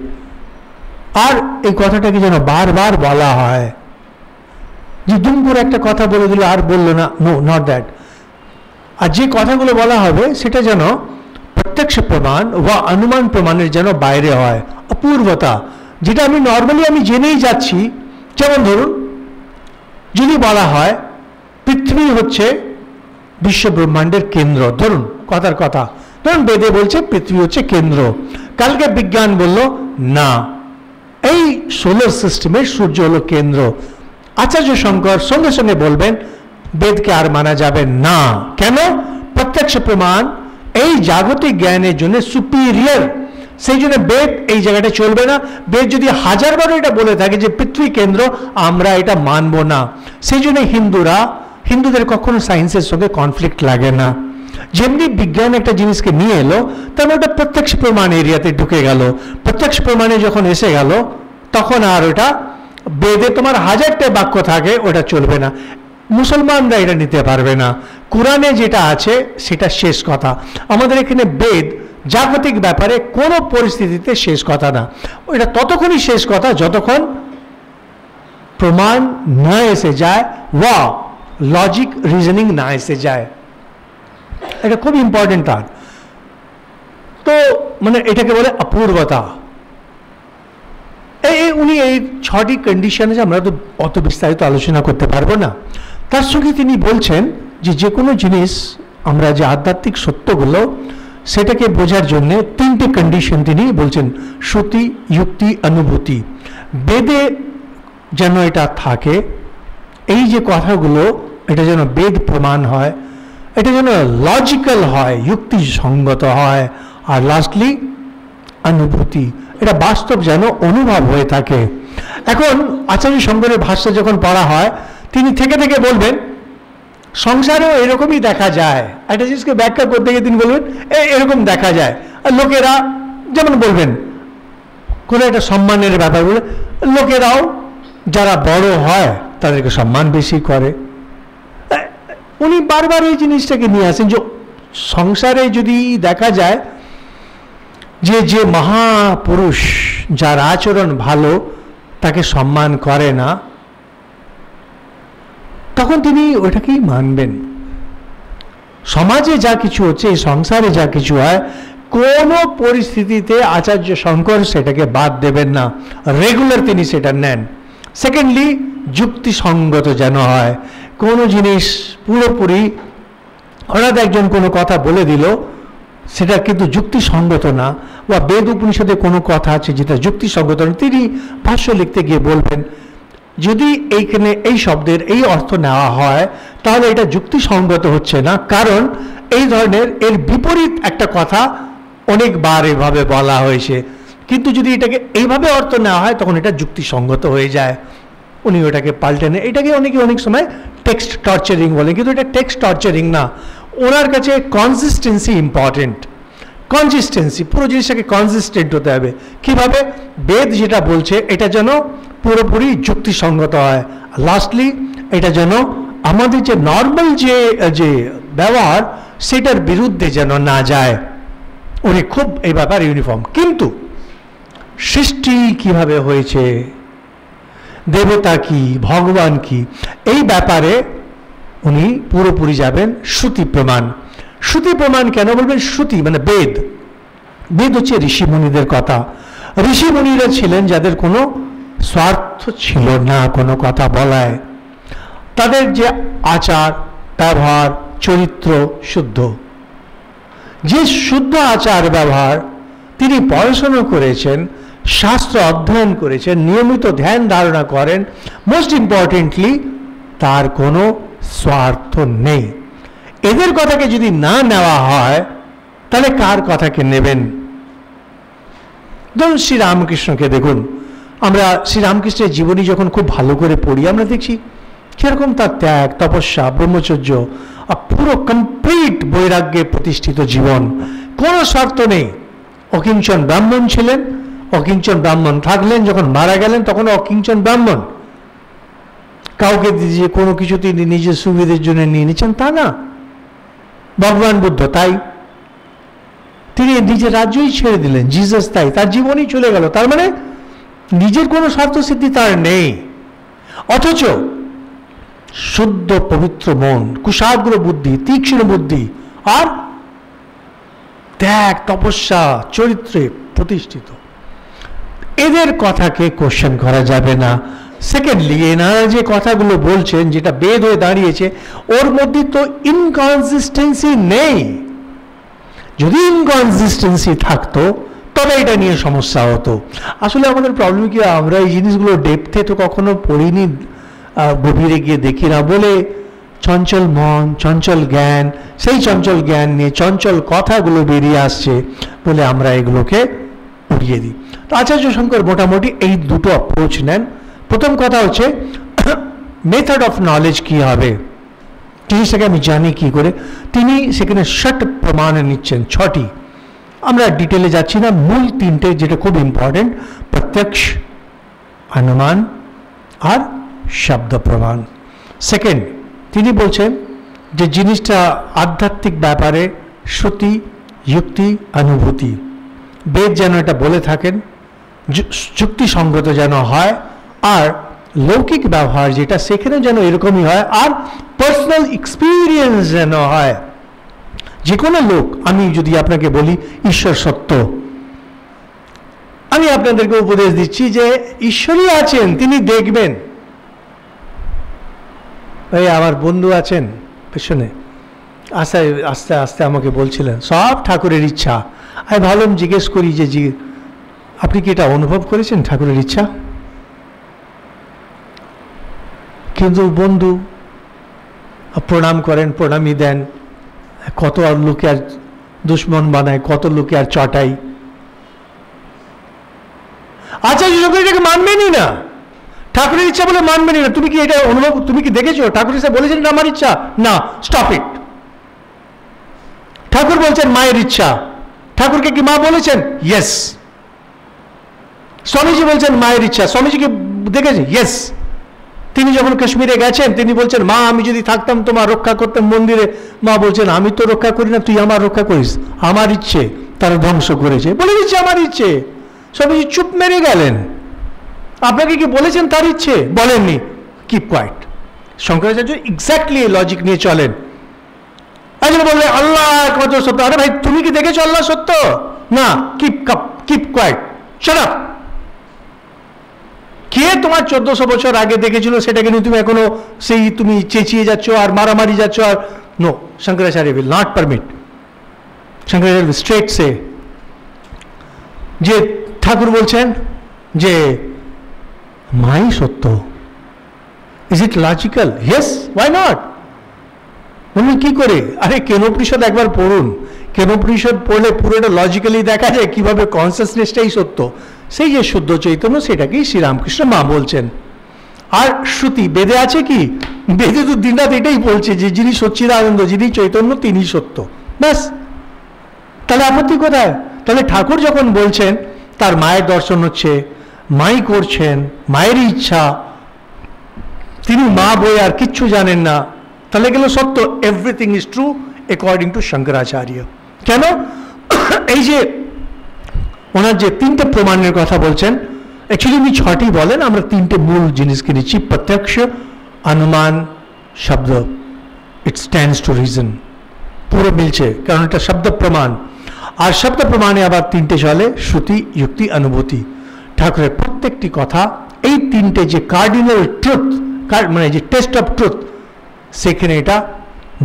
আর এই কথাটাকে যেন বারবার বলা হয়, যে দুম করে একটা কথা বলে দিল আর বললো না, নো, নট দ্যাট। আর যে কথাগুলো বলা হবে সেটা যেন প্রত্যক্ষ প্রমাণ বা অনুমান প্রমাণের যেন বাইরে হয়। অপূর্বতা, যেটা আমি নর্মালি আমি জেনেই যাচ্ছি। যেমন ধরুন যদি বলা হয় পৃথিবী হচ্ছে বিশ্ব ব্রহ্মাণ্ডের কেন্দ্র, ধরুন কথার কথা, ধরুন বেদে বলছে পৃথিবী হচ্ছে কেন্দ্র, কালকে বিজ্ঞান বলল না, এই সোলার সিস্টেমের সূর্য হলো কেন্দ্র। আচার্য শঙ্কর সঙ্গে সঙ্গে বলবেন বেদকে আর মানা যাবে না। কেন? প্রত্যক্ষ প্রমাণ এই জাগতিক জ্ঞানের জন্য সুপিরিয়র, সেই জন্য বেদ এই জায়গাটা চলবে না। বেদ যদি 1000 বার এটা বলে থাকে যে পৃথিবী কেন্দ্র, আমরা এটা মানব না। সেই জন্য হিন্দুদের কখনো সায়েন্সের সঙ্গে কনফ্লিক্ট লাগে না। যেমনি বিজ্ঞান একটা জিনিসকে নিয়ে এলো, তাহলে ওটা প্রত্যক্ষ প্রমাণ এরিয়াতে ঢুকে গেল। প্রত্যক্ষ প্রমাণে যখন এসে গেল তখন আর ওটা বেদে তোমার 1000টা বাক্য থাকে, ওটা চলবে না। মুসলমানরা এটা নিতে পারবে না। কোরআনে যেটা আছে সেটা শেষ কথা। আমাদের এখানে বেদ জাগতিক ব্যাপারে কোনো পরিস্থিতিতে শেষ কথা না। ওইটা ততক্ষণই শেষ কথা যতক্ষণ প্রমাণ না এসে যায় বা লজিক রিজনিং না এসে যায়। এটা খুব ইম্পর্টেন্ট। তার তো মানে এটাকে বলে অপূর্বতা। উনি এই 6টি কন্ডিশনে আমরা তো অত বিস্তারিত আলোচনা করতে পারবো না। তার সঙ্গে তিনি বলছেন যে কোনো জিনিস আমরা যে আধ্যাত্মিক সত্যগুলো সেটাকে বোঝার জন্য 3টে কন্ডিশন তিনি বলছেন, শ্রুতি, যুক্তি, অনুভূতি। বেদে যেন এটা থাকে, এই যে কথাগুলো এটা যেন বেদ প্রমাণ হয়, এটা যেন লজিক্যাল হয়, যুক্তিসঙ্গত হয়, আর লাস্টলি অনুভূতি, এটা বাস্তব যেন অনুভব হয়ে থাকে। এখন আচার্য শঙ্করের ভাষ্য যখন পড়া হয়, তিনি থেকে থেকে বলবেন সংসারেও এরকমই দেখা যায়। একটা জিনিসকে ব্যাখ্যা করতে গিয়ে তিনি বলবেন এরকম দেখা যায়। আর লোকেরা যেমন বলবেন কোনো একটা সম্মানের ব্যাপার বলে, লোকেরাও যারা বড় হয় তাদেরকে সম্মান বেশি করে। উনি বারবার এই জিনিসটাকে নিয়ে আসেন যে সংসারে যদি দেখা যায় যে যে মহাপুরুষ যার আচরণ ভালো তাকে সম্মান করে না, তখন তিনি ওইটাকেই মানবেন। সমাজে যা কিছু হচ্ছে, এই সংসারে যা কিছু হয়, কোনো পরিস্থিতিতে আচার্য শঙ্কর সেটাকে বাদ দেবেন না, রেগুলার তিনি সেটা নেন। সেকেন্ডলি, যুক্তিসঙ্গত যেন হয়। কোনো জিনিস পুরোপুরি হঠাৎ একজন কোনো কথা বলে দিল, সেটা কিন্তু যুক্তিসঙ্গত না, বা বেদ উপনিষদে কোনো কথা আছে যেটা যুক্তিসঙ্গত না, তিনি ভাষ্য লিখতে গিয়ে বলবেন যদি এইখানে এই শব্দের এই অর্থ নেওয়া হয় তাহলে এটা যুক্তিসঙ্গত হচ্ছে না, কারণ এই ধরনের এর বিপরীত একটা কথা অনেকবার এভাবে বলা হয়েছে, কিন্তু যদি এটাকে এইভাবে অর্থ নেওয়া হয় তখন এটা যুক্তিসঙ্গত হয়ে যায়। উনি ওটাকে পাল্টে নেন। এটাকে অনেকে অনেক সময় টেক্সট টর্চারিং বলে, কিন্তু এটা টেক্সট টর্চারিং না। ওনার কাছে কনসিস্টেন্সি ইম্পর্টেন্ট। কনসিস্টেন্সি, পুরো জিনিসটাকে কনসিস্টেন্ট হতে হবে। কিভাবে? বেদ যেটা বলছে এটা যেন পুরোপুরি যুক্তিসঙ্গত হয়। লাস্টলি, এটা যেন আমাদের যে নর্মাল যে ব্যবহার সেটার বিরুদ্ধে যেন না যায়। উনি খুব এই ব্যাপার ইউনিফর্ম। কিন্তু সৃষ্টি কিভাবে হয়েছে, দেবতা কি, ভগবান কি, এই ব্যাপারে উনি পুরোপুরি যাবেন শ্রুতি প্রমাণ। শ্রুতি প্রমাণ কেন বলবেন? শ্রুতি মানে বেদ। বেদ হচ্ছে ঋষিমুনিদের কথা। ঋষিমুনিরা ছিলেন যাদের কোনো স্বার্থ ছিল না কোনো কথা বলায়। তাদের যে আচার ব্যবহার চরিত্র শুদ্ধ, যে শুদ্ধ আচার ব্যবহার, তিনি পড়াশোনা করেছেন, শাস্ত্র অধ্যয়ন করেছেন, নিয়মিত ধ্যান ধারণা করেন, মোস্ট ইম্পর্টেন্টলি তার কোনো স্বার্থ নেই। এদের কথাকে যদি না নেওয়া হয় তাহলে কার কথাকে নেবেন? ধরুন শ্রীরামকৃষ্ণকে দেখুন। আমরা শ্রীরামকৃষ্ণের জীবনী যখন খুব ভালো করে পড়ি, আমরা দেখছি কিরকম তার ত্যাগ, তপস্যা, ব্রহ্মচর্য, পুরো কমপ্লিট বৈরাগ্যে প্রতিষ্ঠিত জীবন, কোনো স্বার্থ নেই। অকিঞ্চন ব্রাহ্মণ ছিলেন, অকিঞ্চন ব্রাহ্মণ থাকলেন, যখন মারা গেলেন তখন অকিঞ্চন ব্রাহ্মণ। কাউকে দিয়ে কোনো কিছু তিনি নিজের সুবিধের জন্য নিয়ে নিচ্ছেন তা না। ভগবান বুদ্ধ তাই, তিনি নিজের রাজ্যই ছেড়ে দিলেন। জিসাস তাই, তার জীবনই চলে গেল। তার মানে নিজের কোনো স্বার্থ সিদ্ধি তার নেই। অথচ শুদ্ধ পবিত্র মন, কুশাগ্র বুদ্ধি, তীক্ষ্ণ বুদ্ধি আর ত্যাগ তপস্যা চরিত্রে প্রতিষ্ঠিত, এদের কথাকে কোশ্চেন করা যাবে না। সেকেন্ডলি, এনারা যে কথাগুলো বলছেন যেটা বেদ হয়ে দাঁড়িয়েছে, ওর মধ্যে তো ইনকনসিস্টেন্সি নেই। যদি ইনকনসিস্টেন্সি থাকতো তবে এটা নিয়ে সমস্যা হতো। আসলে আমাদের প্রবলেম কি, আমরা এই জিনিসগুলো ডেপথে তো কখনো পড়িনি, গভীরে গিয়ে দেখি না বলে চঞ্চল মন, চঞ্চল জ্ঞান, সেই চঞ্চল জ্ঞান নিয়ে চঞ্চল কথাগুলো বেরিয়ে আসছে বলে আমরা এগুলোকে উড়িয়ে দিই। তো আচার্য শঙ্কর মোটামুটি এই দুটো অ্যাপ্রোচ নেন। প্রথম কথা হচ্ছে মেথড অফ নলেজ কি হবে, জিনিসটাকে আমি জানি কি করে। তিনি সেখানে ষট প্রমাণ নিচ্ছেন, 6টি। আমরা ডিটেলে যাচ্ছি না, মূল 3টে যেটা খুব ইম্পর্টেন্ট, প্রত্যক্ষ, অনুমান আর শব্দ প্রমাণ। সেকেন্ড, তিনি বলছেন যে জিনিসটা আধ্যাত্মিক ব্যাপারে শ্রুতি, যুক্তি, অনুভূতি, বেদ যেন এটা বলে থাকেন, যুক্তিসঙ্গত যেন হয়, আর লৌকিক ব্যবহার যেটা সেখানে যেন এরকমই হয়, আর পার্সোনাল এক্সপিরিয়েন্স যেন হয়। যে কোনো লোক, আমি যদি আপনাকে বলি ঈশ্বর সত্য, আমি আপনাদেরকে উপদেশ দিচ্ছি যে ঈশ্বরই আছেন, তিনি দেখবেন। এই আমার বন্ধু আছেন পেছনে, আস্তে আস্তে আস্তে আমাকে বলছিলেন সব ঠাকুরের ইচ্ছা। আমি ভাবলাম জিজ্ঞেস করি যে আপনি কি এটা অনুভব করেছেন ঠাকুরের ইচ্ছা? কিন্তু বন্ধু প্রণাম করেন, প্রণামী দেন, কত আর লোকে আর দুশ্মন বানায়, কত লোকে আর চটাই। আচার্য শঙ্কর এটাকে মানবেনই না, ঠাকুরের ইচ্ছা বলে মানবেনই না। তুমি কি এটা অনুভব, তুমি কি দেখেছো ঠাকুর ইচ্ছা বলেছেন এটা আমার ইচ্ছা? না, স্টপ ইট। ঠাকুর বলছেন মায়ের ইচ্ছা। ঠাকুরকে কি মা বলেছেন? ইয়েস। স্বামীজি বলছেন মায়ের ইচ্ছা। স্বামীজিকে দেখেছে? ইয়েস। তিনি যখন কাশ্মীরে গেছেন তিনি বলছেন মা আমি যদি থাকতাম তোমার রক্ষা করতাম মন্দিরে। মা বলছেন আমি তো রক্ষা করি না, তুই আমার রক্ষা করিস। আমার ইচ্ছে তারা ধ্বংস করেছে, বলে দিচ্ছে আমার ইচ্ছে। স্বামীজি চুপ মেরে গেলেন। আপনাকে কি বলেছেন তার ইচ্ছে? বলেননি, কিপ কোয়াইট। শঙ্করাচার্য এক্স্যাক্টলি এই লজিক নিয়ে চলেন। একজন বললে আল্লাহ একমাত্র সত্য। আরে ভাই তুমি কি দেখেছো আল্লাহ সত্য? না, কিপ কোয়াইট, শাট আপ। কে তোমার 1400 বছর আগে দেখেছিল সেটাকে নিয়ে তুমি এখনো সেই তুমি চেঁচিয়ে যাচ্ছ আর মারামারি যাচ্ছ? আর no, Shankaracharya will not permit. Shankaracharya straight সে যে ঠাকুর বলছেন যে মাই সত্য। Is it logical? Yes, why not? বলুন কি করে? আরে কেনোপনিষদ একবার পড়ুন। কেনোপনিষদ পড়লে পুরোটা লজিক্যালি দেখা যায় কিভাবে কনসিয়াসনেসটাই সত্য। সেই যে শুদ্ধ চৈতন্য সেটাকেই শ্রীরামকৃষ্ণ মা বলছেন। আর শ্রুতি বেদে আছে কি? বেদে তো দিন রাত এটাই বলছে যে যিনি সচ্চিদানন্দ, যিনি চৈতন্য তিনি সত্য। ব্যাস, তাহলে আপত্তি কোথায়? তাহলে ঠাকুর যখন বলছেন তার মায়ের দর্শন হচ্ছে, মাই করছেন, মায়েরই ইচ্ছা, তিনি মা বই আর কিচ্ছু জানেন না, তাহলে গেল সত্য। Everything is true according to Shankaracharya. কেন? এই যে ওনার যে তিনটে প্রমাণের কথা বলছেন, অ্যাকচুয়ালি উনি 6টি বলেন, আমরা তিনটে মূল জিনিসকে নিচ্ছি। প্রত্যক্ষ, অনুমান, শব্দ। It stands two reason. পুরো মিলছে কারণ এটা শব্দ প্রমাণ। আর শব্দ প্রমাণে আবার তিনটে চলে, শ্রুতি, যুক্তি, অনুভূতি। ঠাকুরের প্রত্যেকটি কথা এই তিনটে যে কার্ডিনাল ট্রুথ, মানে যে টেস্ট অফ ট্রুথ, সেখানে এটা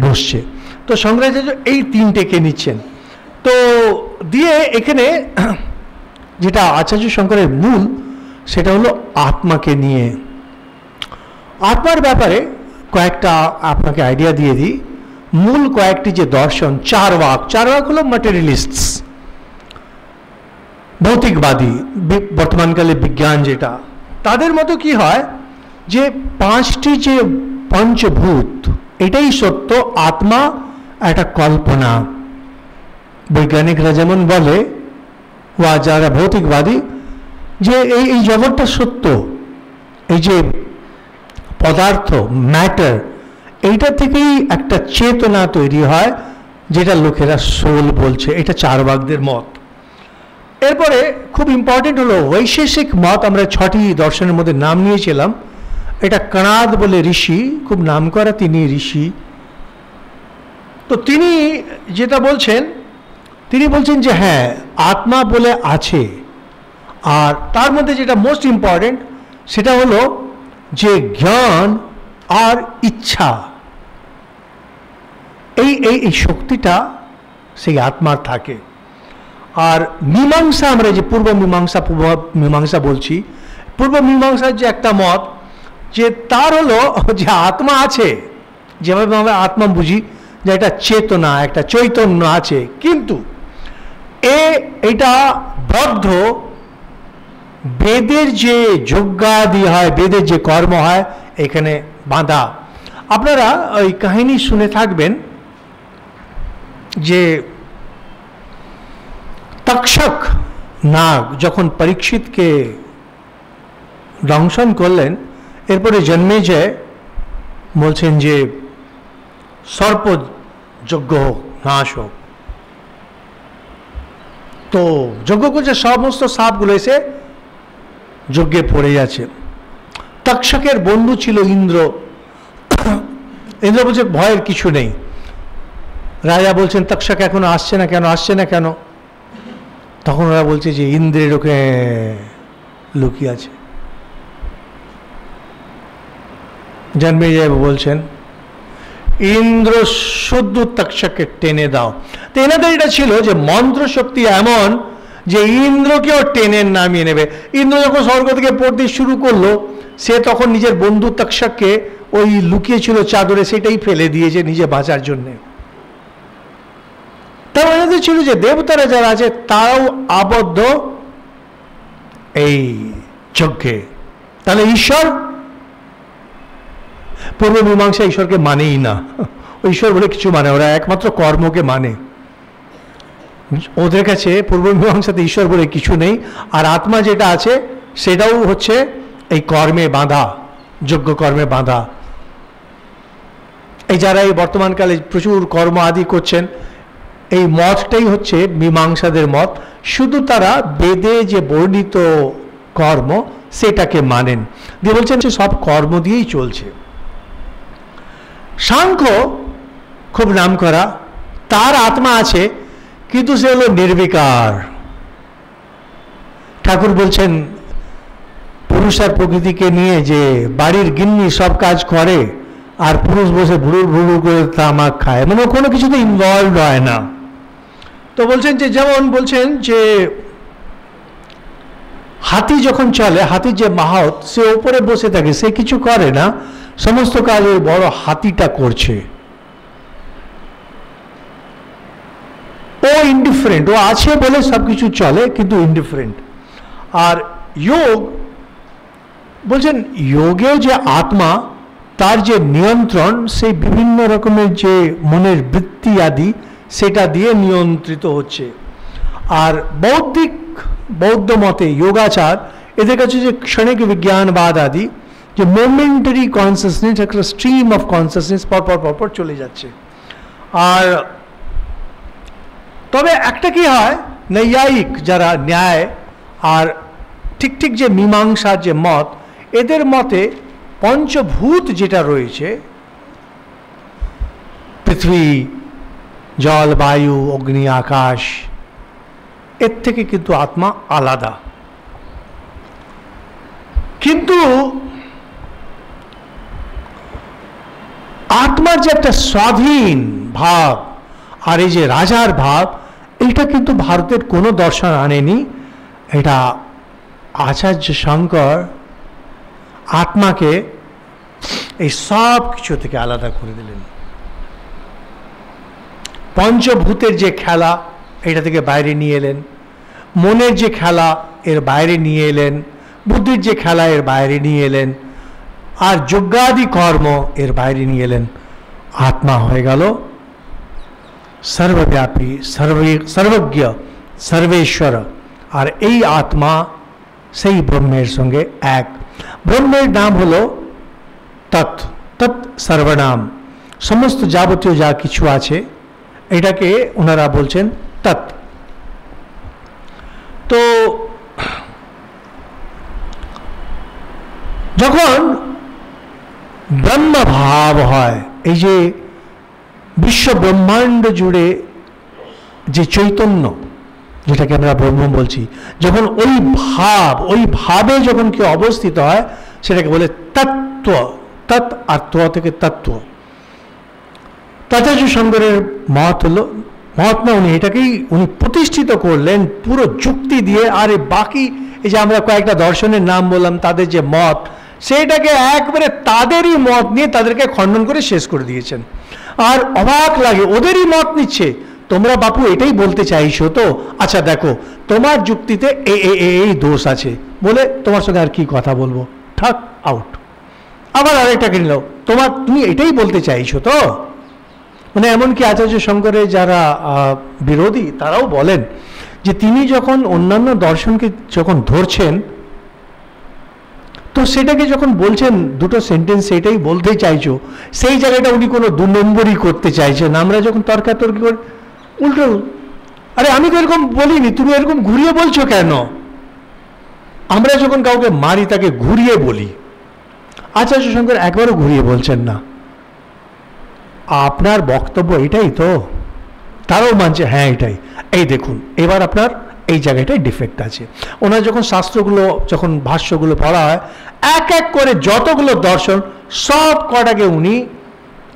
বসছে। তো শঙ্করাচার্য এই তিনটেকে নিচ্ছেন। তো দিয়ে এখানে যেটা আচার্য শঙ্করের মূল, সেটা হলো আত্মাকে নিয়ে। আত্মার ব্যাপারে কয়েকটা আপনাকে আইডিয়া দিয়ে দিই। মূল কয়েকটি যে দর্শন, চারবাক হলো ম্যাটেরিয়ালিস্টস, ভৌতিকবাদী, বর্তমানকালে বিজ্ঞান যেটা, তাদের মতো কি হয় যে 5টি যে পঞ্চভূত এটাই সত্য, আত্মা একটা কল্পনা। বৈজ্ঞানিকরা যেমন বলে বা যারা ভৌতিকবাদী যে এই জগৎটা সত্য, এই যে পদার্থ, ম্যাটার, এইটা থেকেই একটা চেতনা তৈরি হয় যেটা লোকেরা সোল বলছে। এটা চারবাকদের মত। এরপরে খুব ইম্পর্টেন্ট হলো বৈশেষিক মত। আমরা 6টি দর্শনের মধ্যে নাম নিয়েছিলাম। এটা কণাদ বলে ঋষি, খুব নাম করা তিনি ঋষি। তো তিনি যেটা বলছেন, তিনি বলছেন যে হ্যাঁ আত্মা বলে আছে, আর তার মধ্যে যেটা মোস্ট ইম্পর্টেন্ট সেটা হলো যে জ্ঞান আর ইচ্ছা, এই শক্তিটা সেই আত্মার থাকে। আর মীমাংসা, আমরা যে পূর্ব মীমাংসা বলছি, পূর্ব মীমাংসার যে একটা মত যে তার হলো যে আত্মা আছে, যেভাবে আমরা আত্মা বুঝি যে একটা চেতনা, একটা চৈতন্য আছে, কিন্তু এটা বদ্ধ বেদের যে যজ্ঞাদি হয়, বেদের যে কর্ম হয়, এখানে বাঁধা। আপনারা ওই কাহিনী শুনে থাকবেন যে তক্ষক নাগ যখন পরীক্ষিতকে দংশন করলেন, এরপরে জন্মেজয় বলছেন যে সর্প যজ্ঞ হোক, নাশ হোক। তো যজ্ঞ করছে, সমস্ত সাপগুলো এসে যজ্ঞে পড়ে যাচ্ছে। তক্ষকের বন্ধু ছিল ইন্দ্র। ইন্দ্র বলছে ভয়ের কিছু নেই। রাজা বলছেন তক্ষক এখন আসছে না কেন, আসছে না কেন? তখন ওরা বলছে যে ইন্দ্রের ওকে লুকিয়ে আছে। জন্মেজয় বলছেন ইন্দ্র শুদ্ধ তক্ষককে টেনে দাও। তো এনাদের এটা ছিল যে মন্ত্র শক্তি এমন যে ইন্দ্রকেও টেনে নামিয়ে নেবে। ইন্দ্র যখন স্বর্গ থেকে পড়তে শুরু করলো, সে তখন নিজের বন্ধু তক্ষককে ওই লুকিয়েছিল চাদরে, সেটাই ফেলে দিয়েছে নিজে বাঁচার জন্যে। তার মানে ছিল যে দেবতারা যারা আছে তারাও আবদ্ধ এই যজ্ঞে। তাহলে ঈশ্বর, পূর্ব মীমাংসা ঈশ্বরকে মানেই না, ঈশ্বর বলে কিছু মানে, ওরা একমাত্র কর্মকে মানে। ওদের কাছে পূর্ব মীমাংসাতে ঈশ্বর বলে কিছু নেই, আর আত্মা যেটা আছে সেটাও হচ্ছে এই কর্মে বাঁধা, যজ্ঞ কর্মে বাঁধা। এই যারা এই বর্তমানকালে প্রচুর কর্ম আদি করছেন, এই মতটাই হচ্ছে মীমাংসাদের মত, শুধু তারা বেদে যে বর্ণিত কর্ম সেটাকে মানেন, দিয়ে বলছেন সে সব কর্ম দিয়েই চলছে। সাংখ্য খুব নাম করা, তার আত্মা আছে কিন্তু সে হলো নির্বিকার। ঠাকুর বলছেন পুরুষ আর প্রকৃতিকে নিয়ে যে বাড়ির গিন্নি সব কাজ করে আর পুরুষ বসে ভুরুর ভুরুর করে তামাক খায়, মানে কোনো কিছুতে ইনভলভ হয় না। তো বলছেন যে, যেমন বলছেন যে হাতি যখন চলে, হাতির যে মাহাত, সে উপরে বসে থাকে, সে কিছু করে না, সমস্ত কাজ ওই বড় হাতিটা করছে। ও ইনডিফারেন্ট, ও আছে বলে সবকিছু চলে, কিন্তু ইনডিফারেন্ট। আর যোগ বলছেন, যোগেও যে আত্মা, তার যে নিয়ন্ত্রণ, সেই বিভিন্ন রকমের যে মনের বৃত্তি আদি সেটা দিয়ে নিয়ন্ত্রিত হচ্ছে। আর বৌদ্ধ মতে যোগাচার, এদের কাছে যে ক্ষণিক বিজ্ঞানবাদ আদি, যে মোমেন্টারি কনসিয়াসনেস, একটা স্ট্রিম অফ কনসিয়াসনেস পরপর চলে যাচ্ছে। আর তবে একটা কি হয়, নৈয়ায়িক যারা ন্যায় আর ঠিক যে মীমাংসার যে মত, এদের মতে পঞ্চভূত যেটা রয়েছে, পৃথিবী, জল, বায়ু, অগ্নি, আকাশ, এর থেকে কিন্তু আত্মা আলাদা। কিন্তু আত্মার যে একটা স্বাধীন ভাব আর এই যে রাজার ভাব, এটা কিন্তু ভারতের কোনো দর্শন আনেনি। এটা আচার্য শঙ্কর আত্মাকে এই সব কিছু থেকে আলাদা করে দিলেন। পঞ্চভূতের যে খেলা, এটা থেকে বাইরে নিয়ে এলেন। মনের যে খেলা, এর বাইরে নিয়ে এলেন। বুদ্ধির যে খেলা, এর বাইরে নিয়ে এলেন। আর যজ্ঞাদি কর্ম, এর বাইরে নিয়ে এলেন। আত্মা হয়ে গেল সর্বব্যাপী, সর্বজ্ঞ, সর্বেশ্বর। আর এই আত্মা সেই ব্রহ্মের সঙ্গে এক। ব্রহ্মের নাম হলো তৎ, তৎ সর্বনাম। সমস্ত যাবতীয় যা কিছু আছে এটাকে ওনারা বলছেন তৎ। তো যখন ব্রহ্মভাব হয়, এই যে বিশ্ব ব্রহ্মাণ্ড জুড়ে যে চৈতন্য, যেটাকে আমরা ব্রহ্ম বলছি, যখন ওই ভাবে যখন কেউ অবস্থিত হয়, সেটাকে বলে তত্ত্ব। তৎ আর ত্ব থেকে তত্ত্ব। আচার্য শঙ্করের মহাত্মা উনি এটাকেই প্রতিষ্ঠিত করলেন পুরো যুক্তি দিয়ে। আর এই বাকি এই যে আমরা কয়েকটা দর্শনের নাম বললাম, তাদের যে মত, সেটাকে একবারে তাদেরই মত নিয়ে তাদেরকে খণ্ডন করে শেষ করে দিয়েছেন। আর অবাক লাগে, ওদেরই মত নিচ্ছে। তোমরা বাপু এটাই বলতে চাইছো তো, আচ্ছা দেখো তোমার যুক্তিতে এই দোষ আছে, বলে তোমার সঙ্গে আর কি কথা বলবো, ঠাক আউট। আবার আরেকটাকে নিল, তুমি এটাই বলতে চাইছো তো। মানে এমনকি আচার্য শঙ্করের যারা বিরোধী, তারাও বলেন যে তিনি যখন অন্যান্য দর্শনকে যখন ধরছেন, তো সেটাকে যখন বলছেন দুটো সেন্টেন্স সেটাই বলতে চাইছো, সেই জায়গাটা উনি কোনো 2 নম্বরই করতে চাইছেন। আমরা যখন তর্কাতর্কি করি, উল্টো, আরে আমি তো এরকম বলিনি, তুমি এরকম ঘুরিয়ে বলছো কেন? আমরা যখন কাউকে মারি তাকে ঘুরিয়ে বলি, আচার্য শঙ্কর একবারও ঘুরিয়ে বলছেন না। আপনার বক্তব্য এটাই তো, তারাও মানছে হ্যাঁ এটাই। এই দেখুন এবার আপনার এই জায়গাটায় ডিফেক্ট আছে। ওনার যখন শাস্ত্রগুলো, যখন ভাষ্যগুলো পড়া হয়, এক এক করে যতগুলো দর্শন, সব কটাকে উনি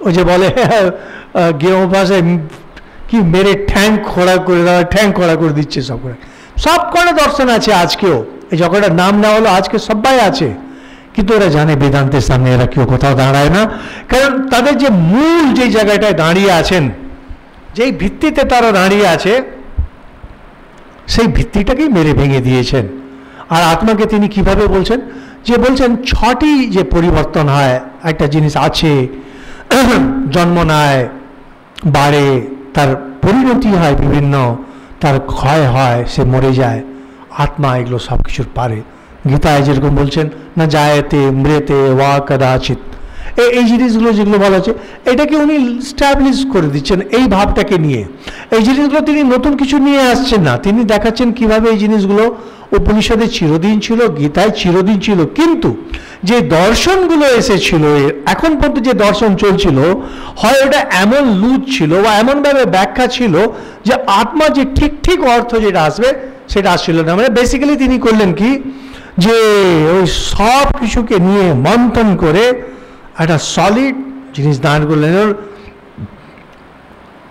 ওই যে বলে গেও ভাষায় কি মেরে ঠ্যাং খোড়া করে দেওয়া, ঠ্যাং খোড়া করে দিচ্ছে সব করে। সব কটা দর্শন আছে আজকেও, এই যতটা নাম নেওয়া হলো আজকে সবাই আছে, কিন্তু ওরা জানে বেদান্তের সামনে এরা কেউ কোথাও দাঁড়ায় না। কারণ তাদের যে মূল যে জায়গাটায় দাঁড়িয়ে আছেন, যেই ভিত্তিতে তারা দাঁড়িয়ে আছে সেই ভিত্তিটাকেই মেরে ভেঙে দিয়েছেন। আর আত্মাকে তিনি কিভাবে বলছেন, যে বলছেন ছটি যে পরিবর্তন হয়, একটা জিনিস আছে, জন্ম নেয়, বাড়ে, তার পরিণতি হয় বিভিন্ন, তার ক্ষয় হয়, সে মরে যায়, আত্মা এগুলো সব কিছুর পারে। গীতায় যেরকম বলছেন না জায়েতে মৃতে ওয়া কদাচিৎ, এই জিনিসগুলো যেগুলো বলা হচ্ছে এটাকে উনি স্ট্যাবলিশ করে দিচ্ছেন এই ভাবটাকে নিয়ে। এই জিনিসগুলো তিনি নতুন কিছু নিয়ে আসছেন না, তিনি দেখাচ্ছেন কিভাবে এই জিনিসগুলো উপনিষদে চিরদিন ছিল, গীতায় চিরদিন ছিল। কিন্তু যে দর্শনগুলো এসেছিল এখন পর্যন্ত, যে দর্শন চলছিল, হয় ওটা এমন লুজ ছিল বা এমনভাবে ব্যাখ্যা ছিল যে আত্মা যে ঠিক ঠিক অর্থ যেটা আসবে সেটা আসছিল না। মানে বেসিক্যালি তিনি করলেন কি, যে ওই সব কিছুকে নিয়ে মন্থন করে একটা সলিড জিনিস দাঁড় করলেন।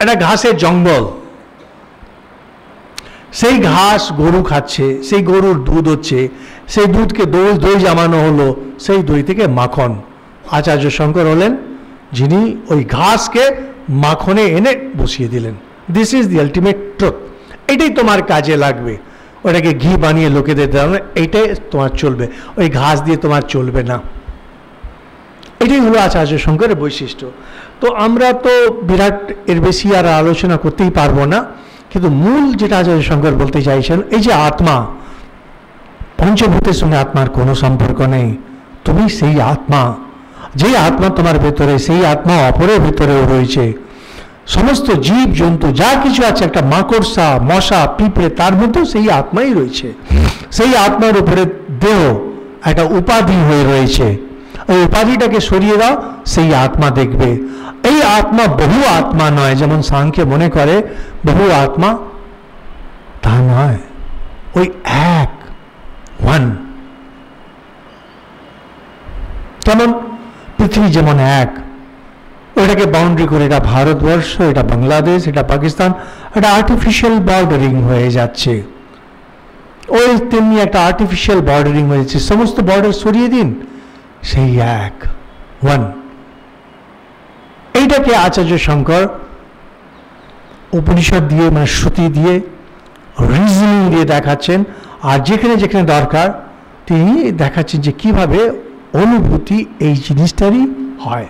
একটা ঘাসের জঙ্গল, সেই ঘাস গরু খাচ্ছে, সেই গরুর দুধ হচ্ছে, সেই দুধকে দই জামানো হলো, সেই দই থেকে মাখন। আচার্য শঙ্কর হলেন যিনি ওই ঘাসকে মাখনে এনে বসিয়ে দিলেন। This is the ultimate truth, এটাই তোমার কাজে লাগবে। ওটাকে ঘি বানিয়ে লোকেদের দেওয়া, এইটাই তোমার চলবে, ওই ঘাস দিয়ে তোমার চলবে না। এটাই হলো আচার্য শঙ্করের বৈশিষ্ট্য। তো আমরা তো বিরাট এর বেশি আর আলোচনা করতেই পারবো না, কিন্তু মূল যেটা আচার্য শঙ্কর বলতে চাইছেন, এই যে আত্মা, পঞ্চভূতের সঙ্গে আত্মার কোনো সম্পর্ক নেই। তুমি সেই আত্মা, যেই আত্মা তোমার ভেতরে, সেই আত্মা অপরের ভেতরেও রয়েছে। সমস্ত জীব জন্তু যা কিছু আছে, একটা মাকড়সা, মশা, পিঁপড়ে, তার মধ্যেও সেই আত্মাই রয়েছে। সেই আত্মার উপরে দেহ একটা উপাধি হয়ে রয়েছে, ওই উপাধিটাকে সরিয়ে দাও, সেই আত্মা দেখবে। এই আত্মা বহু আত্মা নয়, যেমন সাংখ্যে মনে করে বহু আত্মা, তা নয়, ওই এক, ওয়ান। যেমন পৃথিবী যেমন এক, ওটাকে বাউন্ডারি করে এটা ভারতবর্ষ, এটা বাংলাদেশ, এটা পাকিস্তান, এটা আর্টিফিশিয়াল বর্ডারিং হয়ে যাচ্ছে। ওই তেমনি একটা আর্টিফিশিয়াল বর্ডারিং হয়ে যাচ্ছে, সমস্ত বর্ডার সরিয়ে দিন, সেই এক, ওয়ান। এইটাকে আচার্য শঙ্কর উপনিষদ দিয়ে, মানে শ্রুতি দিয়ে, রিজনিং দিয়ে দেখাচ্ছেন। আর যেখানে যেখানে দরকার তিনি দেখাচ্ছেন যে কিভাবে অনুভূতি এই জিনিসটারই হয়।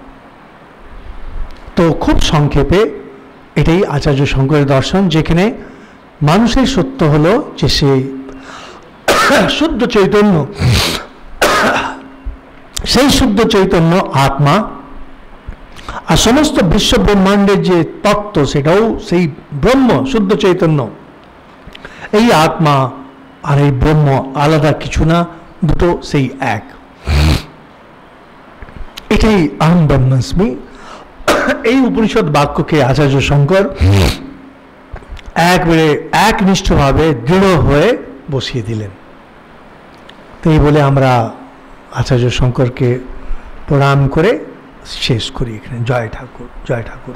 তো খুব সংক্ষেপে এটাই আচার্য শঙ্করের দর্শন, যেখানে মানুষের সত্য হলো যে সে শুদ্ধ চৈতন্য, সেই শুদ্ধ চৈতন্য আত্মা, আর সমস্ত বিশ্ব ব্রহ্মাণ্ডের যে তত্ত্ব সেটাও সেই ব্রহ্ম, শুদ্ধ চৈতন্য। এই আত্মা আর এই ব্রহ্ম আলাদা কিছু না, দুটো সেই এক। এটাই আহম ব্রহ্মাস্মি। এই উপনিষদ বাক্যকে আচার্য শঙ্কর একবারে একনিষ্ঠভাবে দৃঢ় হয়ে বসিয়ে দিলেন। তো এই বলে আমরা আচার্য শঙ্করকে প্রণাম করে শেষ করি এখানে। জয় ঠাকুর, জয় ঠাকুর।